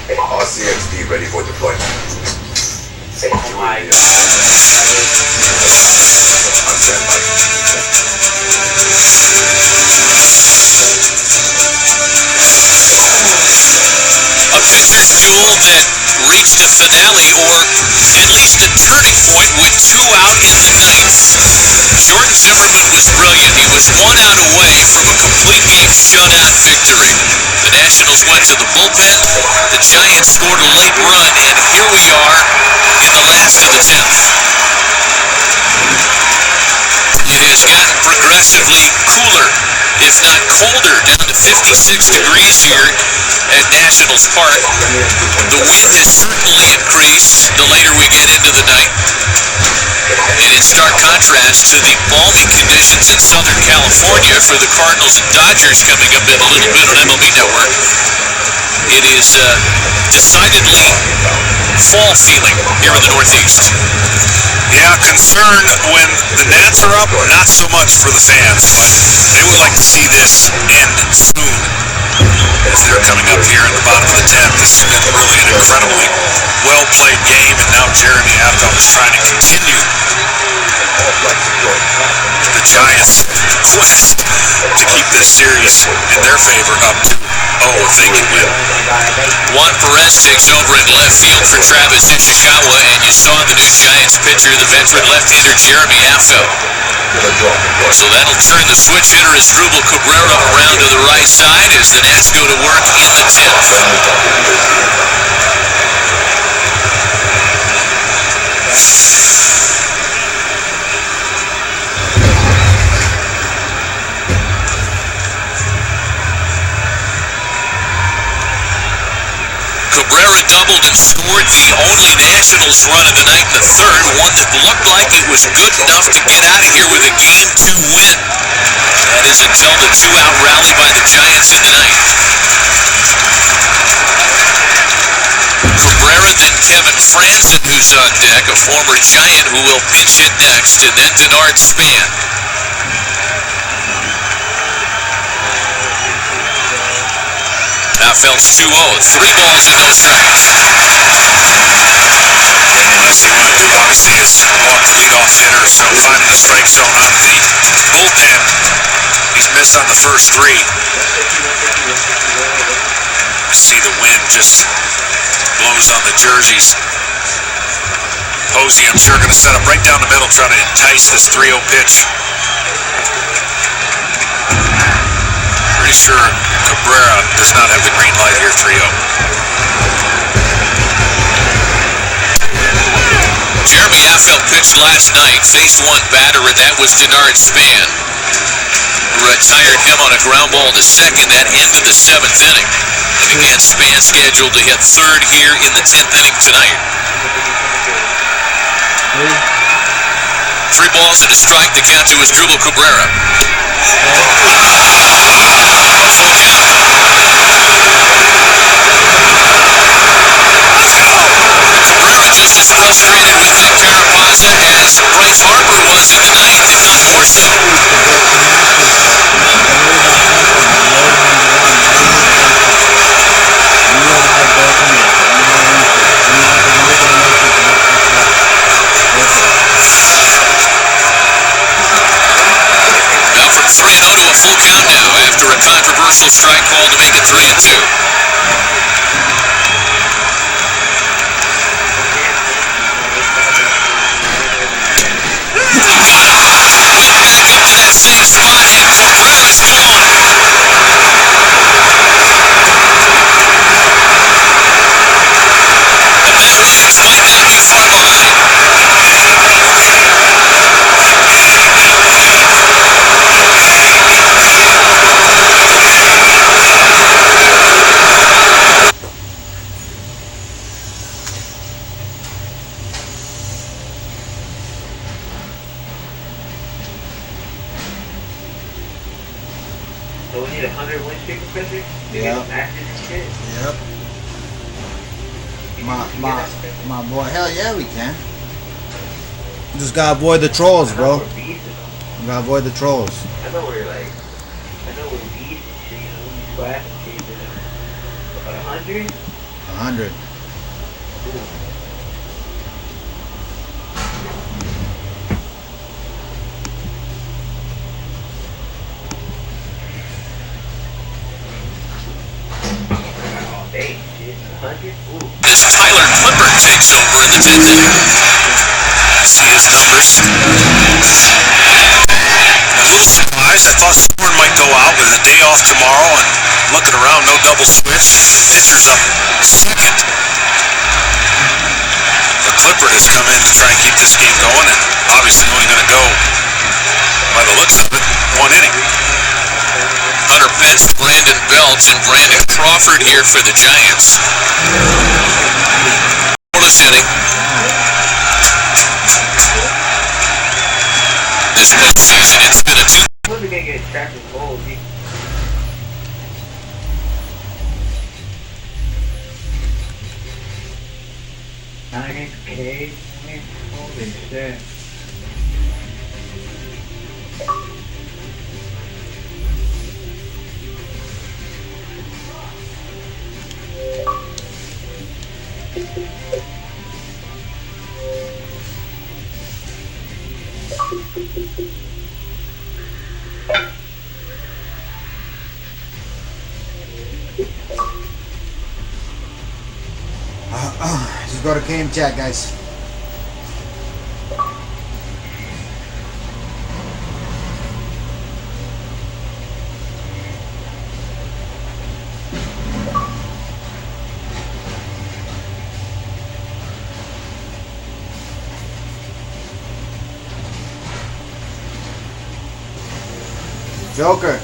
S6: RCXD ready for deployment.
S9: Oh my god.
S6: On standby.
S3: A pitcher's duel that reached a finale, or at least a turning point, with 2 out in the 9th. Jordan Zimmerman was brilliant. He was 1 out away from a complete game shutout victory. The Nationals went to the bullpen. The Giants scored a late run, and here we are in the last of the 10th. It has gotten progressively cooler, if not colder, down to 56 degrees here at Nationals Park. The wind has certainly increased the later we get into the night. And in stark contrast to the balmy conditions in Southern California for the Cardinals and Dodgers coming up in a little bit on MLB Network, it is decidedly fall feeling here in the Northeast.
S1: Yeah, concern when the Nats are up, not so much for the fans, but they would like to see this end soon as they're coming up here in the bottom of the 10th. This has been really an incredibly well-played game, and now Jeremy Avdom is trying to continue the Giants' quest to keep this series in their favor up to 0 if they can win.
S3: Juan Perez takes over in left field for Travis Ishikawa, and you saw the new Giants pitcher, the veteran left-hander Jeremy Affel. So that'll turn the switch hitter Asdrubal Cabrera around to the right side as the Nats go to work in the 10th. Cabrera doubled and scored the only Nationals run of the night in the third, one that looked like it was good enough to get out of here with a Game 2 win. That is until the two-out rally by the Giants in the ninth. Cabrera, then Kevin Franzen, who's on deck, a former Giant who will pinch hit next, and then Denard Span. Affel's 2-0, 3 balls and no strikes.
S1: Obviously, what I do want to see is walk the leadoff hitter, so finding the strike zone out of the bullpen. He's missed on the first 3. I see the wind just blows on the jerseys. Posey, I'm sure, going to set up right down the middle, trying to entice this 3-0 pitch. Pretty sure Cabrera does not have the green light here, 3-0.
S3: Jeremy Affel pitched last night, faced one batter, and that was Denard Span, who retired him on a ground ball to second. That ended the 7th inning. And again, Span scheduled to hit third here in the 10th inning tonight. 3 balls and a strike, the count to Asdrubal Cabrera. Cabrera just as frustrated with Nick Carapaza as Bryce Harper was in the ninth, if not more so. Now from 3-0 to a full count now after a controversial strike call to make it 3-2. That same spot, and Cabrera's gone. The Mad Wings might not be far behind.
S9: So we need 100 win streak of pitching?
S2: Yeah.
S9: Matches and shit?
S2: Yep. My boy, hell yeah, we can. Just gotta avoid the trolls, bro.
S9: We're beasts,
S2: You gotta avoid the trolls.
S9: I know we're like, I know we're beasts and shit, you know, we splash and shit, but 100?
S2: 100.
S9: All day, shit, 100? Ooh.
S3: As Tyler Clippard takes over in the 10th inning.
S1: See his numbers. A little surprised. I thought Thorne might go out with a day off tomorrow, and looking around, no double switch. Pitcher's up second. But Clippard has come in to try and keep this game going, and obviously only going to go, by the looks of it, 1 inning.
S3: Hunter benched Brandon Belt and Brandon Crawford here for the Giants. Bonus inning. This postseason, it's been a 2.
S9: When we gonna get trapped in goals? $9K? Holy shit.
S2: game chat, guys. Joker.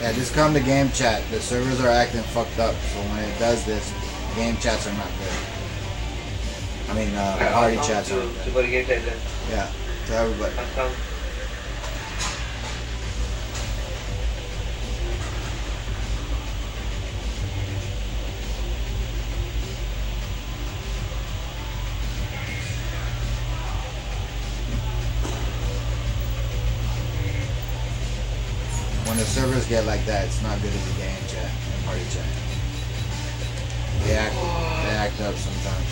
S2: Yeah, just come to game chat. The servers are acting fucked up, so when it does this, game chats are not good. I mean, party chats are good.
S9: To go to game chat then.
S2: Yeah, to everybody. When the servers get like that, it's not good to be game chat and party chat. They act up sometimes.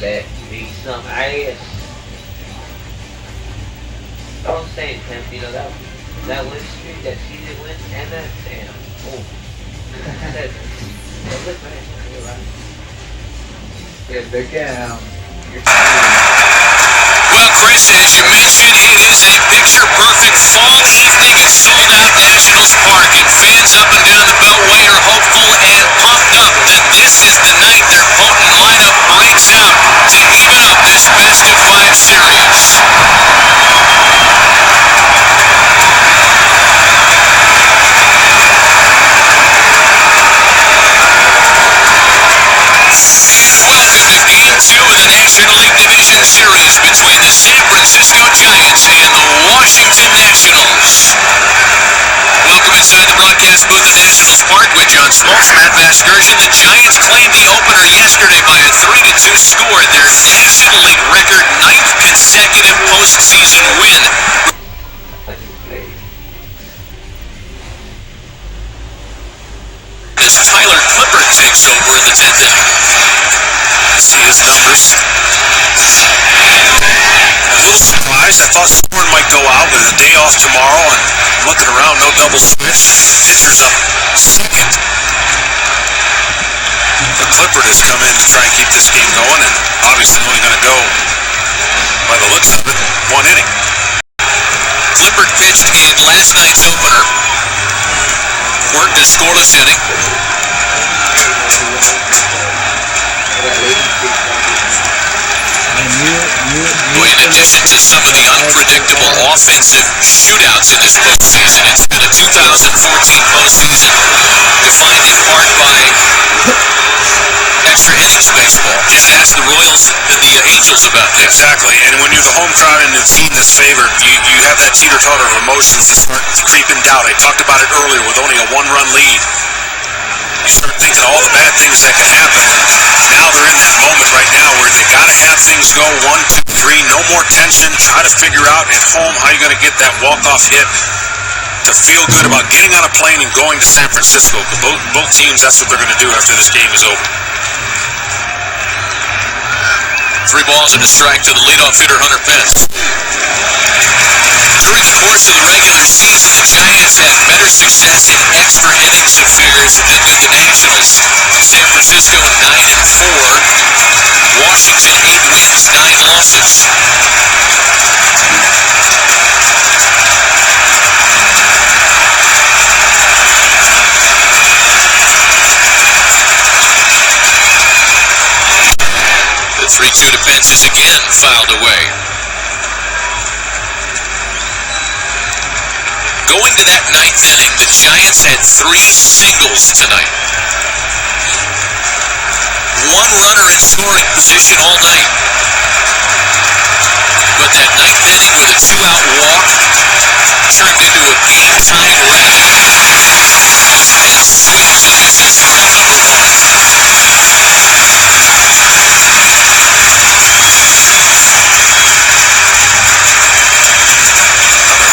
S9: Let me some ice. Don't say it, Tim. You know that win streak, that season win, and that damn. Oh. That look nice. You're right.
S11: Yeah, look at
S3: Well, Chris, as you mentioned, it is a picture-perfect fall evening at Sold Out Nationals Park, and fans up and down the Beltway are hopeful and pumped up that this is the night their potent lineup breaks out to even up this best-of-5 series. Welcome to Game 2 of the National League Division Series between the San Francisco Giants and the Washington Nationals. Welcome inside the broadcast booth at Nationals Park with John Smoltz, Matt Vasgersian. The Giants claimed the opener yesterday by a 3-2 score, their National League record 9th consecutive postseason win. As Tyler Clippard takes over in the 10th inning.
S5: See his numbers. A little surprised. I thought Thorne might go out with a day off tomorrow, and looking around, no double switch. Pitcher's up second. But Clippard has come in to try and keep this game going, and obviously only going to go, by the looks of it, 1 inning.
S3: Clippard pitched in last night's opener. Worked a scoreless inning. In addition to some of the unpredictable offensive shootouts in this postseason, it's been a 2014 postseason defined in part by extra innings baseball. Just ask the Royals and the Angels about that.
S5: Exactly, and when you're the home crowd and the team that's favored, you have that teeter-totter of emotions that start to creep in doubt. I talked about it earlier with only a 1-run lead. You start thinking all the bad things that could happen. Now they're in that moment right now where they got to have things go 1, 2, 3, no more tension. Try to figure out at home how you're going to get that walk-off hit to feel good about getting on a plane and going to San Francisco. Both teams, that's what they're going to do after this game is over.
S3: 3 balls and a strike to the leadoff hitter, Hunter Pence. During the course of the regular season, the Giants had better success in extra innings affairs than did the Nationals. San Francisco 9-4, Washington 8 wins, 9 losses. The 3-2 to Pence is again fouled away. Going to that 9th inning, the Giants had 3 singles tonight. one runner in scoring position all night. But that ninth inning with a 2-out walk turned into a game-tying rally. And socializes for another one.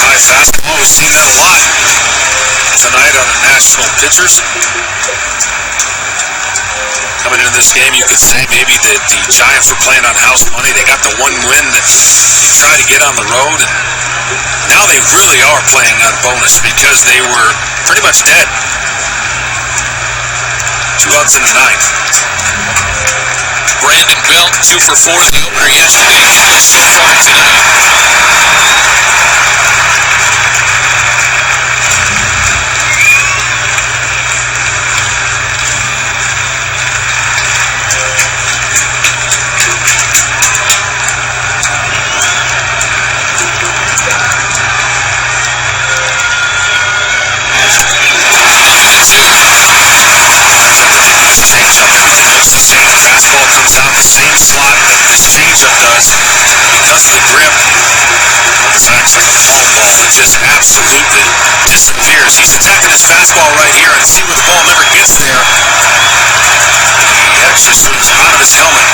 S1: High fastball, we've seen that a lot tonight on the national pitchers. Coming into this game, you could say maybe that the Giants were playing on house money. They got the one win that you try to get on the road, and now they really are playing on bonus because they were pretty much dead. 2 outs in the ninth.
S3: Brandon Belt, 2 for 4 in the opener yesterday. Hitless so far tonight.
S1: Fastball comes out the same slot that his changeup does because of the grip. It's actually the long ball that just absolutely disappears. He's attacking his fastball right here, and see what the ball never gets there. The edge just was out of his helmet.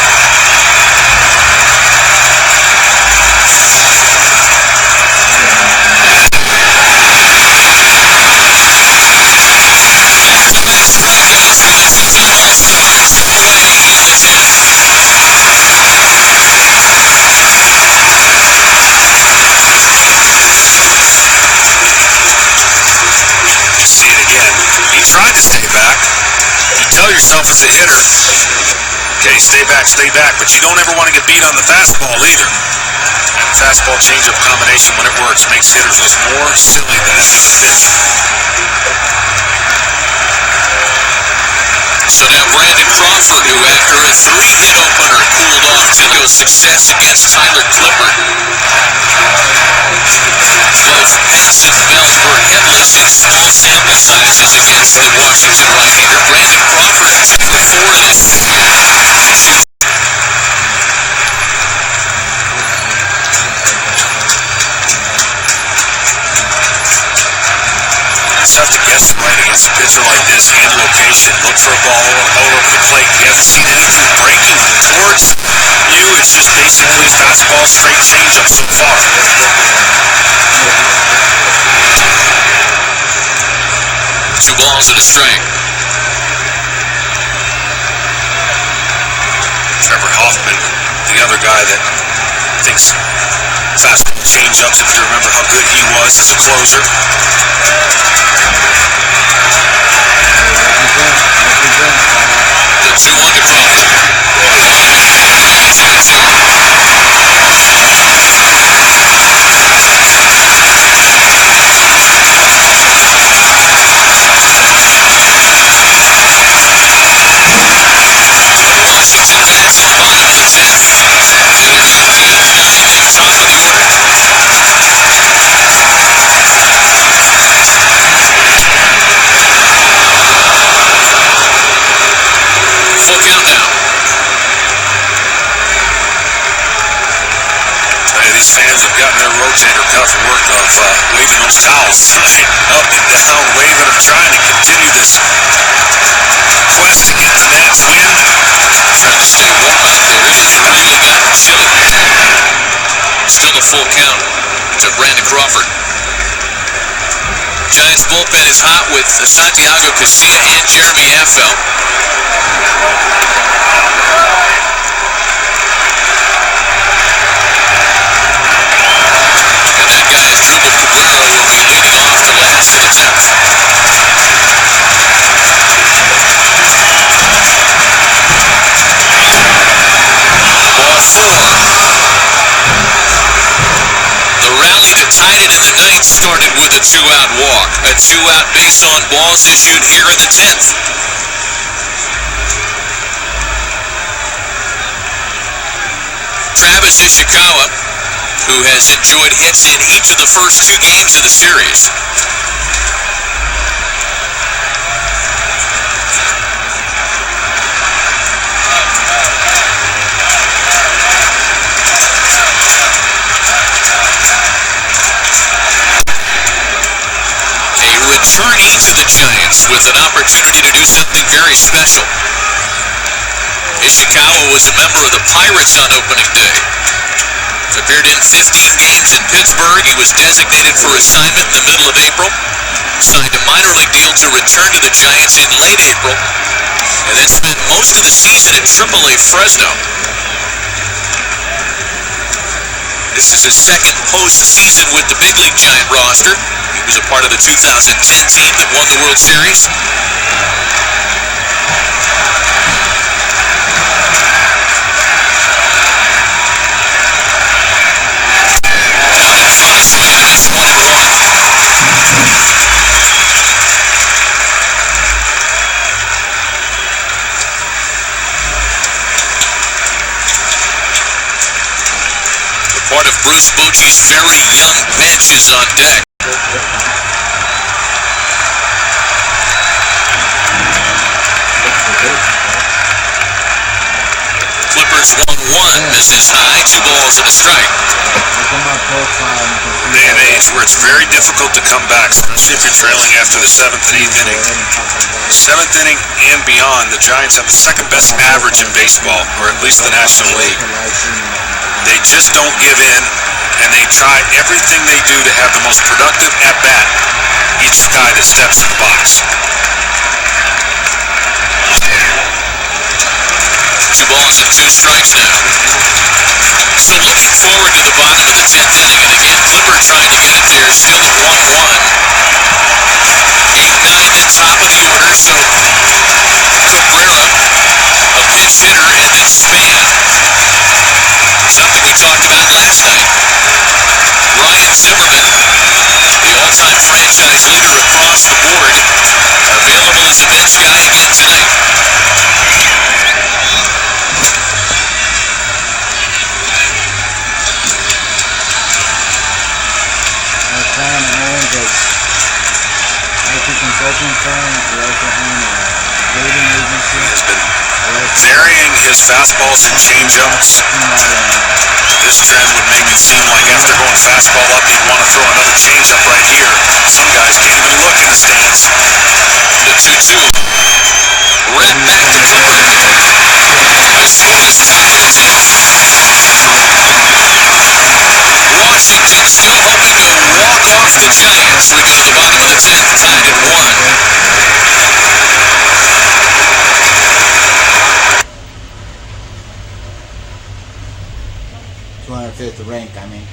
S1: Tried to stay back. You tell yourself as a hitter, okay, stay back, but you don't ever want to get beat on the fastball either. And fastball changeup combination, when it works, makes hitters look more silly than any other pitch.
S3: So now Brandon Crawford, who after a 3-hit opener cooled off to no success against Tyler Clippard. Both Haas and Belt were hitless in small sample sizes against the Washington right-hander. Brandon Crawford, 2 for 4 this year.
S1: It's tough to guess right against a pitcher like this in location. Look for a ball all over the plate. You haven't seen anything breaking towards you. It's just basically fastball, straight changeup so far.
S3: 2 balls and a strike.
S1: Trevor Hoffman, the other guy that thinks fastball changeups, if you remember how good he was as a closer.
S3: The 2-1 to Crawford. Washington bats in the bottom of the 10th. Hitters in the 9th and top of the order. Full count now.
S1: Hey, these fans have gotten their rotator cuff work of waving those towels tonight. Up and down, waving them, trying to continue this quest to get the Nats win.
S3: Trying to stay warm out there. It has really gotten chilly. Still a full count to Brandon Crawford. Giants bullpen is hot with Santiago Casilla and Jeremy Affeldt. And that guy is Druba Cabrera will be leading off the last of the 10th. Ball 4. The rally that tied it in the 9th started with a 2-out walk. A 2-out base on balls issued here in the 10th. Travis Ishikawa, who has enjoyed hits in each of the first 2 games of the series. Giants with an opportunity to do something very special. Ishikawa was a member of the Pirates on opening day. Appeared in 15 games in Pittsburgh. He was designated for assignment in the middle of April. Signed a minor league deal to return to the Giants in late April. And then spent most of the season at AAA Fresno. This is his second postseason with the big league Giant roster. He was a part of the 2010 team that won the World Series. Giants on his way, and it's 1-1. Part of Bruce Bochy's very young bench is on deck. Clippers 1-1, misses high, 2 balls and a strike.
S5: Day and age where it's very difficult to come back, especially if you're trailing after the 7th and 8th inning. 7th inning and beyond, the Giants have the second best average in baseball, or at least the National League. They just don't give in, and they try everything they do to have the most productive at-bat each guy that steps in the box.
S3: 2 balls and 2 strikes now. So looking forward to the bottom of the 10th inning, and again, Clipper trying to get it there, still at 1-1. 8-9 the top of the order, so Cabrera, a pinch hitter, and then Span. Something we talked about last night. Ryan Zimmerman, the all-time franchise leader across the board, available as a bench guy again tonight.
S2: Our plan owns a IT consulting firm. We also own a dating agency.
S5: He has been varying his fastballs and changeups. This trend would make it seem like after going fastball up, he'd want to throw another changeup right here. Some guys can't even look in the stands.
S3: The 2-2. Red back to Clipper. The score is 2-2. Washington still hoping to walk off the Giants. We go to the bottom of the 10th, tied at 1.
S2: 205th rank, I mean.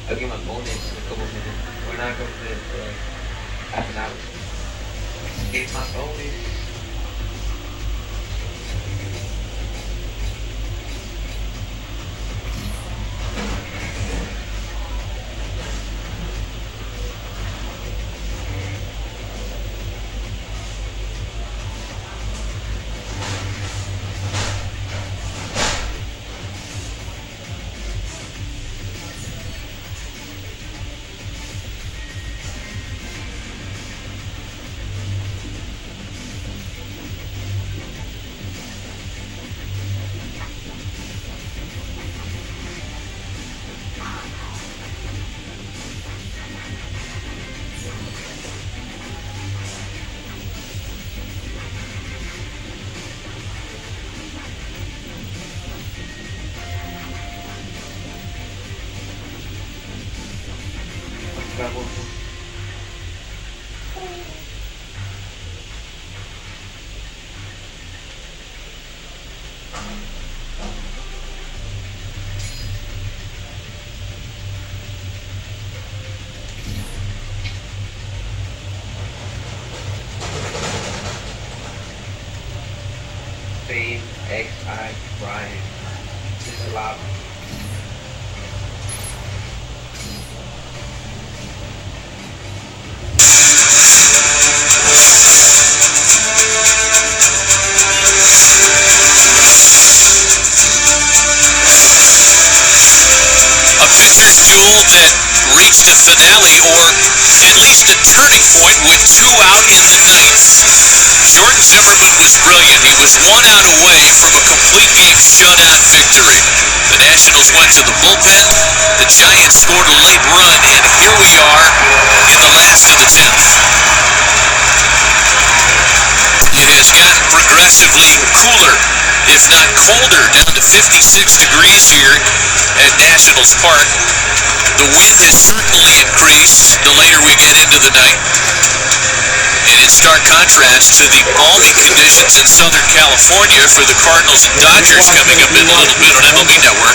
S11: I'll give my bonus in a couple minutes. We're not going to do it for like half an hour. Get my bonus. Fame XI Brian. This is a lot.
S3: 2 out in the 9th. Jordan Zimmerman was brilliant. He was 1 out away from a complete game shutout victory. The Nationals went to the bullpen. The Giants scored a late run, and here we are in the last of the 10th. It has gotten progressively cooler, if not colder, down to 56 degrees here at Nationals Park. The wind has certainly increased the later we get into the night. And in stark contrast to the balmy conditions in Southern California for the Cardinals and Dodgers coming up in a little bit on MLB Network,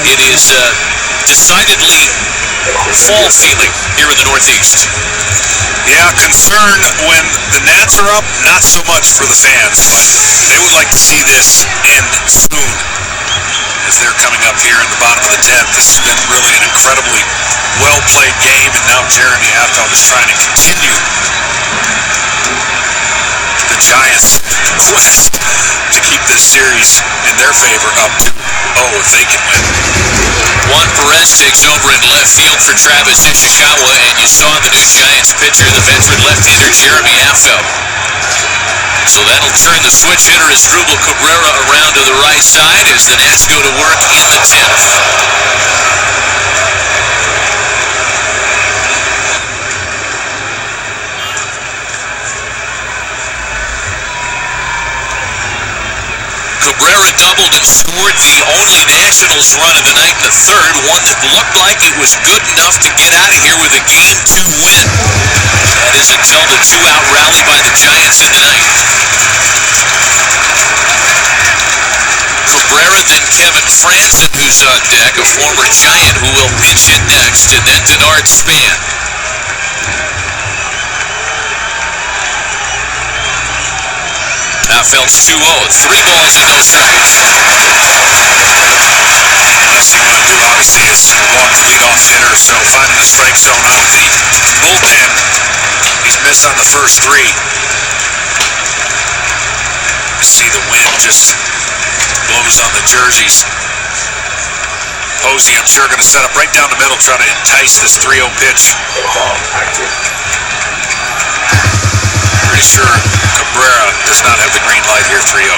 S3: it is decidedly fall feeling here in the Northeast.
S5: Yeah, concern when the Nats are up, not so much for the fans, but they would like to see this end soon as they're coming up here in the bottom of the 10th. This has been really an incredibly well-played game, and now Jeremy Affeldt is trying to continue the Giants' quest to keep this series in their favor up 2-0 if they can win.
S3: Juan Perez takes over in left field for Travis Ishikawa, and you saw the new Giants pitcher, the veteran left-hander Jeremy Affeldt. So that'll turn the switch hitter Asdrubal Cabrera around to the right side as the Nats go to work in the 10th. Cabrera doubled and scored the only Nationals run of the night in the 3rd, one that looked like it was good enough to get out of here with a Game 2 win. That is until the 2-out rally by the Giants in the 9th. Cabrera, then Kevin Franzen, who's on deck, a former Giant who will pitch in next, and then Denard Span. Affeldt's 2-0, 3 balls and no strikes.
S5: Last thing you want to do, obviously, is walk the leadoff hitter, so finding the strike zone out of the bullpen. He's missed on the first 3. You see the wind just blows on the jerseys. Posey, I'm sure, going to set up right down the middle, try to entice this 3-0 pitch. Pretty sure Cabrera does not have the green light here, 3-0.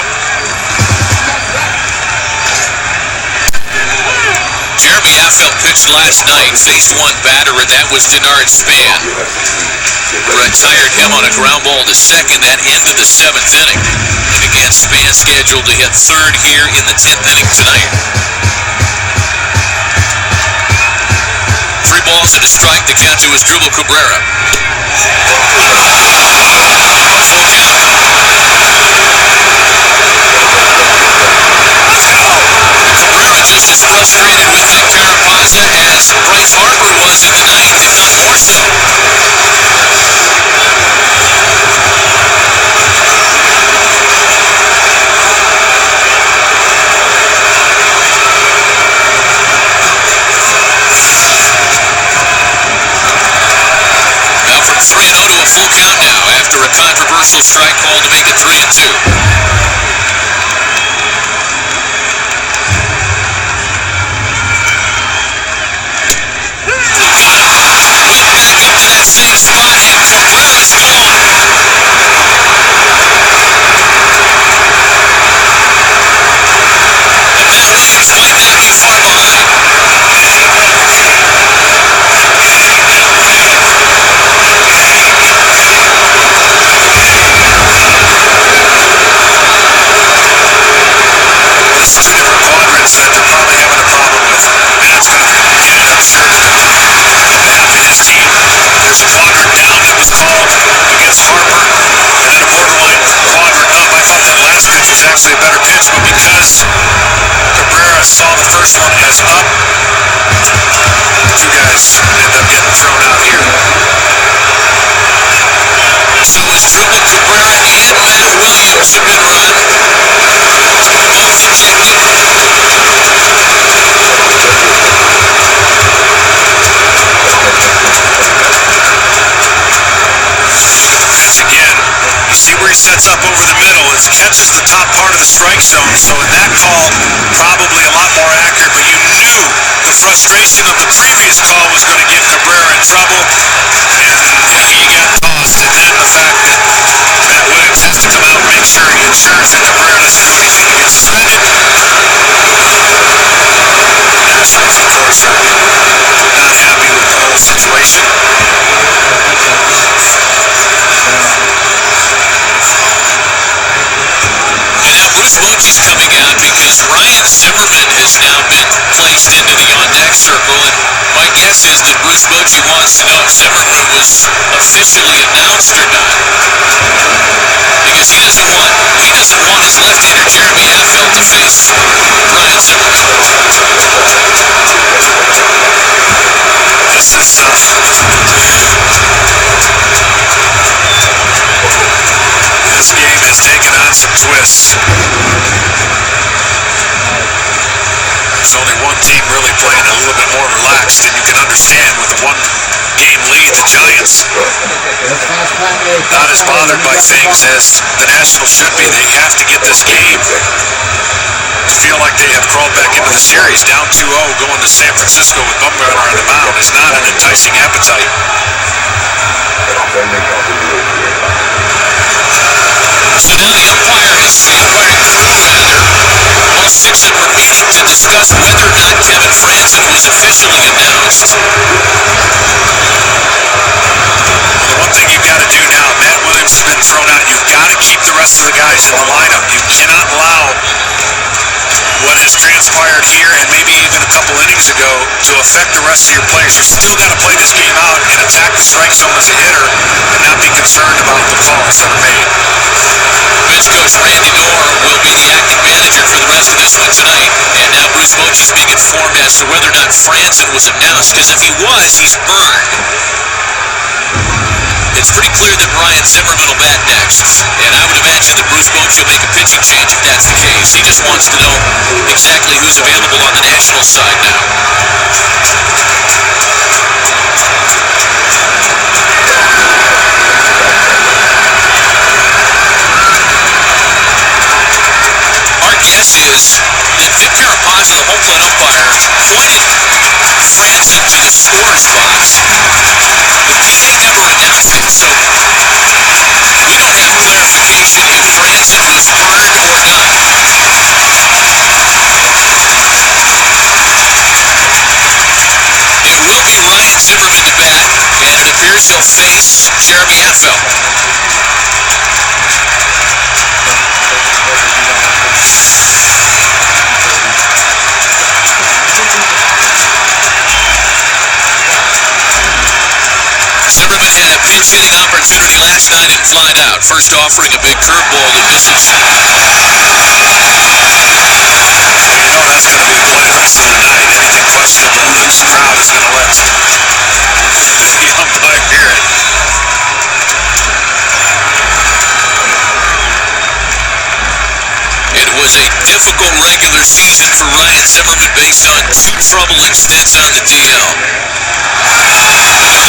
S3: Jeremy Affeldt pitched last night, faced one batter, and that was Denard Span. Retired him on a ground ball to second. That ended the 7th inning. And again, Span scheduled to hit 3rd here in the 10th inning tonight. 3 balls and a strike. The count to Asdrubal Cabrera. Full count. Cabrera just as frustrated with Nick Tarapaza as Bryce Harper was in the 9th, if not more so. Now from 3-0 to a full count now after a controversial strike call to make it 3-2. That same spot, and Cabrera's gone. The Mets might not be far behind.
S5: There's 2 different quadrants that they're probably having a problem with. Matt's going to get it, I'm sure, to his team. There's a quadrant down that was called against Harper, and then a borderline quadrant up. I thought that last pitch was actually a better pitch, but because Cabrera saw the first one as up, 2 guys end up getting thrown out here.
S3: So Asdrubal Cabrera and Matt Williams have been run. Both ejected.
S5: As again,
S1: see where he sets up over the middle. It catches the top part of the strike zone, so in that call, probably a lot more accurate, but you knew the frustration of the previous call was going to get Cabrera in trouble, and he got tossed, and then the fact that Matt Williams has to come out and make sure he ensures that Cabrera doesn't do anything to get suspended. Nationals, of course, are not happy with the whole situation.
S3: And now Bruce Bochy's coming out because Ryan Zimmerman has now been placed into the on-deck circle, and my guess is that Bruce Bochy wants to know if Zimmerman was officially announced or not, because he doesn't want his left-hander Jeremy Affeldt to face Ryan Zimmerman.
S1: This is this game has taken on some twists. There's only one team really playing a little bit more relaxed, and you can understand with a one-game lead, the Giants not as bothered by things as the Nationals should be. They have to get this game. Feel like they have crawled back into the series. Down 2-0 going to San Francisco with Bumgarner on the mound is not an enticing appetite.
S3: So now the umpiring crew, all six of them are meeting to discuss whether or not Kevin Franzen was officially announced.
S1: Well, the one thing you've got to do now, Matt Williams has been thrown out. You've got to keep the rest of the guys in the lineup. You cannot allow what has transpired here and maybe even a couple innings ago to affect the rest of your players. You've still got to play this game out and attack the strike zone as a hitter and not be concerned about the calls that are made.
S3: Bench coach Randy Knorr will be the acting manager for the rest of this one tonight, and now Bruce Bochy's being informed as to whether or not Franzen was announced, because if he was, he's burned. It's pretty clear that Ryan Zimmerman will bat next, and I would imagine that Bruce Bochy will make a pitching change if that's the case. He just wants to know exactly who's available on the Nationals side now. Our guess is that Vic Carapazza, the home plate umpire, pointed Franzen to the scorer's box. The PA never announced it, so we don't have clarification if Franzen was burned or not. It will be Ryan Zimmerman to bat, and it appears he'll face Jeremy Affeldt. Zimmerman had a pinch hitting opportunity last night and flied out. First offering a big curveball that misses.
S1: So you know that's going to be the play the rest of the night. Anything questionable loose, the crowd is going to let the umpire hear it.
S3: It was a difficult regular season for Ryan Zimmerman based on 2 troubling stints on the DL. Another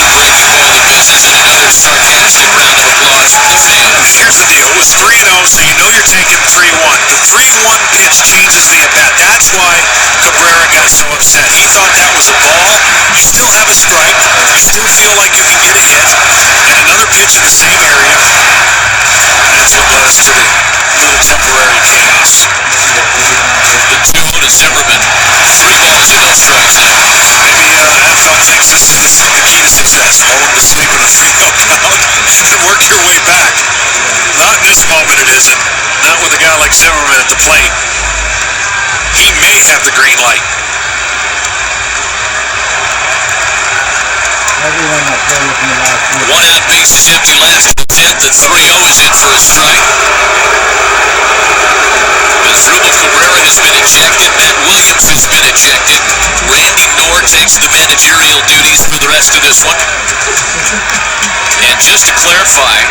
S3: breaking ball that misses, and another sarcastic round of applause from the fans.
S1: Here's the deal. It was 3-0, so you know you're taking 3-1. The 3-1 pitch changes the at-bat. That's why Cabrera got so upset. He thought that was a ball. You still have a strike. You still feel like you can get a hit. And another pitch in the same area as it was to the little temporary chaos.
S3: The 2-0 to Zimmerman. 3 balls and no strikes now.
S1: Maybe Affeldt thinks this is the key to success. Lull him to sleep in a 3-0 count and work your way back. Not in this moment it isn't. Not with a guy like Zimmerman at the plate. He may have the green light.
S3: One out, base is empty, last of the 10th, and 3-0 is in for a strike. The throw of Cabrera has been ejected. Matt Williams has been ejected. Randy Knorr takes the managerial duties for the rest of this one. And just to clarify,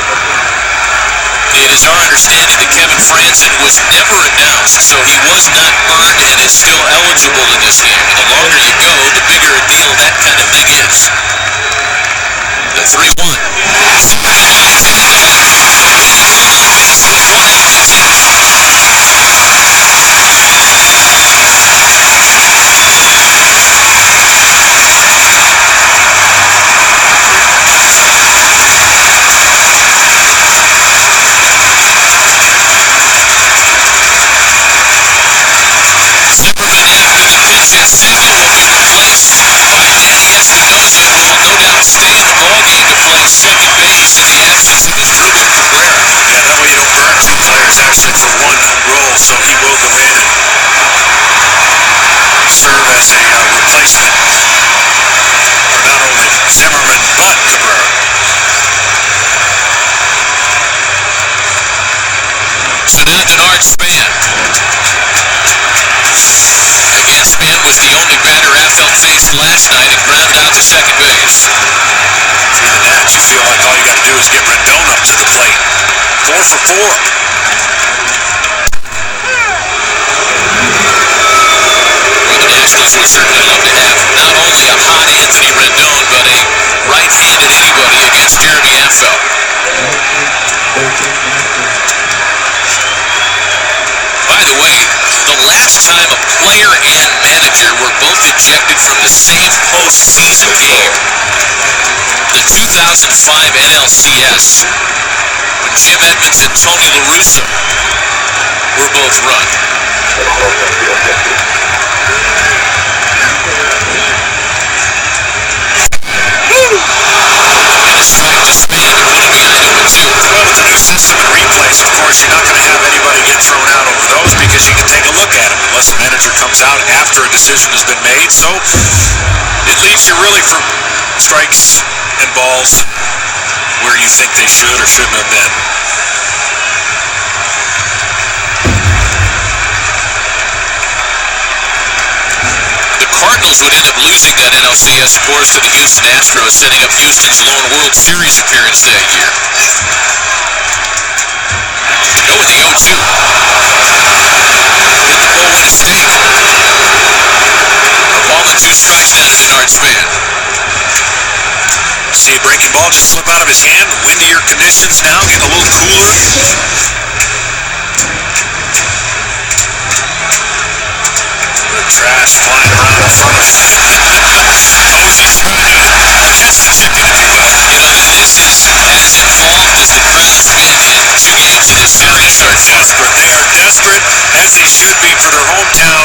S3: it is our understanding that Kevin Franzen was never announced, so he was not burned and is still eligible in this game. And the longer you go, the bigger a deal that kind of thing is. The 3-1.
S1: selection for one role, so he will go in and serve as a replacement for not only Zimmerman but Cabrera.
S3: So now Denard Span. Again, Span was the only batter Affel faced last night and grounded out to second base.
S1: See the Nats, you feel like all you got to do is get Rendon up to the plate. 4 for 4.
S3: Well, the Nationals would certainly love to have not only a hot Anthony Rendon, but a right-handed anybody against Jeremy Affel. By the way, the last time a player and manager were both ejected from the same postseason game, the 2005 NLCS, when Jim Edmonds and Tony La Russa were both run. And a strike to Span, who put him behind 0-2.
S1: Well, with the new system and replays, of course, you're not going to have anybody get thrown out over those because you can take a look at them unless the manager comes out after a decision has been made. So it leaves you really for strikes and balls where you think they should or shouldn't have been.
S3: The Cardinals would end up losing that NLCS, of course, to the Houston Astros, setting up Houston's lone World Series appearance that year. Go with the 0-2. In the ball with a stake. A ball and 2 strikes now to Denard Span.
S1: See a breaking ball just slip out of his hand. Windier conditions now, getting a little cooler. Trash flying around in front of him. Oh, is he trying to catch the chicken, if you will?
S3: You know, this is as involved as the crowd's been in 2 games of this series.
S1: They're desperate. They are desperate, as they should be, for their hometown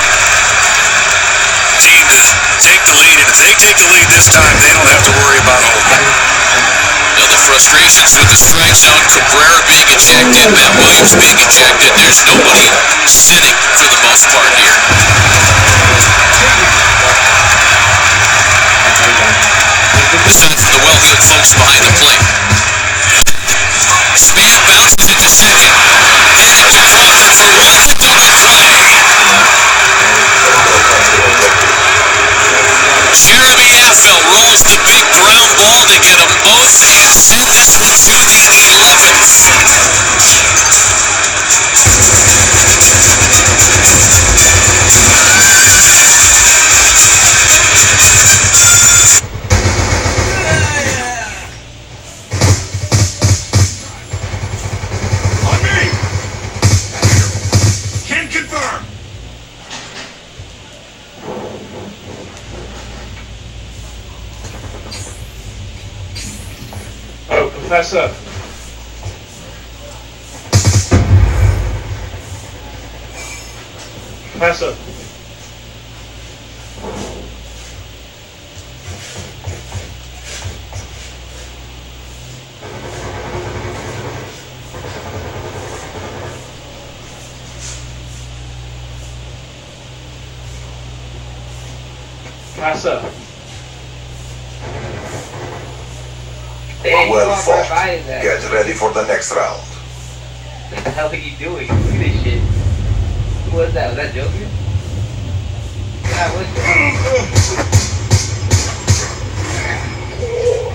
S1: team to take the lead. And if they take the lead this time, they don't have to worry about home.
S3: Now the frustrations with the strike zone, Cabrera being ejected, Matt Williams being ejected. There's nobody sitting for the most part here. The sign from the well-heeled folks behind the plate. Span bounces it to second. It is covered for 1 to double play. Jeremy Affel rolls the big ground ball to get them both and send this one to the 11th.
S10: On me! Can confirm!
S4: Oh, Professor. Professor. Professor.
S6: Well fought. Get ready for the next round.
S11: What the hell are you doing? Look at this shit. Who was that? Was that Joker? Yeah,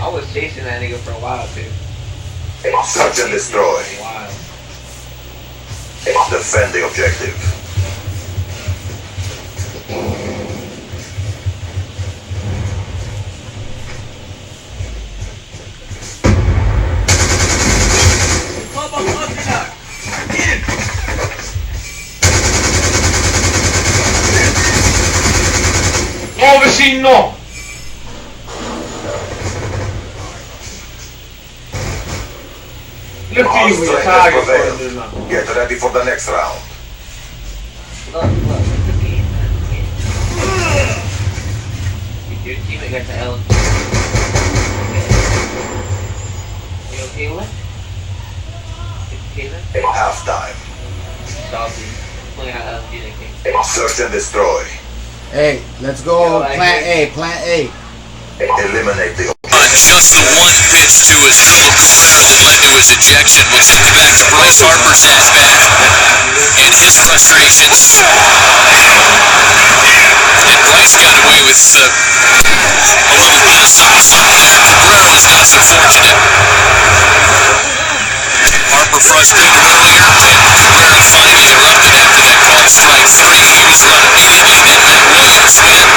S11: I was chasing that nigga for a while, too.
S6: Search and destroy.
S11: Wow.
S6: Defend the objective.
S4: No, vecino! Look at you with your target pointed now.
S6: Get ready for the next round.
S11: Look, it's a game, man. Your teammate got the L. You okay with it? Okay then?
S6: Halftime.
S9: stop you. Look how else you think.
S6: Search and destroy.
S2: Hey, let's go. Plant A. Plant A.
S6: Eliminate the
S3: Just the one pitch to Asdrubal Cabrera that led to his ejection. We'll take you back to Bryce Harper's at-bat and his frustrations. And Bryce got away with a little bit of something there. Cabrera was not so fortunate. Harper frustrated earlier, and Cabrera finally erupted after that called strike three. He was run immediately, then Matt Williams went.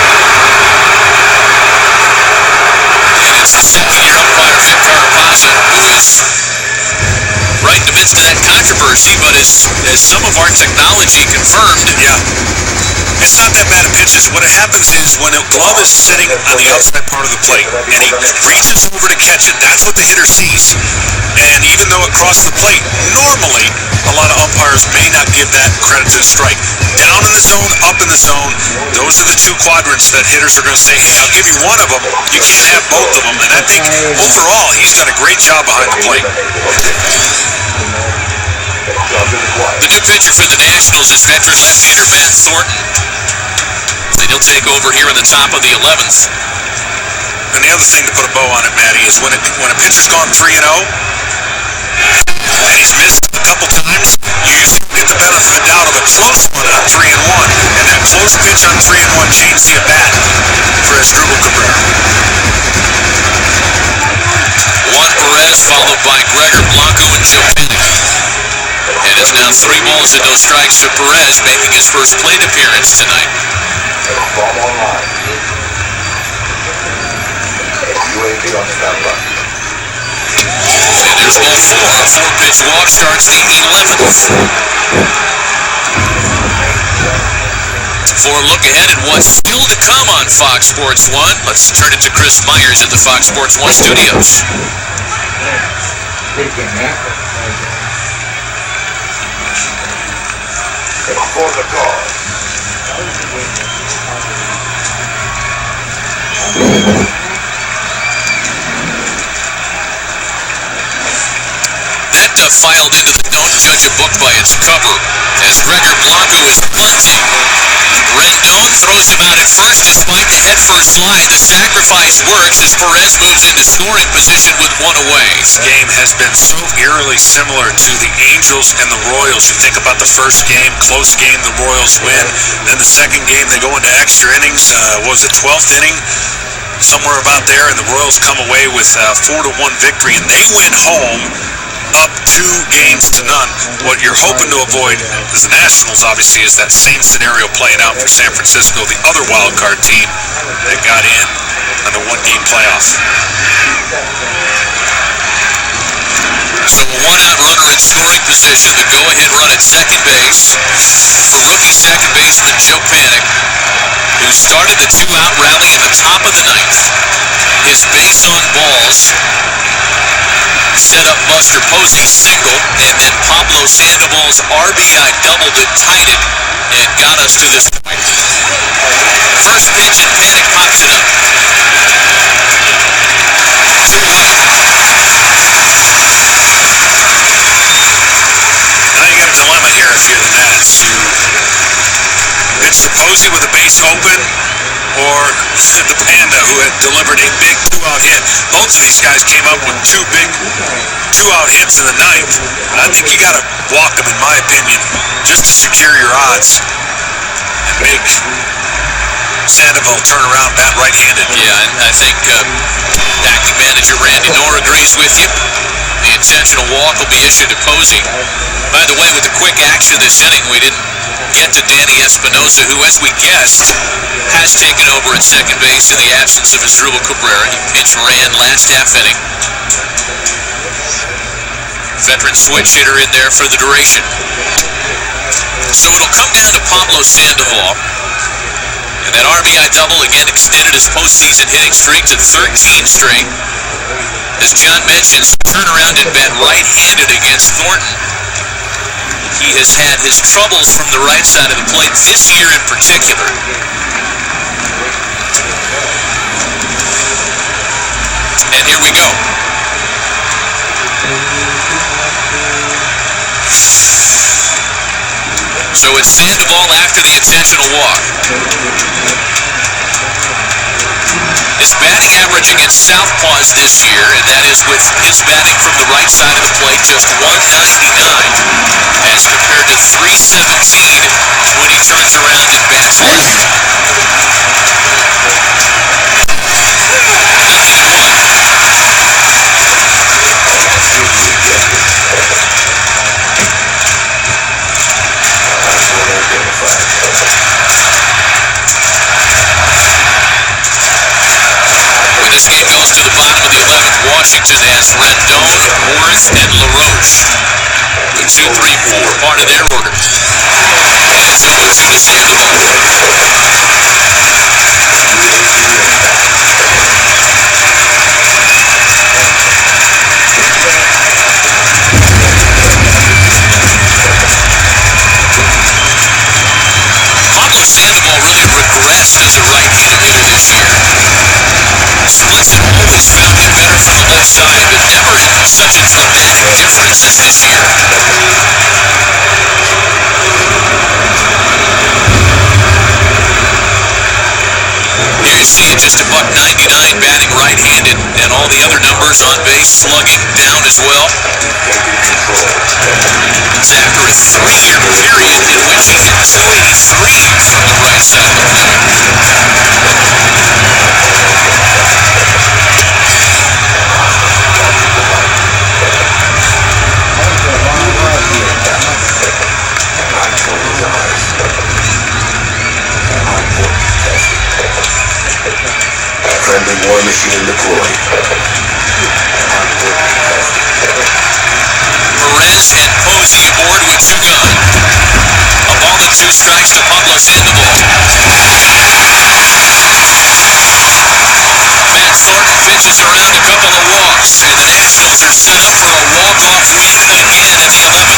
S3: And it's the seventh-year umpire, Victor Rapaza, who is right in the midst of that controversy, but as some of our technology confirmed,
S5: Yeah. It's not that bad of pitches. What happens is when a glove is sitting on the outside part of the plate and he reaches over to catch it, that's what the hitter sees. And even though it crossed the plate, normally a lot of umpires may not give that credit to the strike. Down in the zone, up in the zone, those are the two quadrants that hitters are going to say, hey, I'll give you one of them. You can't have both of them. And I think overall he's done a great job behind the plate.
S3: the new pitcher for the Nationals is veteran left-hander Matt Thornton. And he'll take over here in the top of the 11th.
S5: And the other thing to put a bow on it, Matty, is when a pitcher's gone 3-0 and he's missed a couple times, you usually get the benefit of the doubt of a close one on 3-1, and that close pitch on 3-1 changed the at-bat for Asdrubal Cabrera.
S3: Juan Perez followed by Gregor Blanco and Joe Pinnick. And it's now 3 balls and no strikes to Perez, making his first plate appearance tonight.
S6: UAV on standby.
S3: And there's ball 4. A 4-pitch walk starts the 11th. For a look ahead at what's still to come on Fox Sports 1, let's turn it to Chris Myers at the Fox Sports 1 studios.
S6: For the cause.
S3: That filed into the Don't Judge a Book by its cover as Gregor Blanco is bunting. Rendon throws him out at first despite the headfirst slide. The sacrifice works as Perez moves into scoring position with one away.
S5: This game has been so eerily similar to the Angels and the Royals. You think about the first game, close game, the Royals win. Then the second game, they go into extra innings. What was it, 12th inning? Somewhere about there, and the Royals come away with a 4-1 victory, and they went home up 2-0. What you're hoping to avoid as the Nationals, obviously, is that same scenario playing out for San Francisco, the other wild card team that got in on the one-game playoff.
S3: So a one-out runner in scoring position, the go-ahead run at second base for rookie second baseman Joe Pinnick, who started the 2-out rally in the top of the 9th. His base on balls set up Buster Posey's single, and then Pablo Sandoval's RBI double that tied it and got us to this point. First pitch, and Pinnick pops it up. 2-1.
S5: Now you got a dilemma here if you're the Nats. You pitch to Posey with a base open, or the Panda, who had delivered a big 2-out hit. Both of these guys came up with 2 big 2-out hits in the 9th. And I think you got to walk them, in my opinion, just to secure your odds and make Sandoval turn around bat right-handed.
S3: Yeah, and I think acting manager Randy Knorr agrees with you. The intentional walk will be issued to Posey. By the way, with the quick action this inning, we didn't get to Danny Espinosa, who, as we guessed, has taken over at second base in the absence of Asdrubal Cabrera. He pitched ran last half inning. Veteran switch hitter in there for the duration. So it'll come down to Pablo Sandoval. And that RBI double again extended his postseason hitting streak to 13 straight. As John mentions, turnaround at bat right-handed against Thornton. He has had his troubles from the right side of the plate this year in particular. And here we go. So it's Sandoval after the intentional walk. His batting averaging at southpaws this year, and that is with his batting from the right side of the plate, just 199 as compared to 317 when he turns around and bats left. This game goes to the bottom of the 11th. Washington has Rendon, Orth, and LaRoche. The 2, 3, 4 part of their order. And it's 0-2 to Sandoval. Pablo Sandoval really regressed as a right-handed hitter this year. Splits have always found him better from the left side, but never such a dramatic difference as this year. Here you see it, just a $199 batting right-handed, and all the other numbers on base slugging down as well. It's after a 3-year period in which he hit .283 from the right side of the plate.
S6: Friendly war machine deployed.
S3: Perez and Posey aboard with 2 gone. A ball and 2 strikes to Pablo Sandoval. Matt Thornton pitches around a couple of walks, and the Nationals are set up for a walk-off week again in the 11th.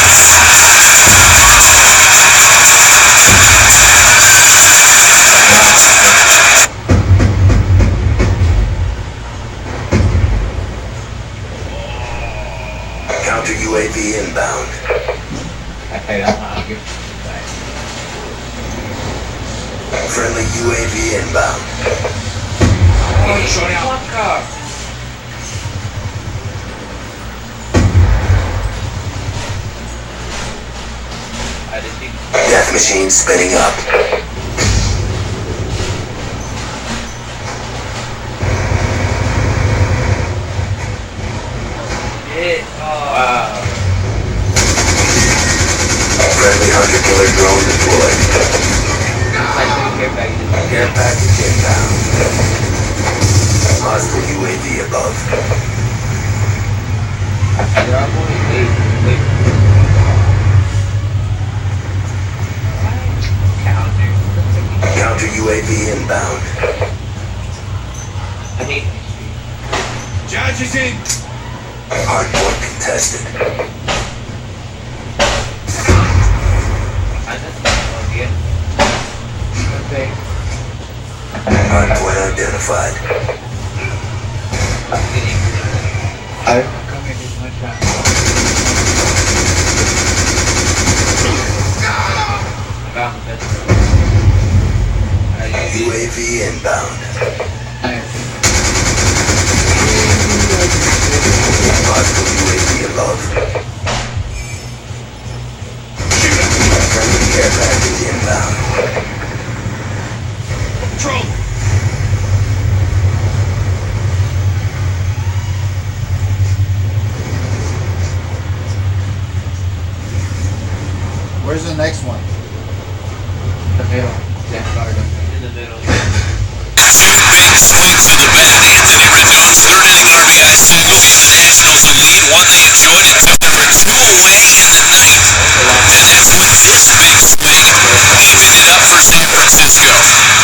S6: Counter UAV inbound. Friendly UAV inbound. Death machine spinning up.
S11: Wow.
S6: Friendly hunter-killer drone deployed. Care package inbound. Hostile UAV above. Counter UAV inbound.
S10: Charge is in.
S6: Hardpoint contested. Hardpoint identified. UAV inbound. Hostile UAV above. Friendly care package inbound.
S10: Control.
S2: Where's the next one?
S11: The middle. Left garden. In the middle.
S3: 2 big swings of the bat. Anthony Rendon's 3rd inning RBI single gave the Nationals a lead, one they enjoyed, and took number 2 away in the 9th. And then with this big swing, evened it up for San Francisco.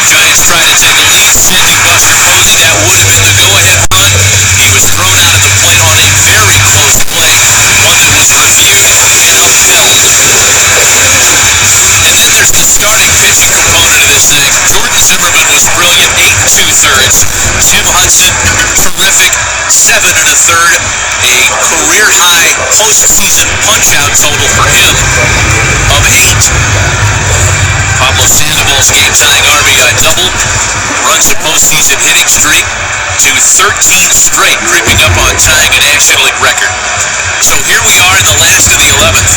S3: Giants tried to take a lead, sending Buster Posey. That would have been the go-ahead run. He was thrown out at the plate on a very close play, one that was reviewed and upheld. And then there's the starting pitching component of this thing. Jordan Zimmerman was brilliant, 8 2/3. Jim Hudson, terrific, 7 1/3. A career-high postseason punch-out total for him of 8. double, runs the postseason hitting streak to 13 straight, creeping up on tying a National League record. So here we are in the last of the 11th.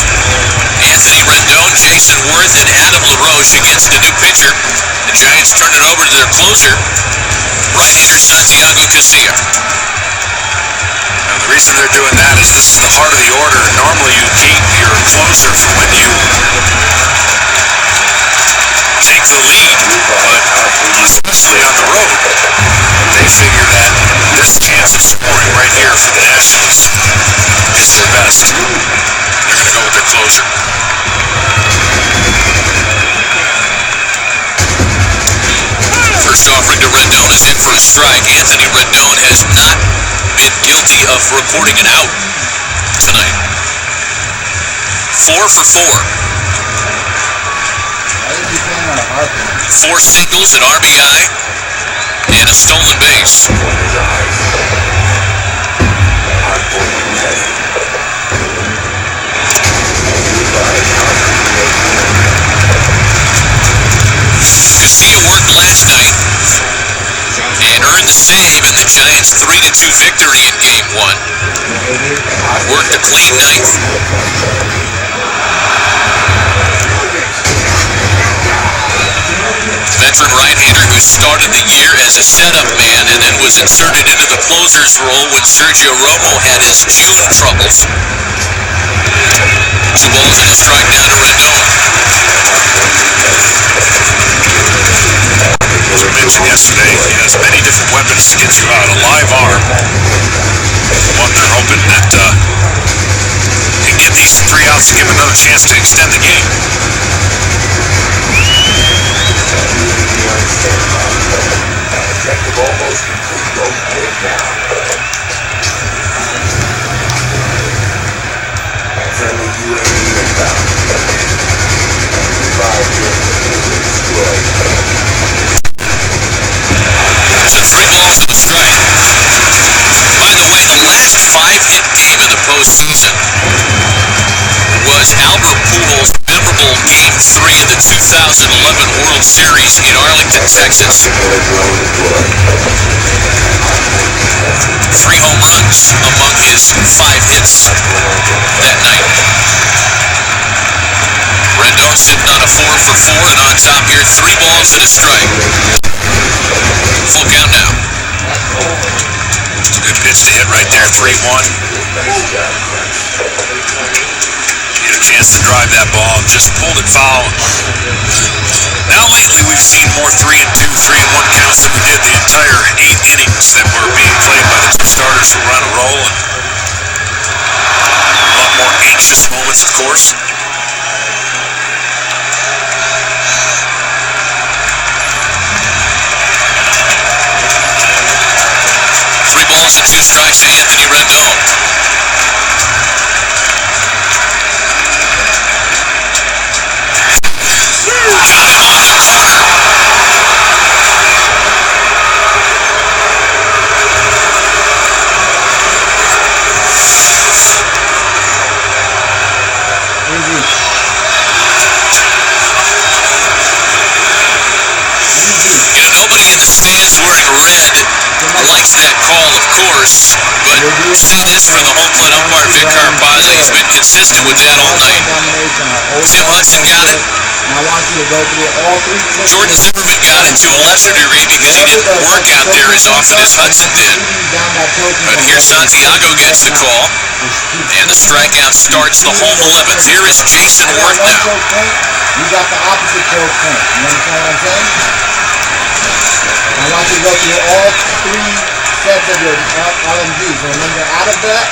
S3: Anthony Rendon, Jason Worth, and Adam LaRoche against a new pitcher. The Giants turn it over to their closer, right-hander Santiago Casilla.
S1: And the reason they're doing that is this is the heart of the order. Normally you keep your closer for when you take the lead, but especially on the road, they figure that this chance of scoring right here for the Nationals is their best. They're going to go with their closer.
S3: First offering to Rendon is in for a strike. Anthony Rendon has not been guilty of recording an out tonight. 4 for 4. 4 singles, an RBI, and a stolen base. Casilla worked last night and earned the save in the Giants' 3-2 victory in Game 1. Worked a clean ninth. Veteran right-hander who started the year as a setup man and then was inserted into the closer's role when Sergio Romo had his June troubles. 2 balls and a strike now to Rendon.
S1: As we mentioned yesterday, he has many different weapons to get you out. A live arm, one they're hoping that can get these 3 outs to give him another chance to extend the game.
S6: Objective almost complete. Go big now. Friendly UAV inbound. 5 destroyed.
S3: There's a 3 balls and a strike. By the way, the last 5-hit game in the postseason was Albert Pujols' memorable Game 3 of the 2011 World Series in Arlington, Texas. 3 home runs among his 5 hits that night. Rendon sitting on a 4 for 4 and on top here, 3 balls and a strike. Full count now.
S1: It's a good pitch to hit right there, 3-1. He had a chance to drive that ball and just pulled it foul. Now lately we've seen more 3-2, 3-1 counts than we did the entire 8 innings that were being played by the 2 starters who were on a roll. A lot more anxious moments, of course.
S3: Balls and 2 strikes to Anthony Rendon. Got him on the corner. You know, nobody in the stands wearing red likes that call, of course, but see this from the home plate umpire, Vic Carpazzi. He's been consistent with that all night. Tim Hudson got it. Jordan Zimmerman got it to a lesser degree because he didn't work out there as often as Hudson did. But here Santiago gets the call, and the strikeout starts the home 11th. Here is Jason Worth now.
S2: You got the opposite choke point. You understand what I'm saying? I want you to go through all 3 sets of your LMGs. And when you're out of that,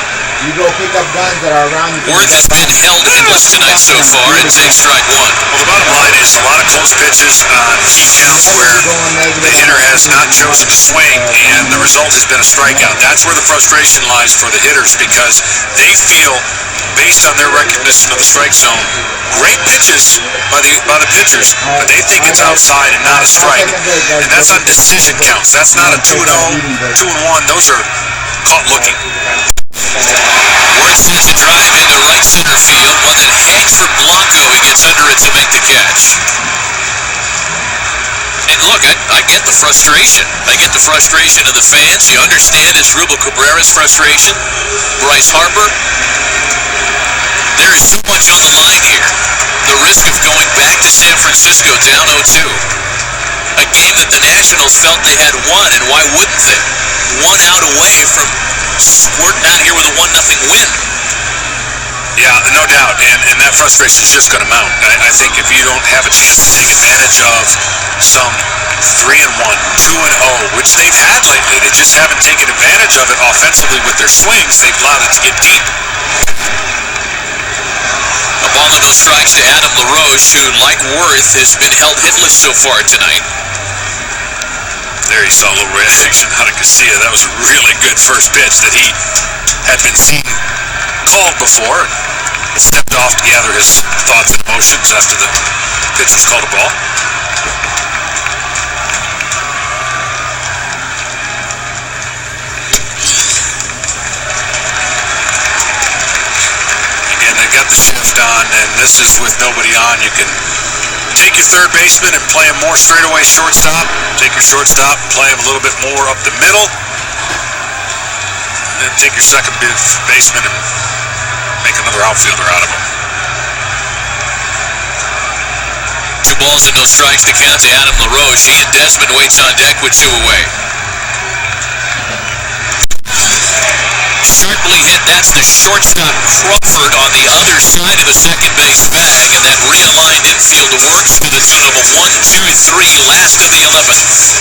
S2: you go pick up guns that are around you.
S3: Worth has been held hitless tonight so far and takes strike 1.
S1: Well, the bottom line is a lot of close pitches on key counts where the hitter has not chosen to swing, and the result has been a strikeout. That's where the frustration lies for the hitters because they feel, based on their recognition of the strike zone, great pitches by the pitchers, but they think it's outside and not a strike. And that's on decision counts. That's not a 2-0, 2-1. Those are caught looking.
S3: Worth sends a drive into right center field, one that hangs for Blanco. He gets under it to make the catch. And look, I get the frustration. I get the frustration of the fans. You understand Asdrubal Cabrera's frustration. Bryce Harper. There is too much on the line here. The risk of going back to San Francisco down 0-2. A game that the Nationals felt they had won, and why wouldn't they? 1 out away from squirting out here with a 1-0 win.
S5: Yeah, no doubt, and that frustration is just going to mount. I think if you don't have a chance to take advantage of some 3-1, 2-0, which they've had lately, they just haven't taken advantage of it offensively with their swings. They've allowed it to get deep.
S3: A ball and no strikes to Adam LaRoche, who, like Worth, has been held hitless so far tonight.
S5: There you saw a little reaction out of Casilla. That was a really good first pitch that he had been seen called before. Stepped off to gather his thoughts and emotions after the pitch was called a ball. Again, they got the shift on, and this is with nobody on. You can take your third baseman and play him more straightaway shortstop. Take your shortstop and play him a little bit more up the middle. And then take your second baseman and make another outfielder out of him.
S3: 2 balls and no strikes to count to Adam LaRoche. Ian Desmond waits on deck with 2 away. Sharply hit, that's the shortstop Crawford on the other side of the second base bag, and that realigned infield works to the tune of a 1-2-3, last of the 11th.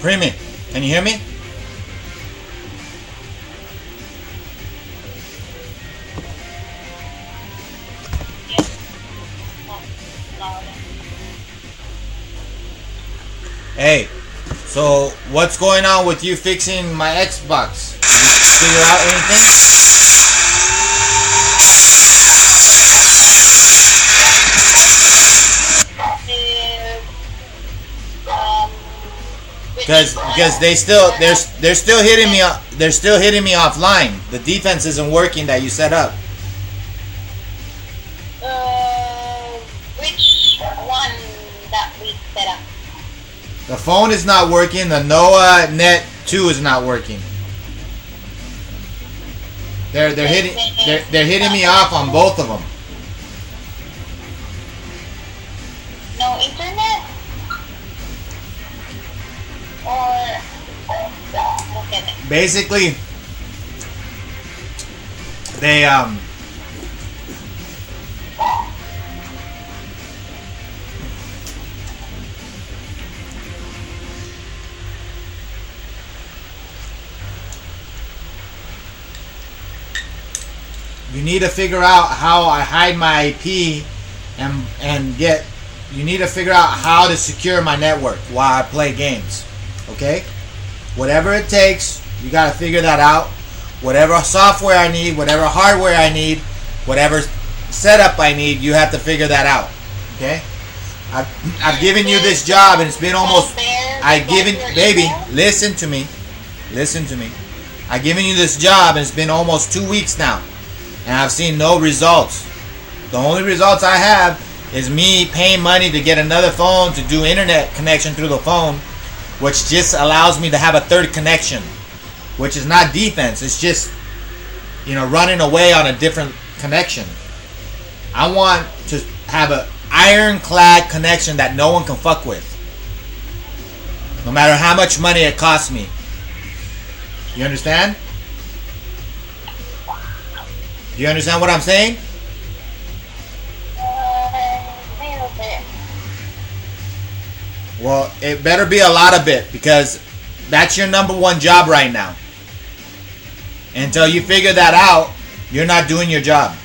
S2: Creamy, can you hear me? Hey, so what's going on with you fixing my Xbox? Did you figure out anything? Because they're still hitting me. They're still hitting me offline. The defense isn't working that you set up.
S12: Which one that we set up?
S2: The phone is not working. The NOAA Net 2 is not working. They're hitting me off on both of them.
S12: No internet? Or
S2: basically they you need to figure out how I hide my IP and get you need to figure out how to secure my network while I play games. Okay? Whatever it takes, you got to figure that out. Whatever software I need, whatever hardware I need, whatever setup I need, you have to figure that out. Okay? I've given you this job and it's been almost, baby, listen to me. I've given you this job and it's been almost 2 weeks now. And I've seen no results. The only results I have is me paying money to get another phone to do internet connection through the phone, which just allows me to have a third connection, which is not defense. It's just, running away on a different connection. I want to have an ironclad connection that no one can fuck with, no matter how much money it costs me. You understand? Do you understand what I'm saying? Well, it better be a lot of it, because that's your number one job right now. Until you figure that out, you're not doing your job.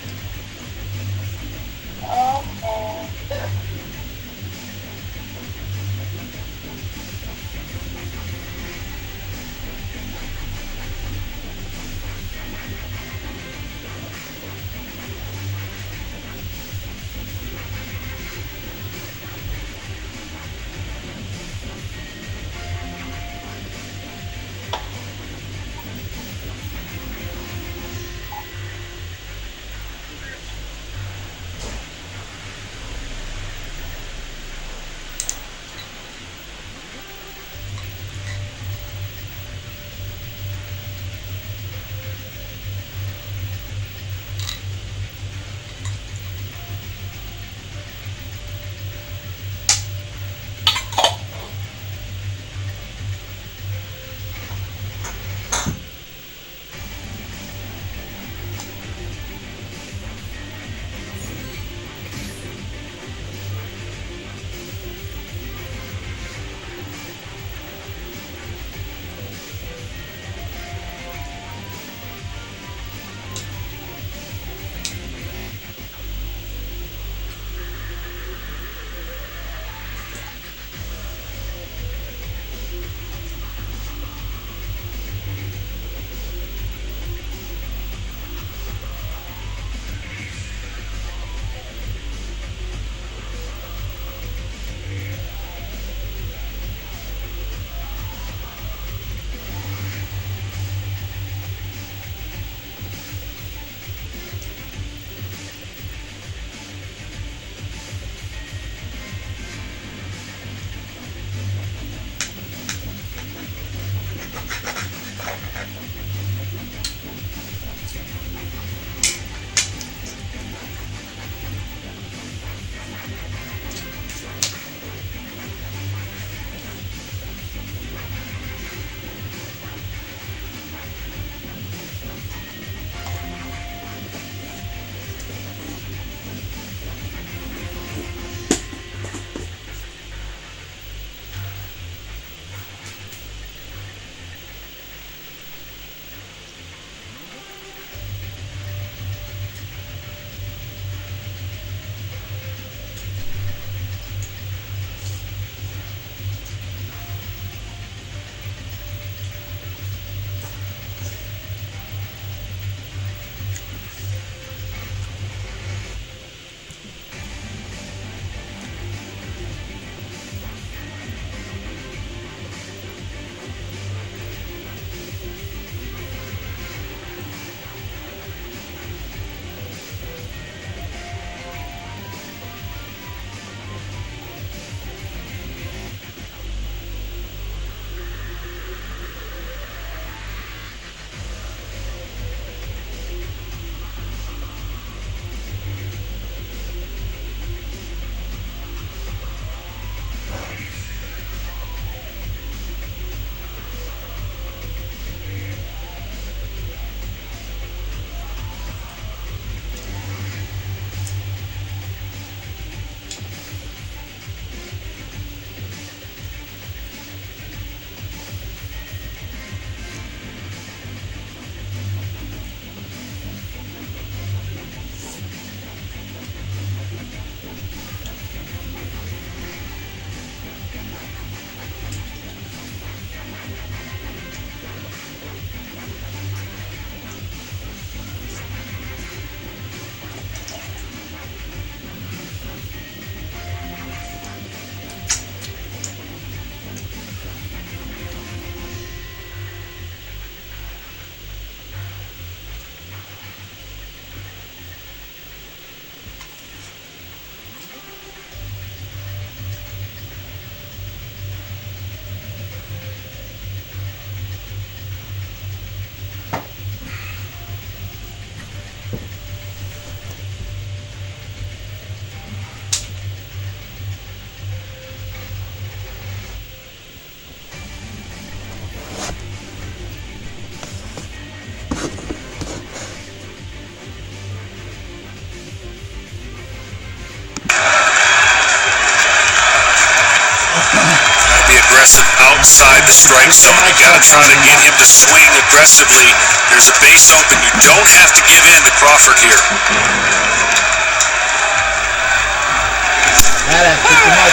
S1: outside the strike zone. You got to try to get him to swing aggressively. There's a base open. You don't have to give in to Crawford here.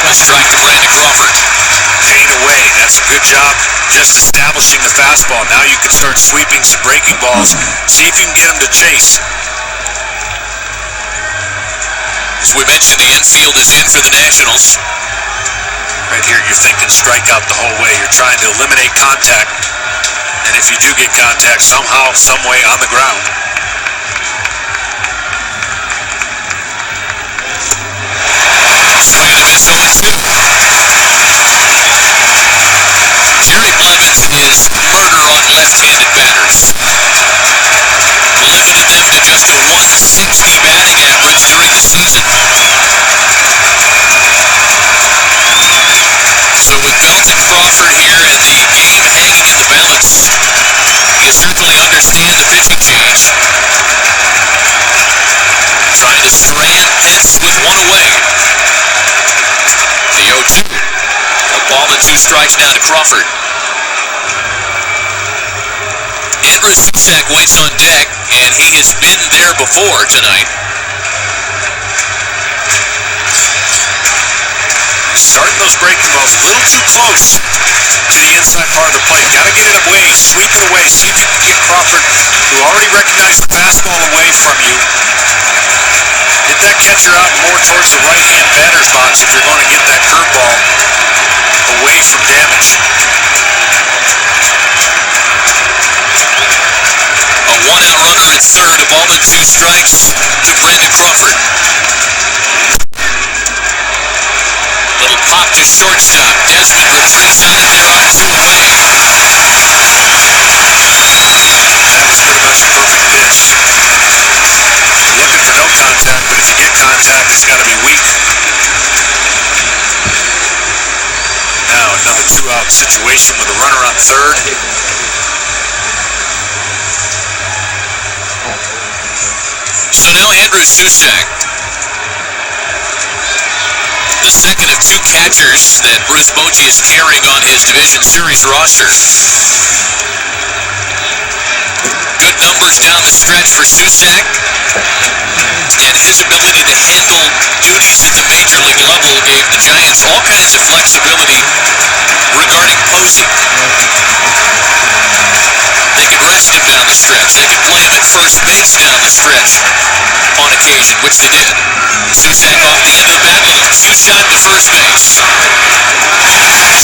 S3: A strike to Brandon Crawford.
S1: Pain away. That's a good job just establishing the fastball. Now you can start sweeping some breaking balls. See if you can get him to chase.
S3: As we mentioned, the infield is in for the Nationals.
S1: Right here, you're thinking strikeout the whole way. You're trying to eliminate contact. And if you do get contact, somehow, some way on the ground.
S3: Swing and a miss, 0-2. Jerry Blevins is murder on left-handed batters. Limited them to just a 160 batting average during the season. So with Dalton Crawford here and the game hanging in the balance, you certainly understand the pitching change. Trying to strand this with one away. The 0-2. A ball and 2 strikes now to Crawford. Andrew Sushak waits on deck, and he has been there before tonight.
S1: Starting those breaking balls a little too close to the inside part of the plate. Got to get it away, sweep it away, see if you can get Crawford, who already recognized the fastball, away from you. Get that catcher out more towards the right-hand batter's box if you're going to get that curveball away from damage.
S3: A 1-out runner at third, a ball and 2 strikes to Brandon Crawford. Little pop to shortstop. Desmond will freeze on it. They're off 2 away.
S1: That was pretty much a perfect pitch. You're looking for no contact, but if you get contact, it's got to be weak. Now another 2-out situation with a runner on third.
S3: So now Andrew Sushak, the second of 2 catchers that Bruce Bochy is carrying on his Division Series roster. Good numbers down the stretch for Sushak, and his ability to handle duties at the major league level gave the Giants all kinds of flexibility regarding Posey. They could rest him down the stretch. They could play him at first base down the stretch on occasion, which they did. Sushak off the end of the bat with a 2-shot to first base.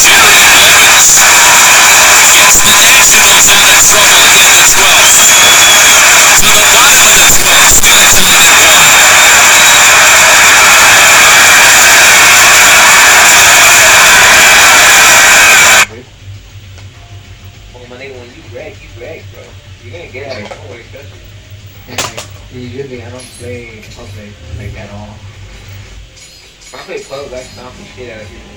S3: Jerry Blevins gets the Nationals on a troubled week as well. To the bottom of the 12th, Twins leading 1.
S11: Well, my nigga, when you wreck, bro. You're gonna get out of nowhere, especially. And like, usually I don't play public like at all. When I play club, I stomp the shit out of people.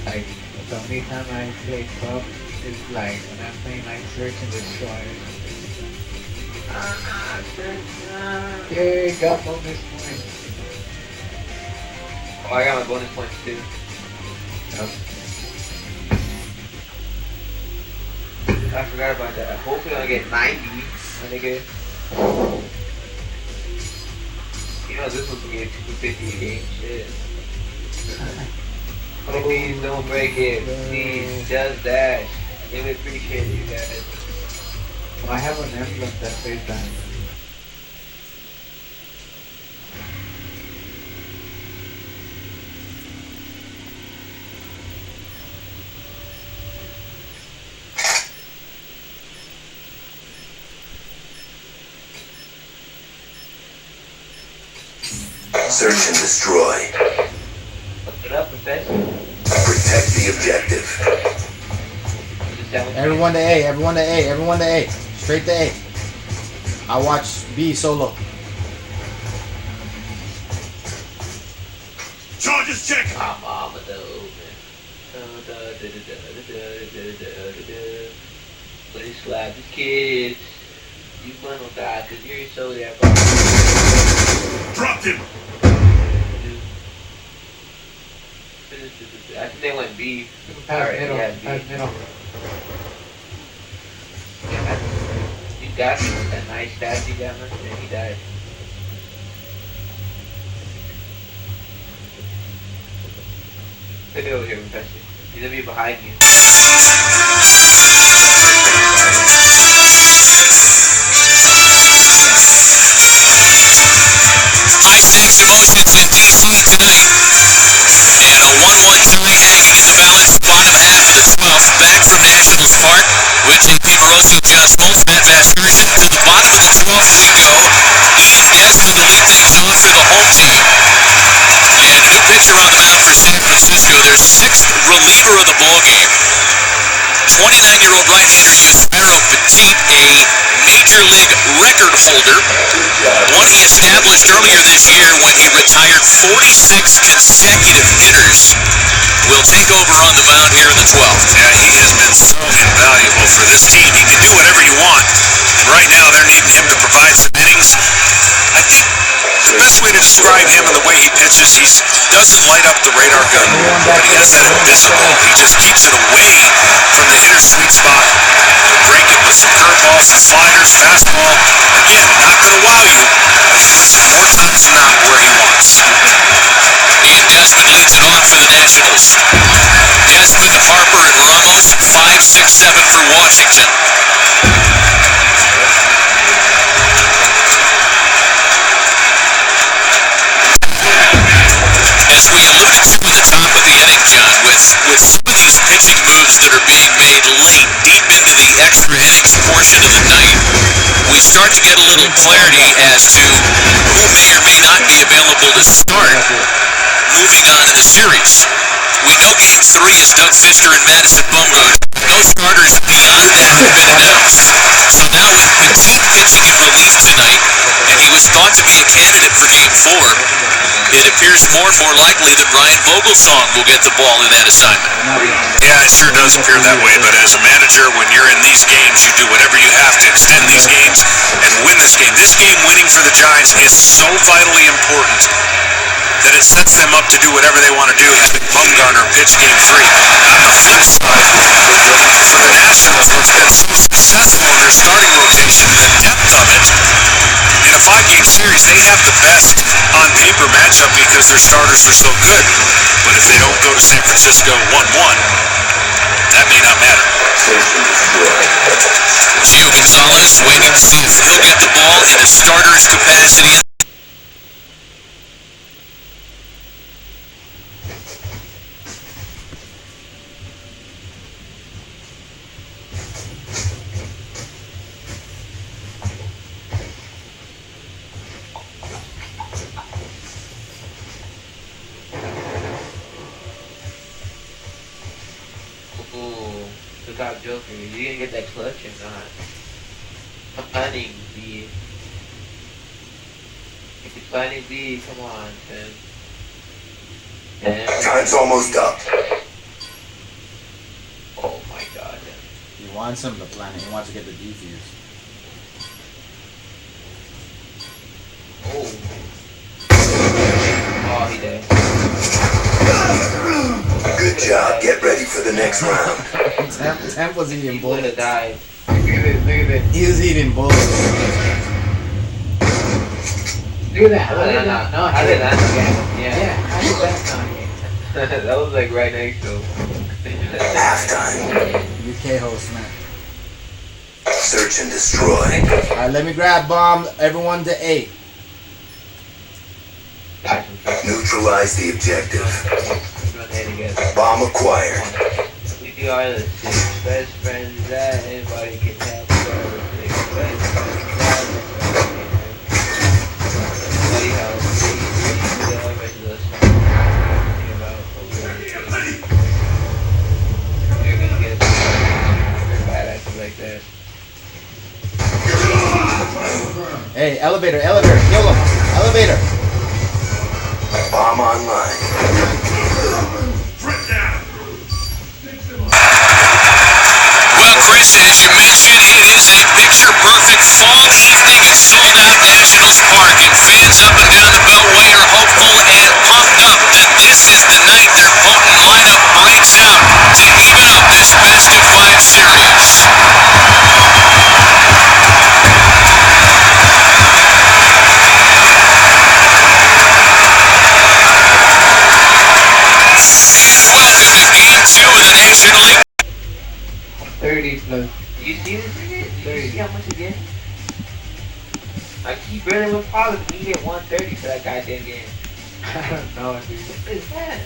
S11: Like, the only time I play club is like when I'm playing like Search and Destroy. Yay, got bonus points. Oh, I got my bonus points too. Yep. I forgot about that. Hopefully I'll get 90, my nigga. You know this one's gonna get 250 a game. Shit. Please don't break it. Please, just that. Really appreciate you guys.
S9: Well, I have an emblem that says that.
S6: Search and destroy.
S11: What up, Professor?
S6: Protect the objective.
S2: Everyone to A, everyone to A, everyone to A. Straight to A. I watch B solo.
S10: Charges check.
S11: I'm off of Please slap the kids. You gonna die because you're so damn.
S10: Dropped him.
S11: I They went B.
S2: Pass
S11: Alright,
S2: middle.
S11: yeah, B.
S2: Pass middle.
S11: Yeah, man. You got me with that nice stat you got, man. And he died. Get over here, Professor. He's gonna be behind you.
S3: High stakes emotions in DC tonight. And a 1-1 tie hanging in the balance, bottom half of the 12th, back from Nationals Park, with JP Morosi, John Smoltz, Matt Vasgersian. To the bottom of the 12th we go. Ian Desmond to lead things off for the home team. And a new pitcher on the mound for San Francisco, their 6th reliever of the ballgame. 29-year-old right-hander Yusmeiro Petit, a Major League record holder, one he established earlier this year when he retired 46 consecutive hitters, will take over on the mound here in the 12th.
S1: Yeah, he has been so invaluable for this team. He can do whatever you want, and right now they're needing him to provide some innings. The best way to describe him and the way he pitches, he doesn't light up the radar gun, but he has that invisible. He just keeps it away from the hitter's sweet spot. He'll break it with some curveballs, some sliders, fastball. Again, not going to wow you, but he puts more times than not where he wants.
S3: Ian Desmond leads it off for the Nationals. Desmond, Harper, and Ramos, 5, 6, 7 for Washington. As we alluded to at the top of the inning, John, with some of these pitching moves that are being made late, deep into the extra innings portion of the night, we start to get a little clarity as to who may or may not be available to start moving on in the series. We know Game 3 is Doug Fister and Madison Bumgarner. No starters beyond that have been announced. So now with Petit pitching in relief tonight, and he was thought to be a candidate for Game 4, it appears more and more likely that Ryan Vogelsong will get the ball in that assignment.
S1: Yeah, it sure does appear that way, but as a manager, when you're in these games, you do whatever you have to extend these games and win this game. This game winning for the Giants is so vitally important that it sets them up to do whatever they want to do. Having Bumgarner pitch Game 3. On the flip side, for the Nationals, what's been so successful in their starting rotation and the depth of it, in a 5-game series, they have the best on paper matchup because their starters are so good. But if they don't go to San Francisco 1-1, that may not matter.
S3: Gio Gonzalez waiting to see if he'll get the ball in a starter's capacity.
S11: Top Joker, you gonna get that clutch or not? I'm planning B. If you're planning B, come on, man.
S6: Time's almost up.
S11: Oh my god.
S2: He wants him to plan it. He wants to get the defuse.
S11: Oh. Oh, he did.
S6: Good job. Get ready for the next round.
S2: Temp was eating
S11: He would have
S2: bullets.
S11: died.
S2: Look at this. He was eating bullets.
S11: Look at that. How did that? No, how did that not get him? Yeah. How did that not get him? That was like right next to him.
S6: Halftime.
S2: UK host, man.
S6: Search and destroy.
S2: Alright, let me grab bomb. Everyone to 8.
S6: Neutralize the objective.
S11: Run there together.
S6: Bomb acquired.
S11: We are the 6 best friends that anybody can have. We are the 6 best friends that anybody can have. Buddy, how we love it, the song about what we're gonna do. You're gonna get badasses like that.
S2: Hey, elevator, elevator. Kill him. Elevator.
S6: Bomb online.
S3: Well, Chris, as you mentioned, it is a picture-perfect fall evening at sold-out Nationals Park, and fans up and down the Beltway are hopeful and pumped up that this is the night their potent lineup brings
S11: crazy how much you get? Like, he barely went positive, and he hit 130 for that goddamn game.
S2: I don't know, dude.
S11: What is that?